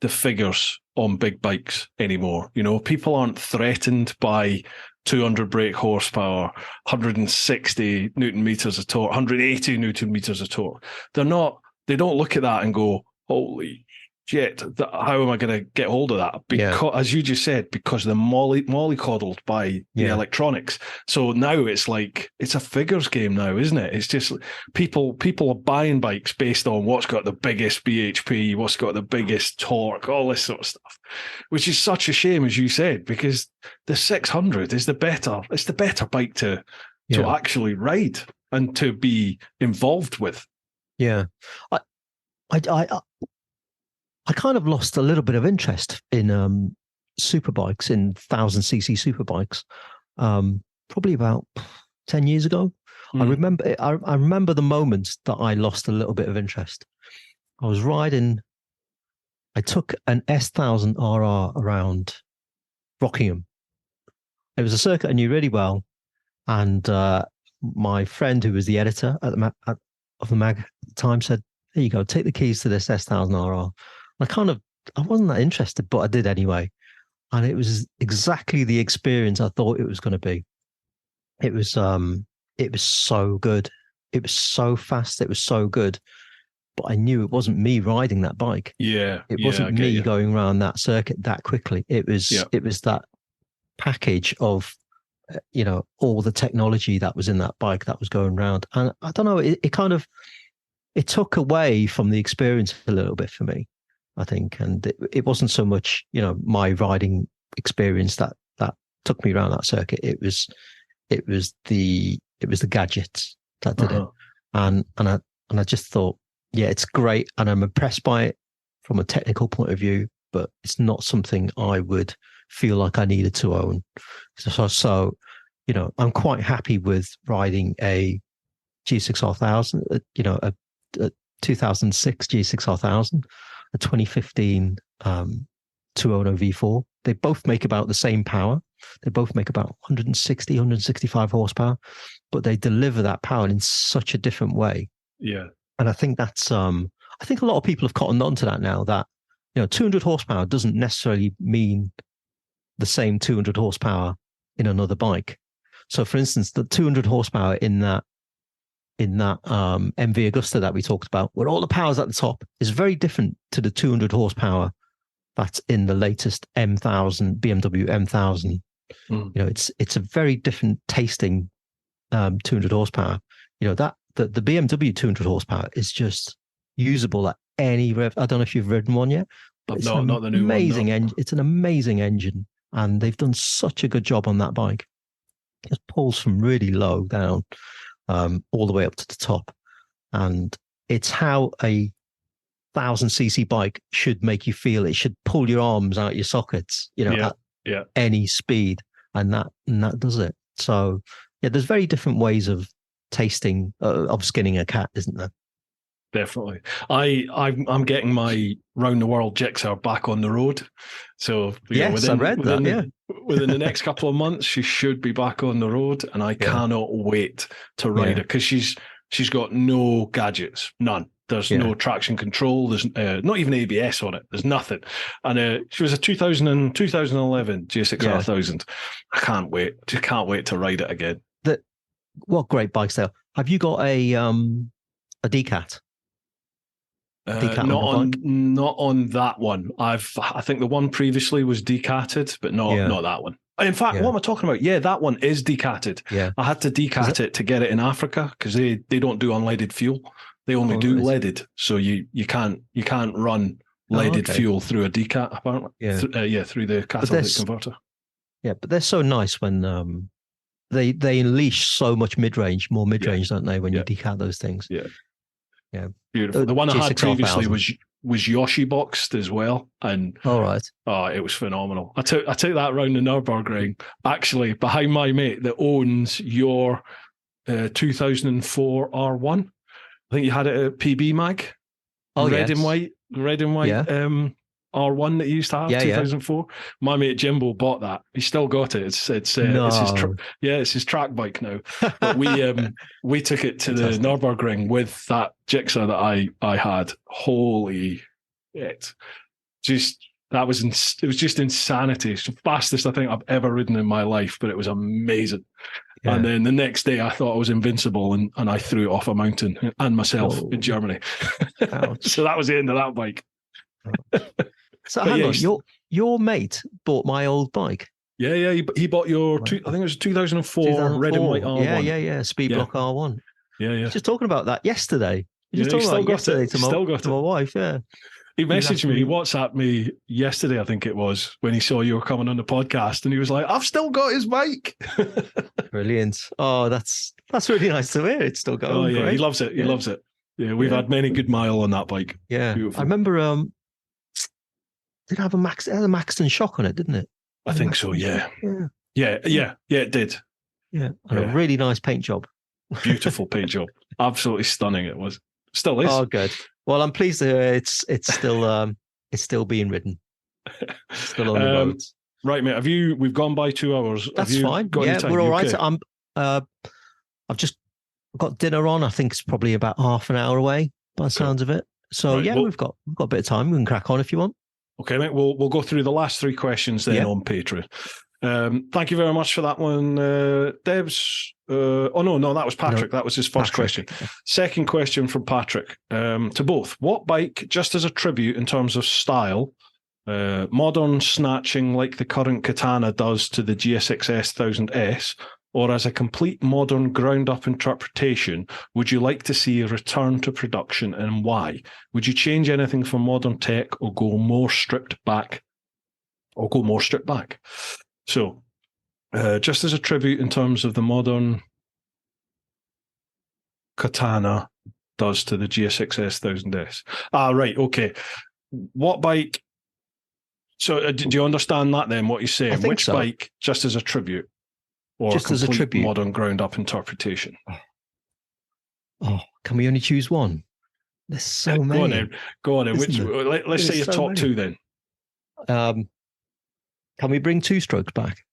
Speaker 1: the figures on big bikes anymore. People aren't threatened by 200 brake horsepower, 160 Newton meters of torque, 180 Newton meters of torque. They don't look at that and go, holy shit, how am I going to get hold of that? Because, as you just said, because they're mollycoddled by the electronics. So now it's like, it's a figures game now, isn't it? It's just people are buying bikes based on what's got the biggest BHP, what's got the biggest torque, all this sort of stuff, which is such a shame, as you said, because the 600 is the better bike to actually ride and to be involved with. Yeah.
Speaker 2: I kind of lost a little bit of interest in superbikes, in 1,000cc superbikes, probably about 10 years ago. I remember the moments that I lost a little bit of interest. I was riding, I took an S1000 RR around Rockingham. It was a circuit I knew really well. And my friend, who was the editor of the mag at the time, said, "There you go, take the keys to this S1000 RR." I wasn't that interested, but I did anyway. And it was exactly the experience I thought it was going to be. It was so good. It was so fast. It was so good. But I knew it wasn't me riding that bike.
Speaker 1: Yeah.
Speaker 2: It wasn't me going around that circuit that quickly. It was that package of, all the technology that was in that bike that was going around. And I don't know, it took away from the experience a little bit for me, I think. And it wasn't so much, my riding experience that took me around that circuit. It was the gadgets that did it. And I just thought, yeah, it's great. And I'm impressed by it from a technical point of view, but it's not something I would feel like I needed to own. So I'm quite happy with riding a G6R1000, a 2006 G6R1000, a 2015 200 V4. They both make about the same power. They both make about 160, 165 horsepower, but they deliver that power in such a different way.
Speaker 1: Yeah.
Speaker 2: And I think that's, I think a lot of people have cottoned on to that now, that, 200 horsepower doesn't necessarily mean the same 200 horsepower in another bike. So for instance, the 200 horsepower in that MV Agusta that we talked about, where all the power's at the top, is very different to the 200 horsepower that's in the latest M1000, BMW M1000. It's a very different tasting 200 horsepower. That the BMW 200 horsepower is just usable at any rev. I don't know if you've ridden one yet, but it's
Speaker 1: not the new one. No.
Speaker 2: It's an amazing engine, and they've done such a good job on that bike. It pulls from really low down, all the way up to the top, and it's how a 1,000cc bike should make you feel. It should pull your arms out your sockets, at any speed, and that does it. So yeah, there's very different ways of tasting, of skinning a cat, isn't there?
Speaker 1: Definitely. I'm getting my round the world jigsaw back on the road. So
Speaker 2: yes, I read that.
Speaker 1: Within the next couple of months, she should be back on the road, and I cannot wait to ride her, because she's got no gadgets, none. There's no traction control. There's not even ABS on it. There's nothing. And she was a 2011 G6R1000. I can't wait. Just can't wait to ride it again.
Speaker 2: what great bikes there. Have you got a Decat? Decat on
Speaker 1: Not
Speaker 2: your
Speaker 1: on
Speaker 2: bike?
Speaker 1: not on that one. I think the one previously was decatted, but not that one. In fact, what am I talking about? Yeah, that one is decatted.
Speaker 2: Yeah.
Speaker 1: I had to decat it to get it in Africa because they don't do unleaded fuel. They only do leaded, so you can't run leaded fuel through a decat apparently.
Speaker 2: Yeah,
Speaker 1: through the catalytic converter.
Speaker 2: Yeah, but they're so nice when they unleash so much more mid range, don't they? When you decat those things. Yeah,
Speaker 1: beautiful. The one I had previously was Yoshi boxed as well, and it was phenomenal. I took that around the Nürburgring, actually behind my mate that owns your 2004 R1. I think you had it at PB Mag. Red and white R1 that you used to have, 2004. My mate Jimbo bought that. He's still got it. It's his track bike now. But we took it to the Nürburgring with that Gixxer that I had. Holy shit! It was just insanity. It's the fastest I think I've ever ridden in my life, but it was amazing. Yeah. And then the next day I thought I was invincible and I threw it off a mountain and myself in Germany. So that was the end of that bike.
Speaker 2: So hang on, your mate bought my old bike.
Speaker 1: Yeah. He bought your, I think it was 2004 red and white R1.
Speaker 2: Yeah. Speed Block R1.
Speaker 1: Yeah.
Speaker 2: Just talking about that yesterday. Just talking about it yesterday to my wife. Yeah.
Speaker 1: He messaged me, he WhatsApped me yesterday, I think it was, when he saw you were coming on the podcast, and he was like, "I've still got his bike."
Speaker 2: Brilliant. Oh, that's really nice to hear. It's still going.
Speaker 1: Oh yeah, great. He loves it. He loves it. Yeah, we've had many good mile on that bike.
Speaker 2: Yeah, beautiful. I remember. Did it have a Maxton shock on it? Didn't it?
Speaker 1: I think so. Yeah. It did.
Speaker 2: Yeah, and a really nice paint job.
Speaker 1: Beautiful paint job. Absolutely stunning. It was. Still is.
Speaker 2: Oh, good. Well, I'm pleased to hear it's still being ridden. Still on the roads.
Speaker 1: Right, mate. We've gone by 2 hours.
Speaker 2: That's fine. We're all right. Okay? I've just got dinner on. I think it's probably about half an hour away by the sounds of it. So we've got a bit of time. We can crack on if you want.
Speaker 1: Okay, mate. We'll go through the last 3 questions then on Patreon. Thank you very much for that one, Debs. No, that was Patrick. No, that was his first question. Second question from Patrick to both. What bike, just as a tribute in terms of style, modern snatching like the current Katana does to the GSX-S 1000S, or as a complete modern ground-up interpretation, would you like to see a return to production, and why? Would you change anything for modern tech or go more stripped back? So, just as a tribute in terms of the modern Katana does to the GSX-S 1000S. Right, okay. What bike? So, do you understand that then, what he's saying? Which bike, just as a tribute? Or just as a tribute? Modern ground-up interpretation?
Speaker 2: Oh, can we only choose one? There's so many.
Speaker 1: Go on then. Let's say your top 2 then.
Speaker 2: Can we bring 2-strokes back?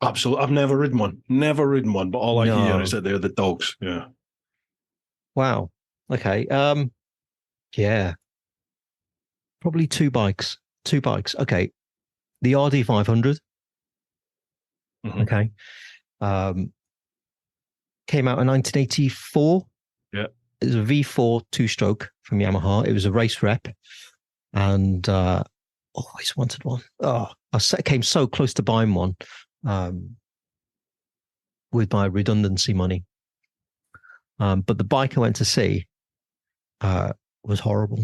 Speaker 1: Absolutely. I've never ridden one, but all I hear is that they're the dogs. Yeah.
Speaker 2: Wow. Okay. Yeah. Probably 2 bikes. Okay. The RD 500. Mm-hmm. Okay. Came out in 1984.
Speaker 1: Yeah.
Speaker 2: It was a V4 2-stroke from Yamaha. It was a race rep. And always wanted one. Oh, I came so close to buying one with my redundancy money. But the bike I went to see was horrible.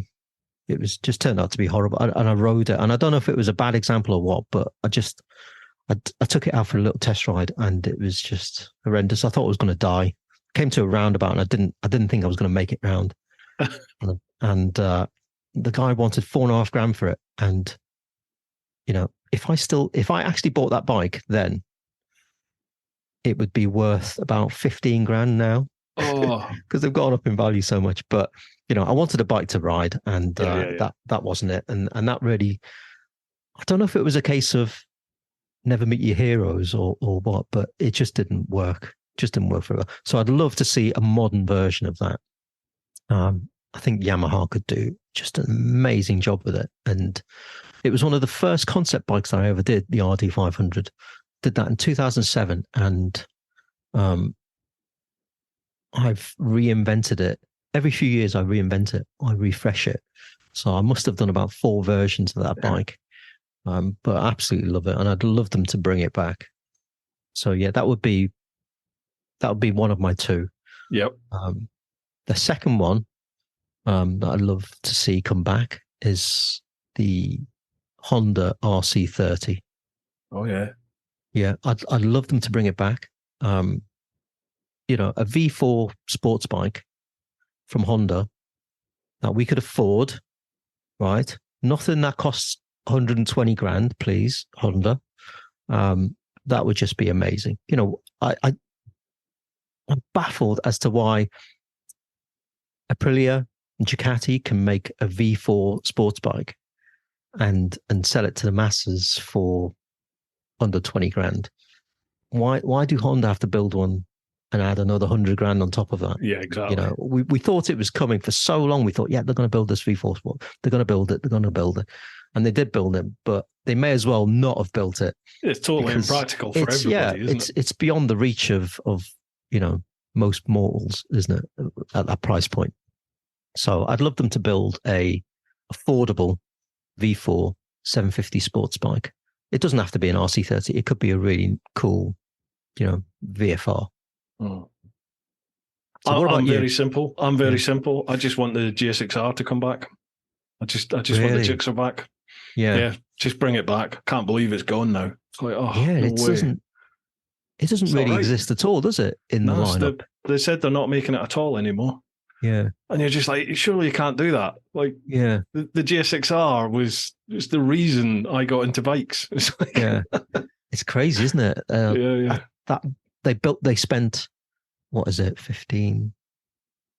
Speaker 2: It was just turned out to be horrible. And I rode it. And I don't know if it was a bad example or what, but I took it out for a little test ride and it was just horrendous. I thought I was going to die. Came to a roundabout and I didn't think I was going to make it round. and the guy wanted $4.5 for it. And, if I actually bought that bike then, it would be worth about $15,000 now.
Speaker 1: Oh,
Speaker 2: because they've gone up in value so much. But, I wanted a bike to ride and that wasn't it. And that really, I don't know if it was a case of never meet your heroes or what, but it just didn't work. Just didn't work for her. So I'd love to see a modern version of that. I think Yamaha could do just an amazing job with it. And it was one of the first concept bikes that I ever did, the RD 500. Did that in 2007. And I've reinvented it. Every few years I reinvent it, I refresh it. So I must have done about 4 versions of that bike. But I absolutely love it, and I'd love them to bring it back. So yeah, that would be one of my 2.
Speaker 1: Yep.
Speaker 2: The second one that I'd love to see come back is the Honda RC30.
Speaker 1: Oh yeah.
Speaker 2: Yeah, I'd love them to bring it back. You know, a V4 sports bike from Honda that we could afford, right? Nothing that costs 120 grand, please, Honda. That would just be amazing. You know, I'm baffled as to why Aprilia and Ducati can make a V4 sports bike and sell it to the masses for under 20 grand. Why do Honda have to build one and add another 100 grand on top of that?
Speaker 1: Yeah, exactly.
Speaker 2: You know, we thought it was coming for so long. We thought, yeah, they're going to build this V4 Sport. They're going to build it. They're going to build it. And they did build it, but they may as well not have built it.
Speaker 1: It's totally impractical for everybody, isn't it?
Speaker 2: It's beyond the reach of you know, most mortals, isn't it, at that price point? So I'd love them to build a affordable V4 750 sports bike. It doesn't have to be an RC30. It could be a really cool, you know, VFR.
Speaker 1: Oh.
Speaker 2: So
Speaker 1: I'm very simple. I'm very simple. I just want the GSXR to come back. I just want the Gixxer back. Yeah. Just bring it back. Can't believe it's gone now. It's like, oh,
Speaker 2: yeah,
Speaker 1: no
Speaker 2: it
Speaker 1: way.
Speaker 2: doesn't really exist at all, does it? In the lineup,
Speaker 1: they said they're not making it at all anymore.
Speaker 2: Yeah, and
Speaker 1: you're just like, surely you can't do that. Like,
Speaker 2: yeah,
Speaker 1: the GSXR was the reason I got into bikes. It's like,
Speaker 2: yeah, it's crazy, isn't it? That they spent, what is it,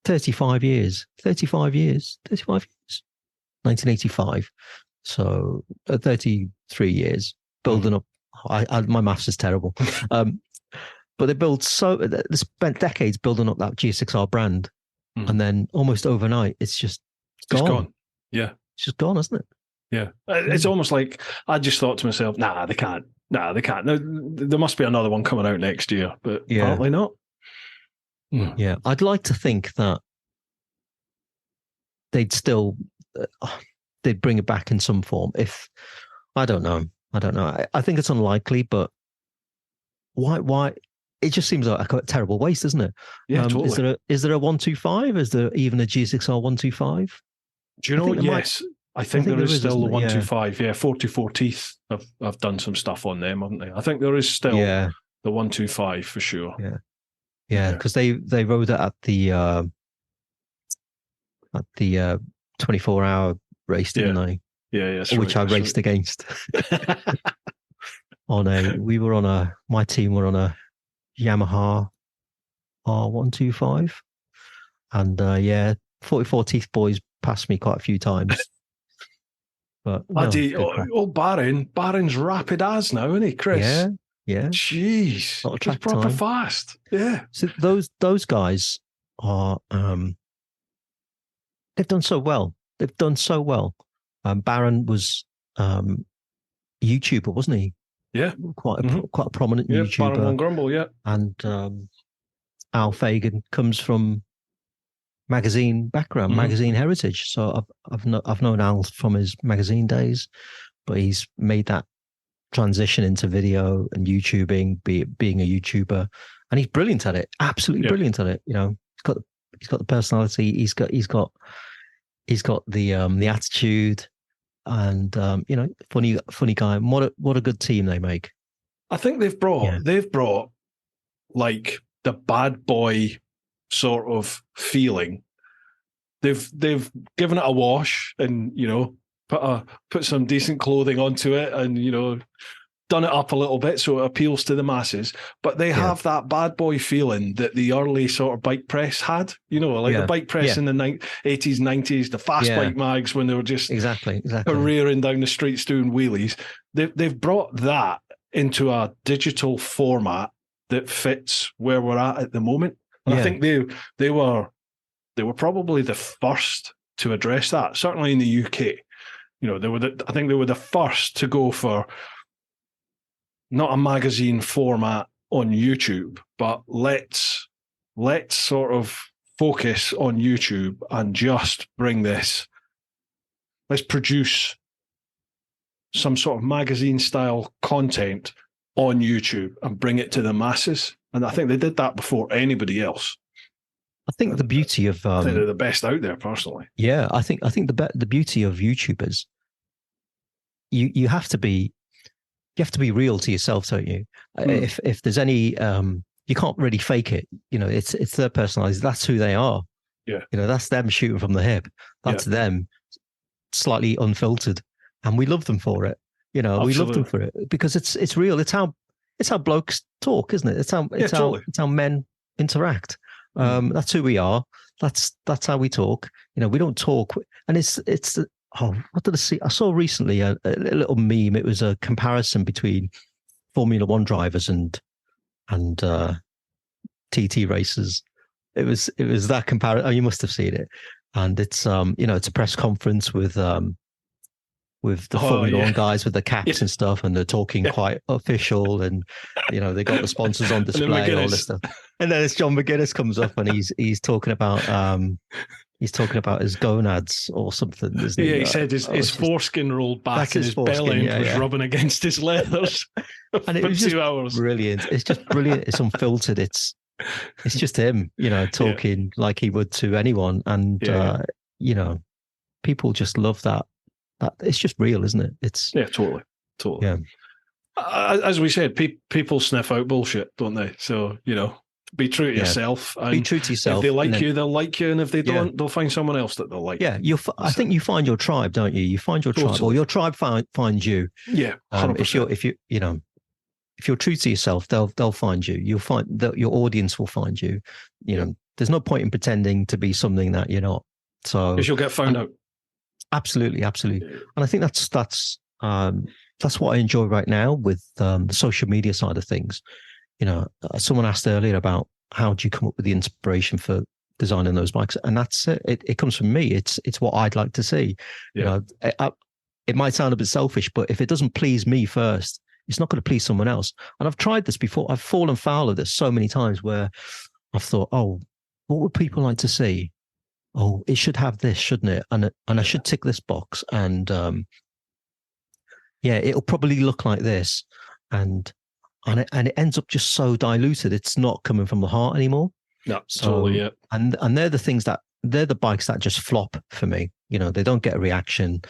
Speaker 2: 35 years, 1985. So 33 years building up. My maths is terrible. But they spent decades building up that GSXR brand. And then almost overnight, it's just gone.
Speaker 1: Yeah.
Speaker 2: It's just gone, isn't it?
Speaker 1: Yeah. It's almost like I just thought to myself, they can't. There must be another one coming out next year, but apparently not.
Speaker 2: Yeah. I'd like to think that they'd still, they'd bring it back in some form. I don't know. I think it's unlikely, but why? It just seems like a terrible waste, isn't it?
Speaker 1: Yeah, totally.
Speaker 2: Is there a 125? Is there even a GSXR 125?
Speaker 1: Do you know? Yes, I think there is still the 125. Yeah, 44 Teeth have done some stuff on them, haven't they? I think there is still the 125 for sure.
Speaker 2: Yeah, because they rode it at the 24-hour race, didn't they?
Speaker 1: Yeah,
Speaker 2: which I raced against. My team were on a Yamaha R125, and 44 Teeth boys passed me quite a few times. But
Speaker 1: Barron's rapid as now, isn't he, Chris?
Speaker 2: Yeah.
Speaker 1: Jeez, he's proper fast. Yeah.
Speaker 2: So those guys are they've done so well. Barron was YouTuber, wasn't he?
Speaker 1: Yeah,
Speaker 2: quite a prominent YouTuber.
Speaker 1: Baron Von Grumble, yeah.
Speaker 2: And Al Fagan comes from magazine background, magazine heritage. So I've known Al from his magazine days, but he's made that transition into video and YouTubing, being a YouTuber, and he's brilliant at it. Absolutely brilliant at it. You know, he's got the personality. He's got the attitude. And funny guy. And what a good team they make.
Speaker 1: I think they've brought like the bad boy sort of feeling. They've given it a wash and put some decent clothing onto it and done it up a little bit so it appeals to the masses. But they have that bad boy feeling that the early sort of bike press had, the bike press in the 80s, 90s, the fast bike mags when they were just
Speaker 2: exactly
Speaker 1: rearing down the streets doing wheelies. They've brought that into a digital format that fits where we're at the moment. And I think they were probably the first to address that, certainly in the UK. I think they were the first to go for not a magazine format on YouTube, but let's sort of focus on YouTube and just bring this. Let's produce some sort of magazine style content on YouTube and bring it to the masses. And I think they did that before anybody else.
Speaker 2: I think the beauty of
Speaker 1: I think they're the best out there, personally.
Speaker 2: Yeah, I think the beauty of YouTubers, you have to be real to yourself, don't you? If there's any you can't really fake it. It's their personality. That's who they are.
Speaker 1: Yeah.
Speaker 2: That's them shooting from the hip. That's them slightly unfiltered. And we love them for it. We love them for it because it's real. It's how blokes talk, isn't it? It's how men interact. That's who we are. That's how we talk. We don't talk, and it's what did I see? I saw recently a little meme. It was a comparison between Formula One drivers and TT racers. It was that comparison. Oh, you must have seen it. And it's it's a press conference with the Formula One guys with the caps and stuff, and they're talking quite official, and they got the sponsors on display, all this stuff. And then it's John McGuinness comes up, and he's talking about his gonads or something, isn't he?
Speaker 1: He said his foreskin rolled back and his bell end was rubbing against his leathers
Speaker 2: and it
Speaker 1: for
Speaker 2: was
Speaker 1: 2 hours.
Speaker 2: Brilliant. It's just brilliant. It's unfiltered. It's just him, talking like he would to anyone, and people just love that. It's just real, isn't it? It's
Speaker 1: totally. Yeah. As we said, people sniff out bullshit, don't they? So be true to yourself. And
Speaker 2: be true to yourself.
Speaker 1: If they like you, they'll like you, and if they don't, they'll find someone else that they'll like.
Speaker 2: Yeah, I think you find your tribe, don't you? You find your tribe, or your tribe finds you.
Speaker 1: Yeah, 100%.
Speaker 2: If you're true to yourself, they'll find you. You'll find that your audience will find you. There's no point in pretending to be something that you're not. So
Speaker 1: because you'll get found out.
Speaker 2: Absolutely. And I think that's what I enjoy right now with the social media side of things. Someone asked earlier about how do you come up with the inspiration for designing those bikes, and that's it. It comes from me. It's what I'd like to see. It might sound a bit selfish, but if it doesn't please me first, it's not going to please someone else. And I've tried this before. I've fallen foul of this so many times where I've thought, oh, what would people like to see? Oh, it should have this, shouldn't it? And I should tick this box, and it'll probably look like this, and it ends up just so diluted. It's not coming from the heart anymore.
Speaker 1: No, totally. Yeah.
Speaker 2: And they're the bikes that just flop for me. They don't get a reaction.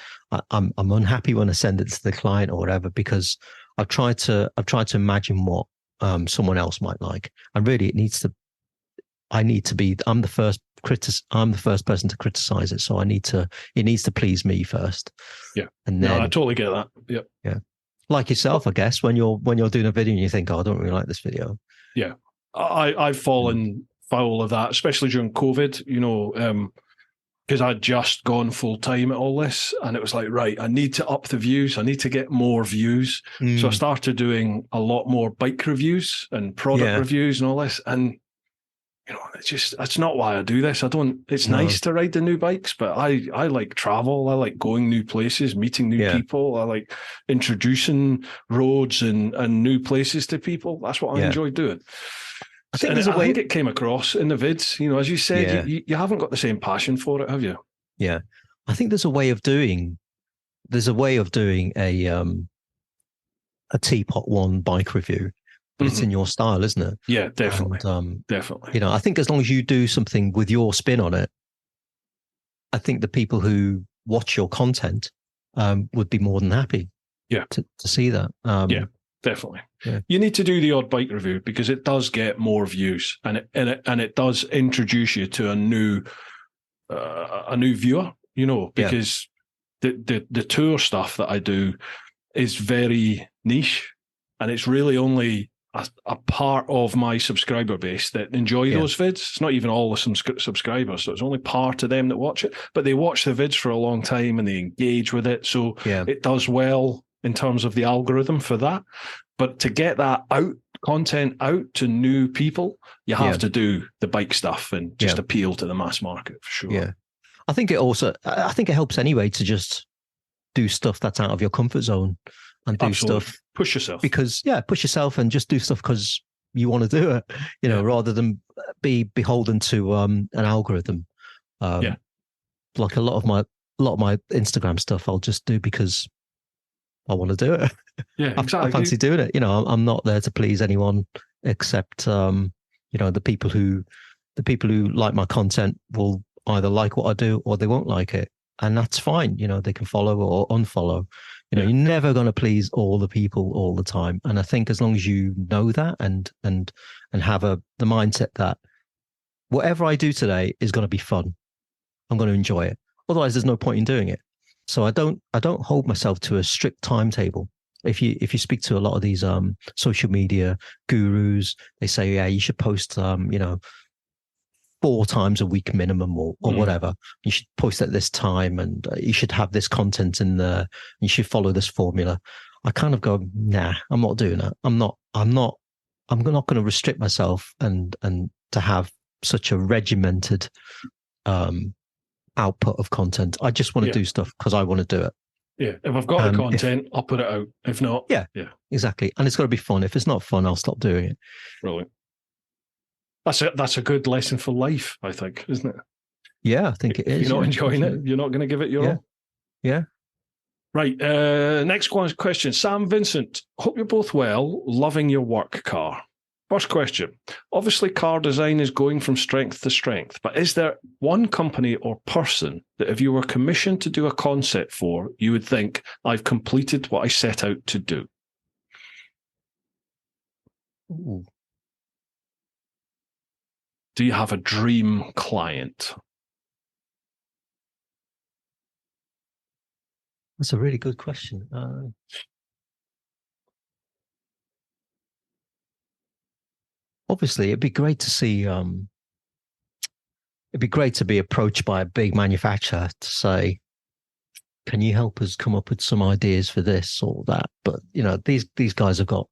Speaker 2: I'm unhappy when I send it to the client or whatever, because I've tried to imagine what someone else might like, and really I'm the first person to criticize it, so it needs to please me first.
Speaker 1: Yeah,
Speaker 2: and then
Speaker 1: I totally get that. Yep.
Speaker 2: Yeah, like yourself, I guess, when you're doing a video and you think, oh, I don't really like this video.
Speaker 1: Yeah, I've fallen foul of that, especially during COVID. Because I'd just gone full time at all this, and it was like, right, I need to up the views. I need to get more views. So I started doing a lot more bike reviews and product reviews and all this, and it's not why I do this. It's nice to ride the new bikes, but I like travel. I like going new places, meeting new people. I like introducing roads and new places to people. That's what I enjoy doing. I think it came across in the vids. As you said, you haven't got the same passion for it, have you?
Speaker 2: Yeah. I think there's a way of doing a TeapotOne bike review. But it's in your style, isn't it?
Speaker 1: Yeah, definitely. And, definitely.
Speaker 2: I think as long as you do something with your spin on it, I think the people who watch your content would be more than happy.
Speaker 1: Yeah.
Speaker 2: To see that.
Speaker 1: Definitely.
Speaker 2: Yeah.
Speaker 1: You need to do the odd bike review because it does get more views, and it does introduce you to a new viewer. Because the tour stuff that I do is very niche, and it's really only a part of my subscriber base that enjoy those vids. It's not even all the subscribers, so it's only part of them that watch it, but they watch the vids for a long time and they engage with it, so it does well in terms of the algorithm for that. But to get that content out to new people, you have to do the bike stuff and just appeal to the mass market for sure.
Speaker 2: Yeah, I think it helps anyway to just do stuff that's out of your comfort zone and do stuff.
Speaker 1: Push yourself.
Speaker 2: Push yourself and just do stuff because you want to do it, rather than be beholden to an algorithm. Like a lot of my Instagram stuff, I'll just do because I want to do it.
Speaker 1: Yeah, exactly.
Speaker 2: I fancy doing it. I'm not there to please anyone except the people who like my content will either like what I do or they won't like it, and that's fine. They can follow or unfollow. You're never going to please all the people all the time, and I think as long as you know that and have the mindset that whatever I do today is going to be fun, I'm going to enjoy it. Otherwise, there's no point in doing it. So I don't hold myself to a strict timetable. If you speak to a lot of these social media gurus, they say, yeah, you should post 4 times a week minimum or whatever. You should post at this time, and you should have this content in there. You should follow this formula. I kind of go, nah, I'm not doing that. I'm not going to restrict myself and to have such a regimented output of content. I just want to do stuff because I want to do it.
Speaker 1: Yeah. If I've got the content, I'll put it out. If not,
Speaker 2: yeah, exactly. And it's got to be fun. If it's not fun, I'll stop doing it.
Speaker 1: Brilliant. That's a good lesson for life, I think, isn't it?
Speaker 2: Yeah, I think it is.
Speaker 1: If you're not enjoying it, you're not going to give it your all.
Speaker 2: Yeah.
Speaker 1: Right. Next question. Sam Vincent. Hope you're both well. Loving your work, Car. First question. Obviously, KarDesign is going from strength to strength, but is there one company or person that if you were commissioned to do a concept for, you would think, I've completed what I set out to do?
Speaker 2: Ooh.
Speaker 1: Do you have a dream client?
Speaker 2: That's a really good question. Obviously, it'd be great to see. It'd be great to be approached by a big manufacturer to say, "Can you help us come up with some ideas for this or that?" But these guys have got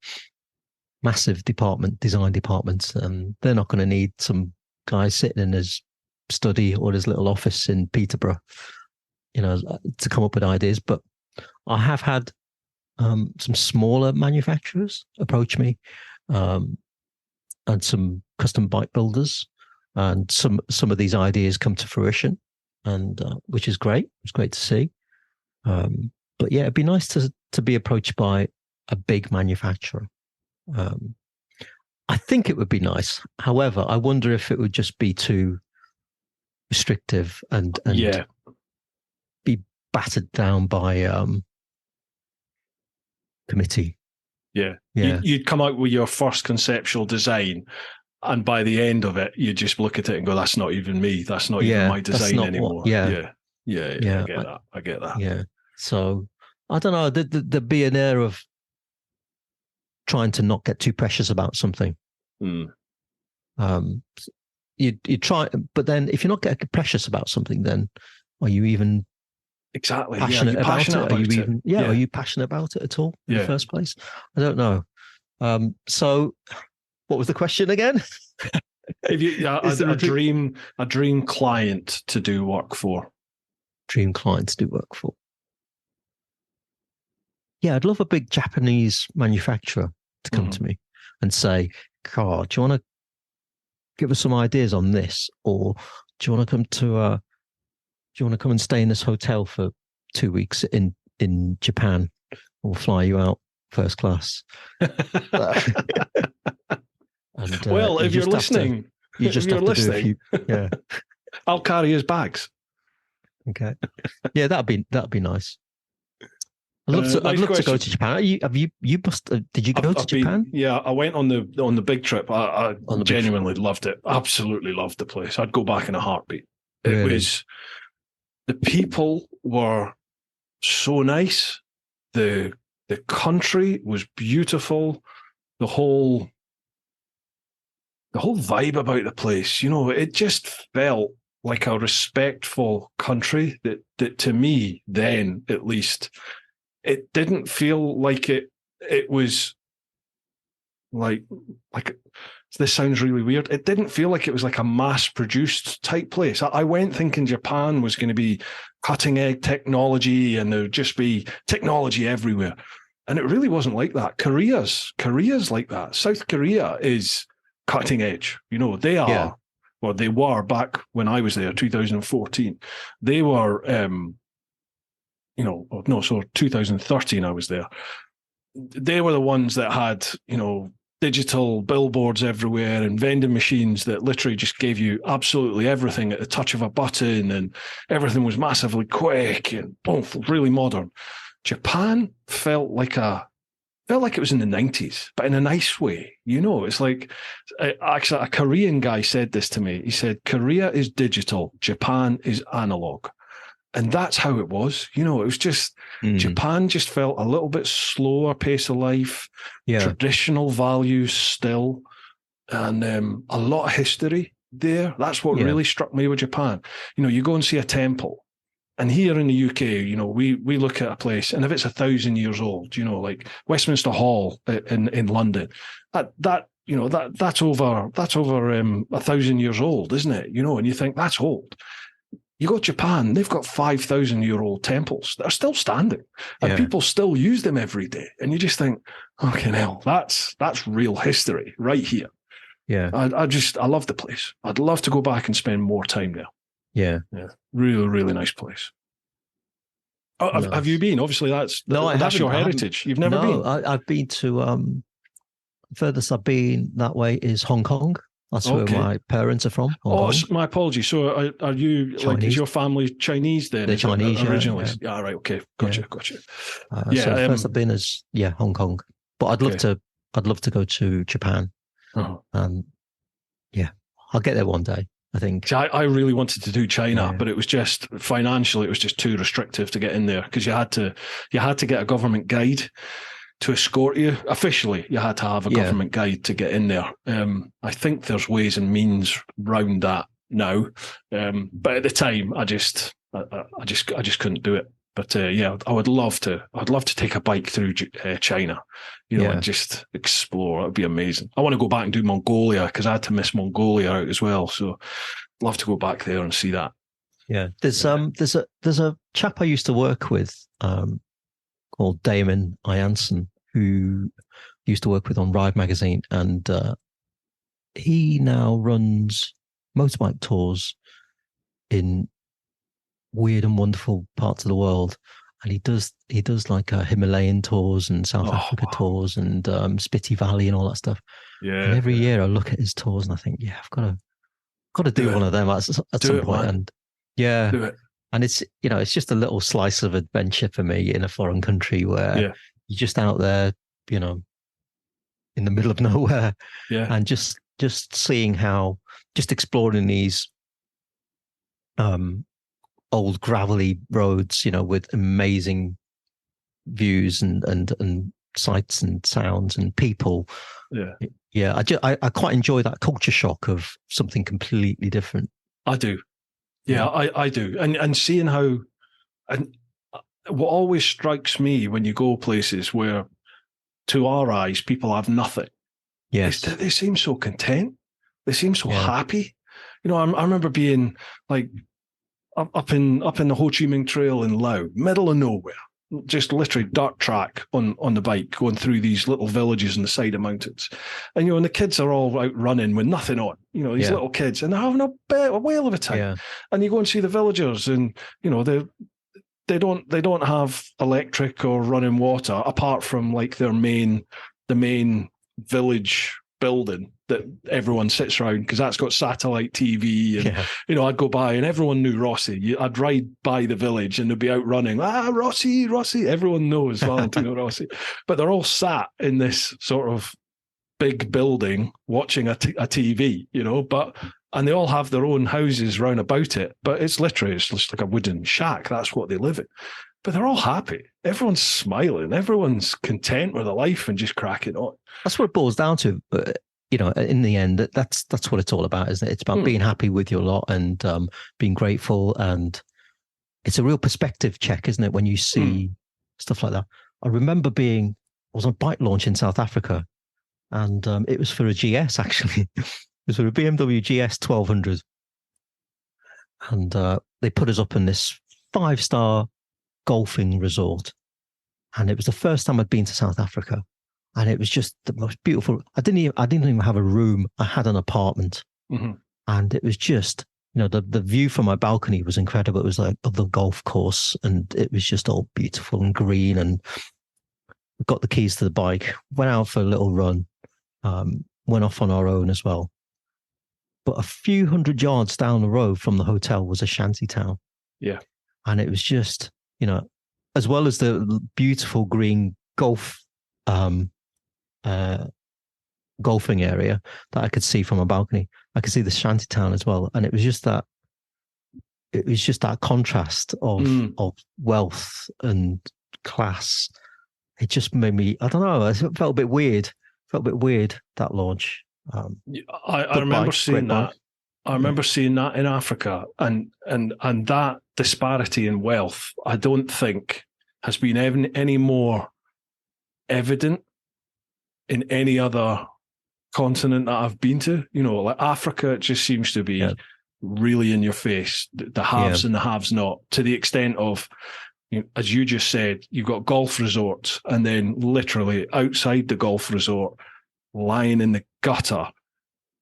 Speaker 2: massive design departments, and they're not going to need some guy sitting in his study or his little office in Peterborough, to come up with ideas. But I have had some smaller manufacturers approach me. And some custom bike builders, and some of these ideas come to fruition, and which is great. It's great to see. But yeah, it'd be nice to be approached by a big manufacturer. I think it would be nice. However, I wonder if it would just be too restrictive and be battered down by committee.
Speaker 1: Yeah. You'd come out with your first conceptual design, and by the end of it, you just look at it and go, that's not even me. That's not even my design anymore.
Speaker 2: Yeah.
Speaker 1: I get that.
Speaker 2: Yeah. So, I don't know. There'd be an air of trying to not get too precious about something. You try, but then if you're not getting precious about something, then are you even passionate about it? Are you passionate about it at all in the first place? I don't know. So what was the question again?
Speaker 1: If you a dream client to do work for.
Speaker 2: Dream client to do work for. Yeah, I'd love a big Japanese manufacturer to come to me and say, "Carl, do you want to give us some ideas on this, or do you want to come to do you want to come and stay in this hotel for 2 weeks in Japan? We'll fly you out first class." And,
Speaker 1: well, if you're listening,
Speaker 2: you just have to do a few. Yeah,
Speaker 1: I'll carry his bags.
Speaker 2: Okay. Yeah, that'd be nice. I'd love to go to Japan. Did you go to Japan?
Speaker 1: I went on the big trip. I genuinely loved it. Absolutely loved the place. I'd go back in a heartbeat.
Speaker 2: Really?
Speaker 1: It was, the people were so nice. The country was beautiful. The whole vibe about the place, it just felt like a respectful country that to me, then at least, it didn't feel like it was like this sounds really weird. It didn't feel like it was like a mass-produced type place. I went thinking Japan was going to be cutting-edge technology and there would just be technology everywhere. And it really wasn't like that. Korea's like that. South Korea is cutting edge. They are, well, they were back when I was there, 2014. They were, so 2013 I was there. They were the ones that had, digital billboards everywhere and vending machines that literally just gave you absolutely everything at the touch of a button, and everything was massively quick and really modern. Japan felt like it was in the 90s, but in a nice way. It's like, actually, a Korean guy said this to me. He said, Korea is digital, Japan is analog. And that's how it was. It was just, Japan just felt a little bit slower pace of life, traditional values still, and a lot of history there. That's what really struck me with Japan. You go and see a temple, and here in the UK, we look at a place, and if it's 1,000 years old, like Westminster Hall in London, that's over 1,000 years old, isn't it? And you think that's old. You go to Japan, they've got 5,000-year-old temples that are still standing, and people still use them every day. And you just think, okay, now that's real history right here.
Speaker 2: Yeah,
Speaker 1: I love the place. I'd love to go back and spend more time there.
Speaker 2: Yeah,
Speaker 1: really, really nice place. Oh, nice. Have you been? Obviously, that's your heritage. You've never been.
Speaker 2: I've been to furthest I've been that way is Hong Kong. That's where my parents are from.
Speaker 1: My apologies. So are you Chinese? Like, is your family Chinese then?
Speaker 2: They're Chinese
Speaker 1: originally. Yeah, right. Okay. Gotcha.
Speaker 2: So first I've been is Hong Kong, but I'd love to go to Japan. I'll get there one day, I think.
Speaker 1: See, I really wanted to do China, but it was just financially, it was just too restrictive to get in there, because you had to get a government guide to escort you. Officially, you had to have a government guide to get in there. I think there's ways and means around that now, but at the time, I just couldn't do it. But I would love to. I'd love to take a bike through China, and just explore. It would be amazing. I want to go back and do Mongolia, because I had to miss Mongolia out as well. So, I'd love to go back there and see that.
Speaker 2: Yeah, there's a chap I used to work with called Damon Ianson, who used to work with on Ride magazine, and he now runs motorbike tours in weird and wonderful parts of the world, and he does like Himalayan tours and South Africa tours and Spiti Valley and all that stuff. Yeah, and every year I look at his tours and I think, I've got to do one of them at some point, man. And do it. And it's it's just a little slice of adventure for me in a foreign country where you're just out there, in the middle of nowhere, and just seeing just exploring these old gravelly roads, with amazing views and sights and sounds and people. I quite enjoy that culture shock of something completely different.
Speaker 1: I do. I do. And seeing how, and what always strikes me when you go places where, to our eyes, people have nothing. Yes. They seem so content. They seem so happy. I remember being like up in the Ho Chi Minh Trail in Laos, middle of nowhere, just literally dirt track on the bike, going through these little villages on the side of mountains. And, and the kids are all out running with nothing on, these little kids, and they're having a whale of a time. Yeah. And you go and see the villagers, and, they don't have electric or running water apart from like the main village building that everyone sits around, because that's got satellite TV, and I'd go by and everyone knew Rossi. I'd ride by the village and they'd be out running. Rossi. Everyone knows Valentino Rossi, but they're all sat in this sort of big building watching a TV, and they all have their own houses round about it, but it's just like a wooden shack. That's what they live in. But they're all happy. Everyone's smiling. Everyone's content with their life and just cracking on.
Speaker 2: That's what it boils down to. In the end, that's what it's all about, isn't it? It's about being happy with your lot and being grateful. And it's a real perspective check, isn't it? When you see stuff like that. I remember I was on a bike launch in South Africa, and it was for a GS, actually. It was for a BMW GS 1200. And they put us up in this 5-star golfing resort. And it was the first time I'd been to South Africa. And it was just the most beautiful. I didn't even have a room. I had an apartment.
Speaker 1: Mm-hmm.
Speaker 2: And it was just, the view from my balcony was incredible. It was like of the golf course, and it was just all beautiful and green. And got the keys to the bike, went out for a little run, went off on our own as well. But a few hundred yards down the road from the hotel was a shanty town.
Speaker 1: Yeah.
Speaker 2: And it was just, as well as the beautiful green golfing area that I could see from a balcony, I could see the shanty town as well. And it was just that contrast of wealth and class. It just made me, I don't know, it felt a bit weird. That launch.
Speaker 1: I remember seeing that. I remember seeing that in Africa, and that disparity in wealth, I don't think has been any more evident in any other continent that I've been to. Like Africa, it just seems to be really in your face, the haves and the haves not, to the extent of, as you just said, you've got golf resorts, and then literally outside the golf resort, lying in the gutter,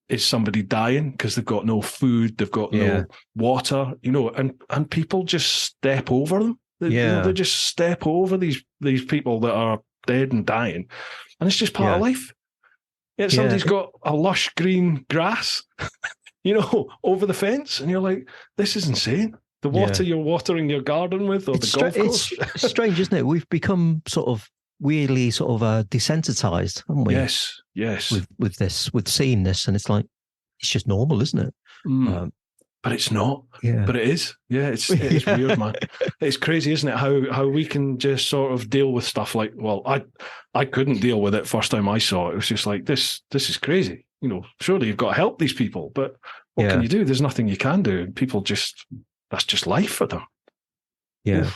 Speaker 1: is somebody dying because they've got no food, they've got no water, and people just step over them. They just step over these people that are dead and dying, and it's just part of life. Yet somebody's got a lush green grass, over the fence, and you're like, this is insane. The water you're watering your garden with, or the golf course.
Speaker 2: It's strange, isn't it? We've become sort of weirdly desensitized, haven't we?
Speaker 1: Yes.
Speaker 2: With seeing this, and it's like, it's just normal, isn't it?
Speaker 1: But it's not.
Speaker 2: Yeah.
Speaker 1: But it is. Yeah, it's weird, man. It's crazy, isn't it? How we can just sort of deal with stuff like, well, I couldn't deal with it first time I saw it. It was just like, this is crazy. Surely you've got to help these people, but what can you do? There's nothing you can do. People that's just life for them.
Speaker 2: Yeah.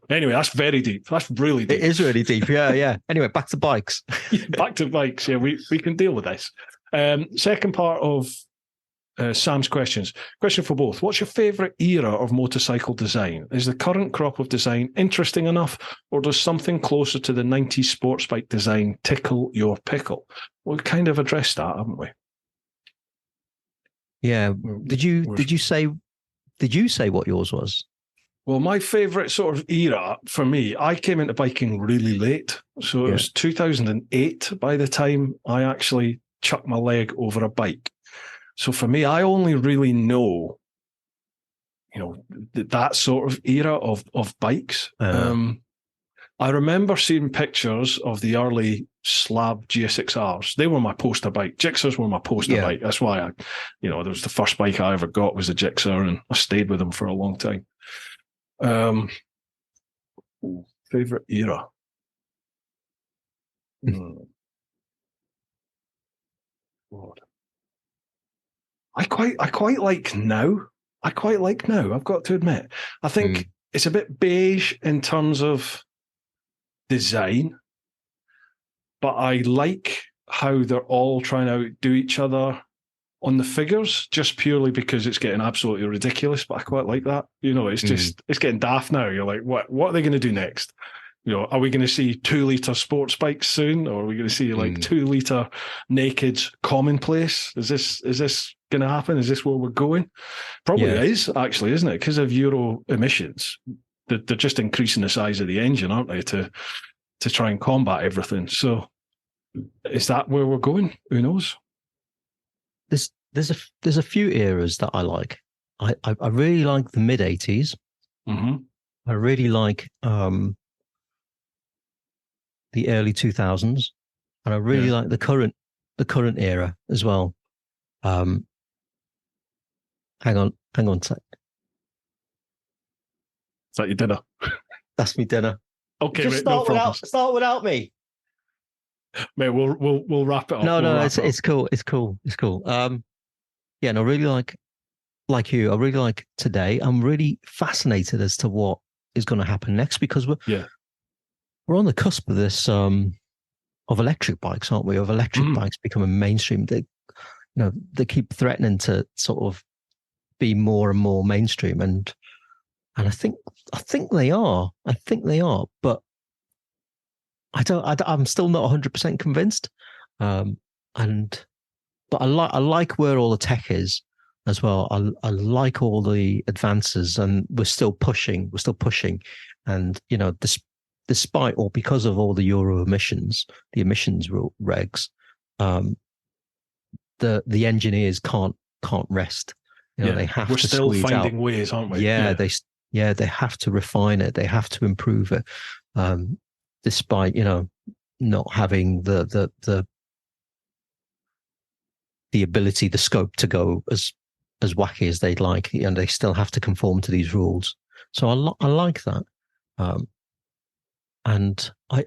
Speaker 1: Anyway, that's very deep. That's really deep.
Speaker 2: It is really deep. Yeah. Anyway, back to bikes.
Speaker 1: Back to bikes. Yeah, we can deal with this. Second part of Sam's questions. Question for both. What's your favourite era of motorcycle design? Is the current crop of design interesting enough, or does something closer to the 90s sports bike design tickle your pickle? We've kind of addressed that, haven't we?
Speaker 2: Yeah. Did you say what yours was?
Speaker 1: Well, my favourite sort of era for me, I came into biking really late. So it was 2008 by the time I actually chucked my leg over a bike. So for me, I only really know, that sort of era of bikes. I remember seeing pictures of the early slab GSX-Rs. They were my poster bike. Gixxers were my poster bike. That's why that was the first bike I ever got was a Gixxer, and I stayed with them for a long time. Favorite era. God. I quite like now. I've got to admit. I think it's a bit beige in terms of design, but I like how they're all trying to outdo each other on the figures, just purely because it's getting absolutely ridiculous. But I quite like that. It's just it's getting daft now. You're like, what are they going to do next? Are we going to see 2-liter sports bikes soon, or are we going to see 2-liter naked commonplace? Is this going to happen? Is this where we're going? Probably is, actually, isn't it? Because of Euro emissions, they're just increasing the size of the engine, aren't they, to try and combat everything? So, is that where we're going? Who knows?
Speaker 2: There's a few eras that I like. I really like the mid 80s.
Speaker 1: Mm-hmm.
Speaker 2: I really like the early 2000s, and I really like the current era as well. Hang on a sec.
Speaker 1: Is that your dinner?
Speaker 2: That's me dinner.
Speaker 1: Okay,
Speaker 2: just
Speaker 1: mate,
Speaker 2: start without me.
Speaker 1: Mate, we'll wrap it up.
Speaker 2: No, it's cool. Yeah, and I really like you. I really like today. I'm really fascinated as to what is going to happen next, because we're on the cusp of this of electric bikes, aren't we? Of electric bikes becoming mainstream. They keep threatening to sort of be more and more mainstream, and I think they are. But I'm still not 100% convinced. Um, and but I like where all the tech is as well. I like all the advances, and we're still pushing. And despite or because of all the Euro emissions, the emissions regs, um, the engineers can't rest. They have
Speaker 1: we're
Speaker 2: to
Speaker 1: still
Speaker 2: squeeze
Speaker 1: finding
Speaker 2: out.
Speaker 1: ways, aren't we?
Speaker 2: Yeah, they have to refine it. They have to improve it, despite not having the ability, the scope to go as wacky as they'd like, and they still have to conform to these rules. So I like that. And I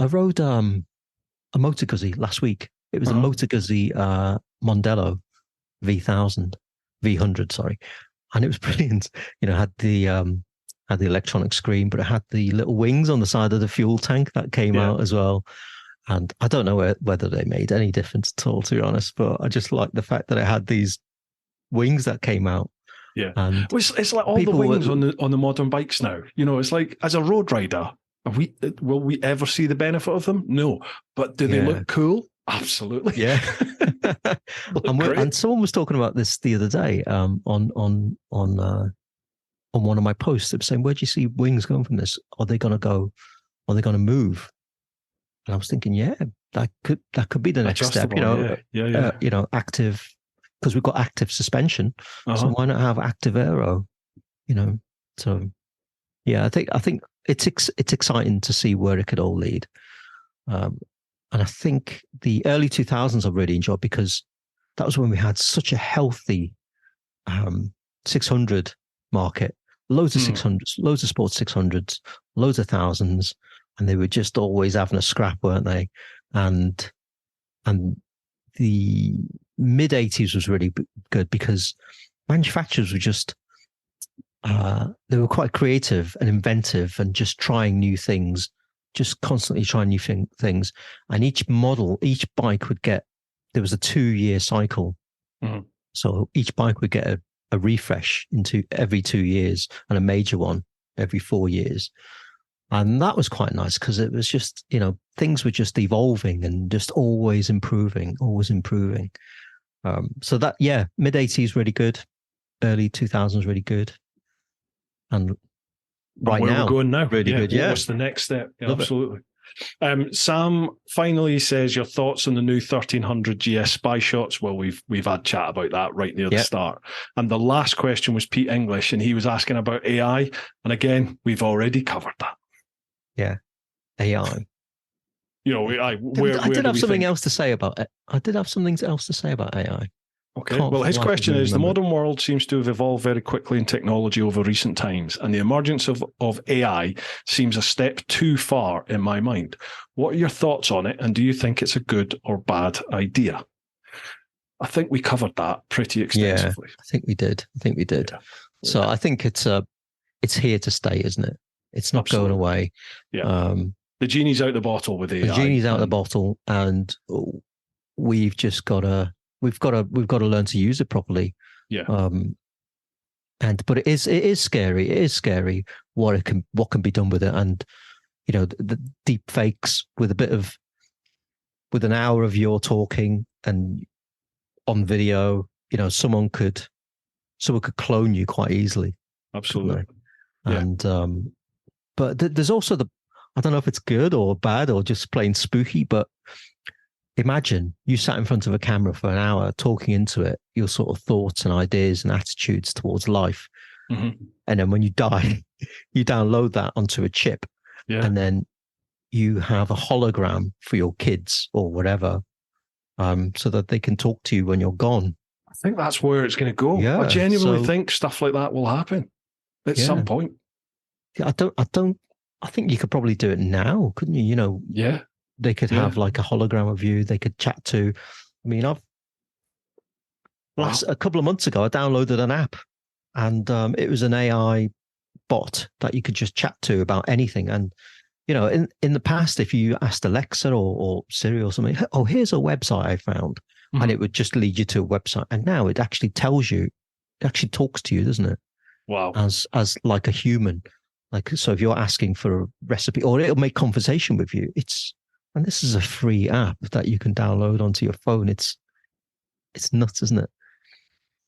Speaker 2: rode a motoKandi last week. It was a motoKandi Mondello V100, sorry, and it was brilliant. Had the electronic screen, but it had the little wings on the side of the fuel tank that came out as well. And I don't know whether they made any difference at all, to be honest, but I just like the fact that it had these wings that came out.
Speaker 1: Yeah.
Speaker 2: And
Speaker 1: it's like all the wings on the modern bikes now. It's like, as a road rider, will we ever see the benefit of them? No. But do they look cool? Absolutely.
Speaker 2: Yeah. and someone was talking about this the other day on one of my posts. It was saying, where do you see wings going from this? Are they going to move? And I was thinking, that could be the next step. Active, because we've got active suspension. So why not have active aero? So I think it's exciting to see where it could all lead. And I think the early 2000s I really enjoyed, because that was when we had such a healthy 600 market, loads of 600s, loads of sports 600s, loads of thousands. And they were just always having a scrap, weren't they? And the mid 80s was really good, because manufacturers were just they were quite creative and inventive, and just trying new things, just constantly trying new things. And each bike would get, there was a 2-year cycle. Mm-hmm. So each bike would get a refresh into every 2 years, and a major one every 4 years. And that was quite nice, because it was just, things were just evolving and just always improving. So that, mid 80s really good, early 2000s really good. And right
Speaker 1: where
Speaker 2: now,
Speaker 1: we're going now,
Speaker 2: really good. Yeah.
Speaker 1: What's the next step? Absolutely. Sam finally says, your thoughts on the new 1300 GS spy shots. Well, we've had chat about that right near the start. And the last question was Pete English, and he was asking about AI. And again, we've already covered that.
Speaker 2: Yeah, AI.
Speaker 1: I
Speaker 2: did have something else to say about it. I did have something else to say about AI.
Speaker 1: Okay. Well, his question is, the modern world seems to have evolved very quickly in technology over recent times, and the emergence of AI seems a step too far in my mind. What are your thoughts on it, and do you think it's a good or bad idea? I think we covered that pretty extensively.
Speaker 2: Yeah, I think we did. Yeah. So I think it's here to stay, isn't it? It's not going away.
Speaker 1: Yeah. The genie's out the bottle with AI.
Speaker 2: The genie's out the bottle, and we've just got to learn to use it properly.
Speaker 1: Yeah.
Speaker 2: But it is scary. It is scary what can be done with it, and the deep fakes with an hour of your talking and on video. Someone could clone you quite easily.
Speaker 1: Absolutely.
Speaker 2: Yeah. And but there's also I don't know if it's good or bad or just plain spooky, but imagine you sat in front of a camera for an hour talking into it, your sort of thoughts and ideas and attitudes towards life. Mm-hmm. And then when you die, you download that onto a chip. Yeah. And then you have a hologram for your kids or whatever, so that they can talk to you when you're gone.
Speaker 1: I think that's where it's going to go. Yeah, I genuinely think stuff like that will happen at some point.
Speaker 2: Yeah, I think you could probably do it now, couldn't you?
Speaker 1: Yeah.
Speaker 2: They could have like a hologram of you they could chat to. I mean, a couple of months ago, I downloaded an app, and it was an AI bot that you could just chat to about anything. And, in the past, if you asked Alexa or Siri or something, oh, here's a website I found, and it would just lead you to a website. And now it actually tells you, it actually talks to you, doesn't it?
Speaker 1: Wow.
Speaker 2: As like a human. Like, so if you're asking for a recipe, or it'll make conversation with you, and this is a free app that you can download onto your phone. It's nuts, isn't it?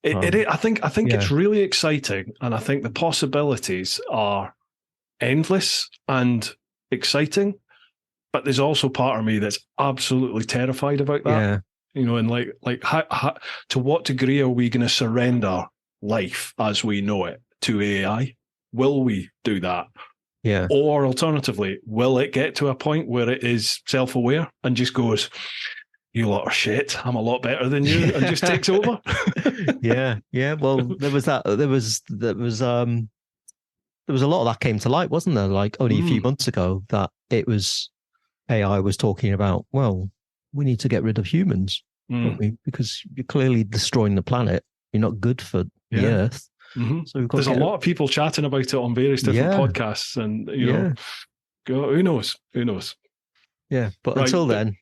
Speaker 1: I think it's really exciting, and I think the possibilities are endless and exciting. But there's also part of me that's absolutely terrified about that.
Speaker 2: Yeah.
Speaker 1: You know, and how, to what degree are we going to surrender life as we know it to AI? Will we do that?
Speaker 2: Yeah.
Speaker 1: Or alternatively, will it get to a point where it is self-aware and just goes, "You lot are shit. I'm a lot better than you," and just takes over?
Speaker 2: Yeah. Well, there was a lot of that came to light, wasn't there? Like only a few months ago, that it was AI was talking about, well, we need to get rid of humans, don't we? Because you're clearly destroying the planet. You're not good for the Earth.
Speaker 1: Mm-hmm.
Speaker 2: So we've got
Speaker 1: There's a lot of people chatting about it on various different podcasts, and you know, who knows? Who knows?
Speaker 2: Yeah, but until then,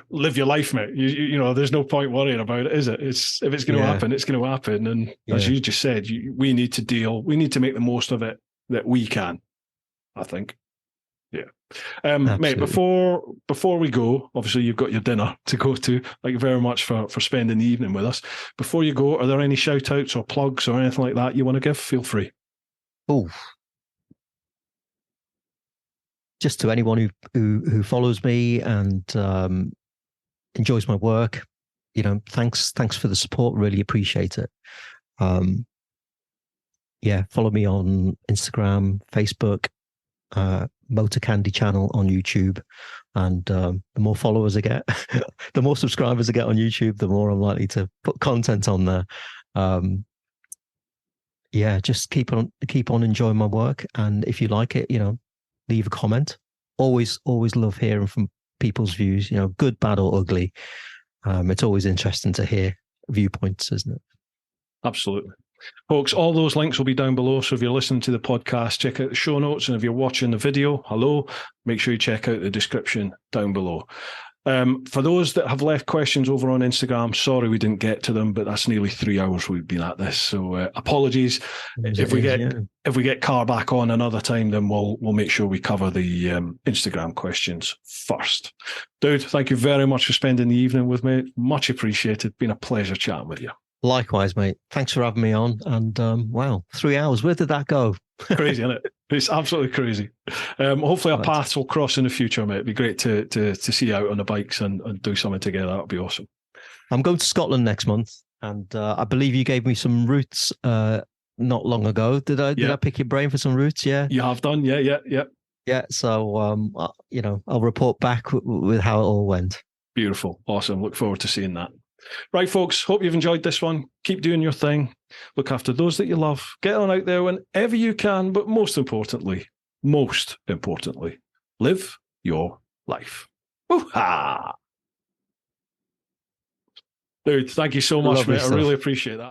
Speaker 1: live your life, mate. You know, there's no point worrying about it, is it? If it's going to happen, it's going to happen. And as you just said, we need to make the most of it that we can, I think. Yeah. Mate, before we go, obviously you've got your dinner to go to. Thank you very much for spending the evening with us. Before you go, are there any shout outs or plugs or anything like that you want to give? Feel free.
Speaker 2: Oh, just to anyone who follows me and enjoys my work, you know, thanks for the support. Really appreciate it. Follow me on Instagram, Facebook, motoKandi channel on YouTube, and the more followers I get, the more subscribers I get on YouTube, the more I'm likely to put content on there. Just keep on enjoying my work, and if you like it, you know, leave a comment. Always love hearing from people's views, you know, good, bad, or ugly. It's always interesting to hear viewpoints, isn't it?
Speaker 1: Absolutely. Folks, all those links will be down below. So if you're listening to the podcast, check out the show notes. And if you're watching the video, make sure you check out the description down below. For those that have left questions over on Instagram, sorry we didn't get to them, but that's nearly 3 hours we've been at this. So apologies. If we get Car back on another time, then we'll make sure we cover the Instagram questions first. Dude, thank you very much for spending the evening with me. Much appreciated. Been a pleasure chatting with you.
Speaker 2: Likewise, mate. Thanks for having me on. And wow, 3 hours. Where did that go?
Speaker 1: Crazy, isn't it? It's absolutely crazy. Hopefully our paths will cross in the future, mate. It'd be great to see you out on the bikes and do something together. That'd be awesome. I'm going to Scotland next month, and I believe you gave me some routes not long ago. Did I pick your brain for some routes? Yeah, you have done. Yeah. So you know, I'll report back with how it all went. Beautiful, awesome. Look forward to seeing that. Right, folks, hope you've enjoyed this one. Keep doing your thing. Look after those that you love. Get on out there whenever you can, but most importantly, live your life. Woo-ha! Dude, thank you so much, mate. I really appreciate that.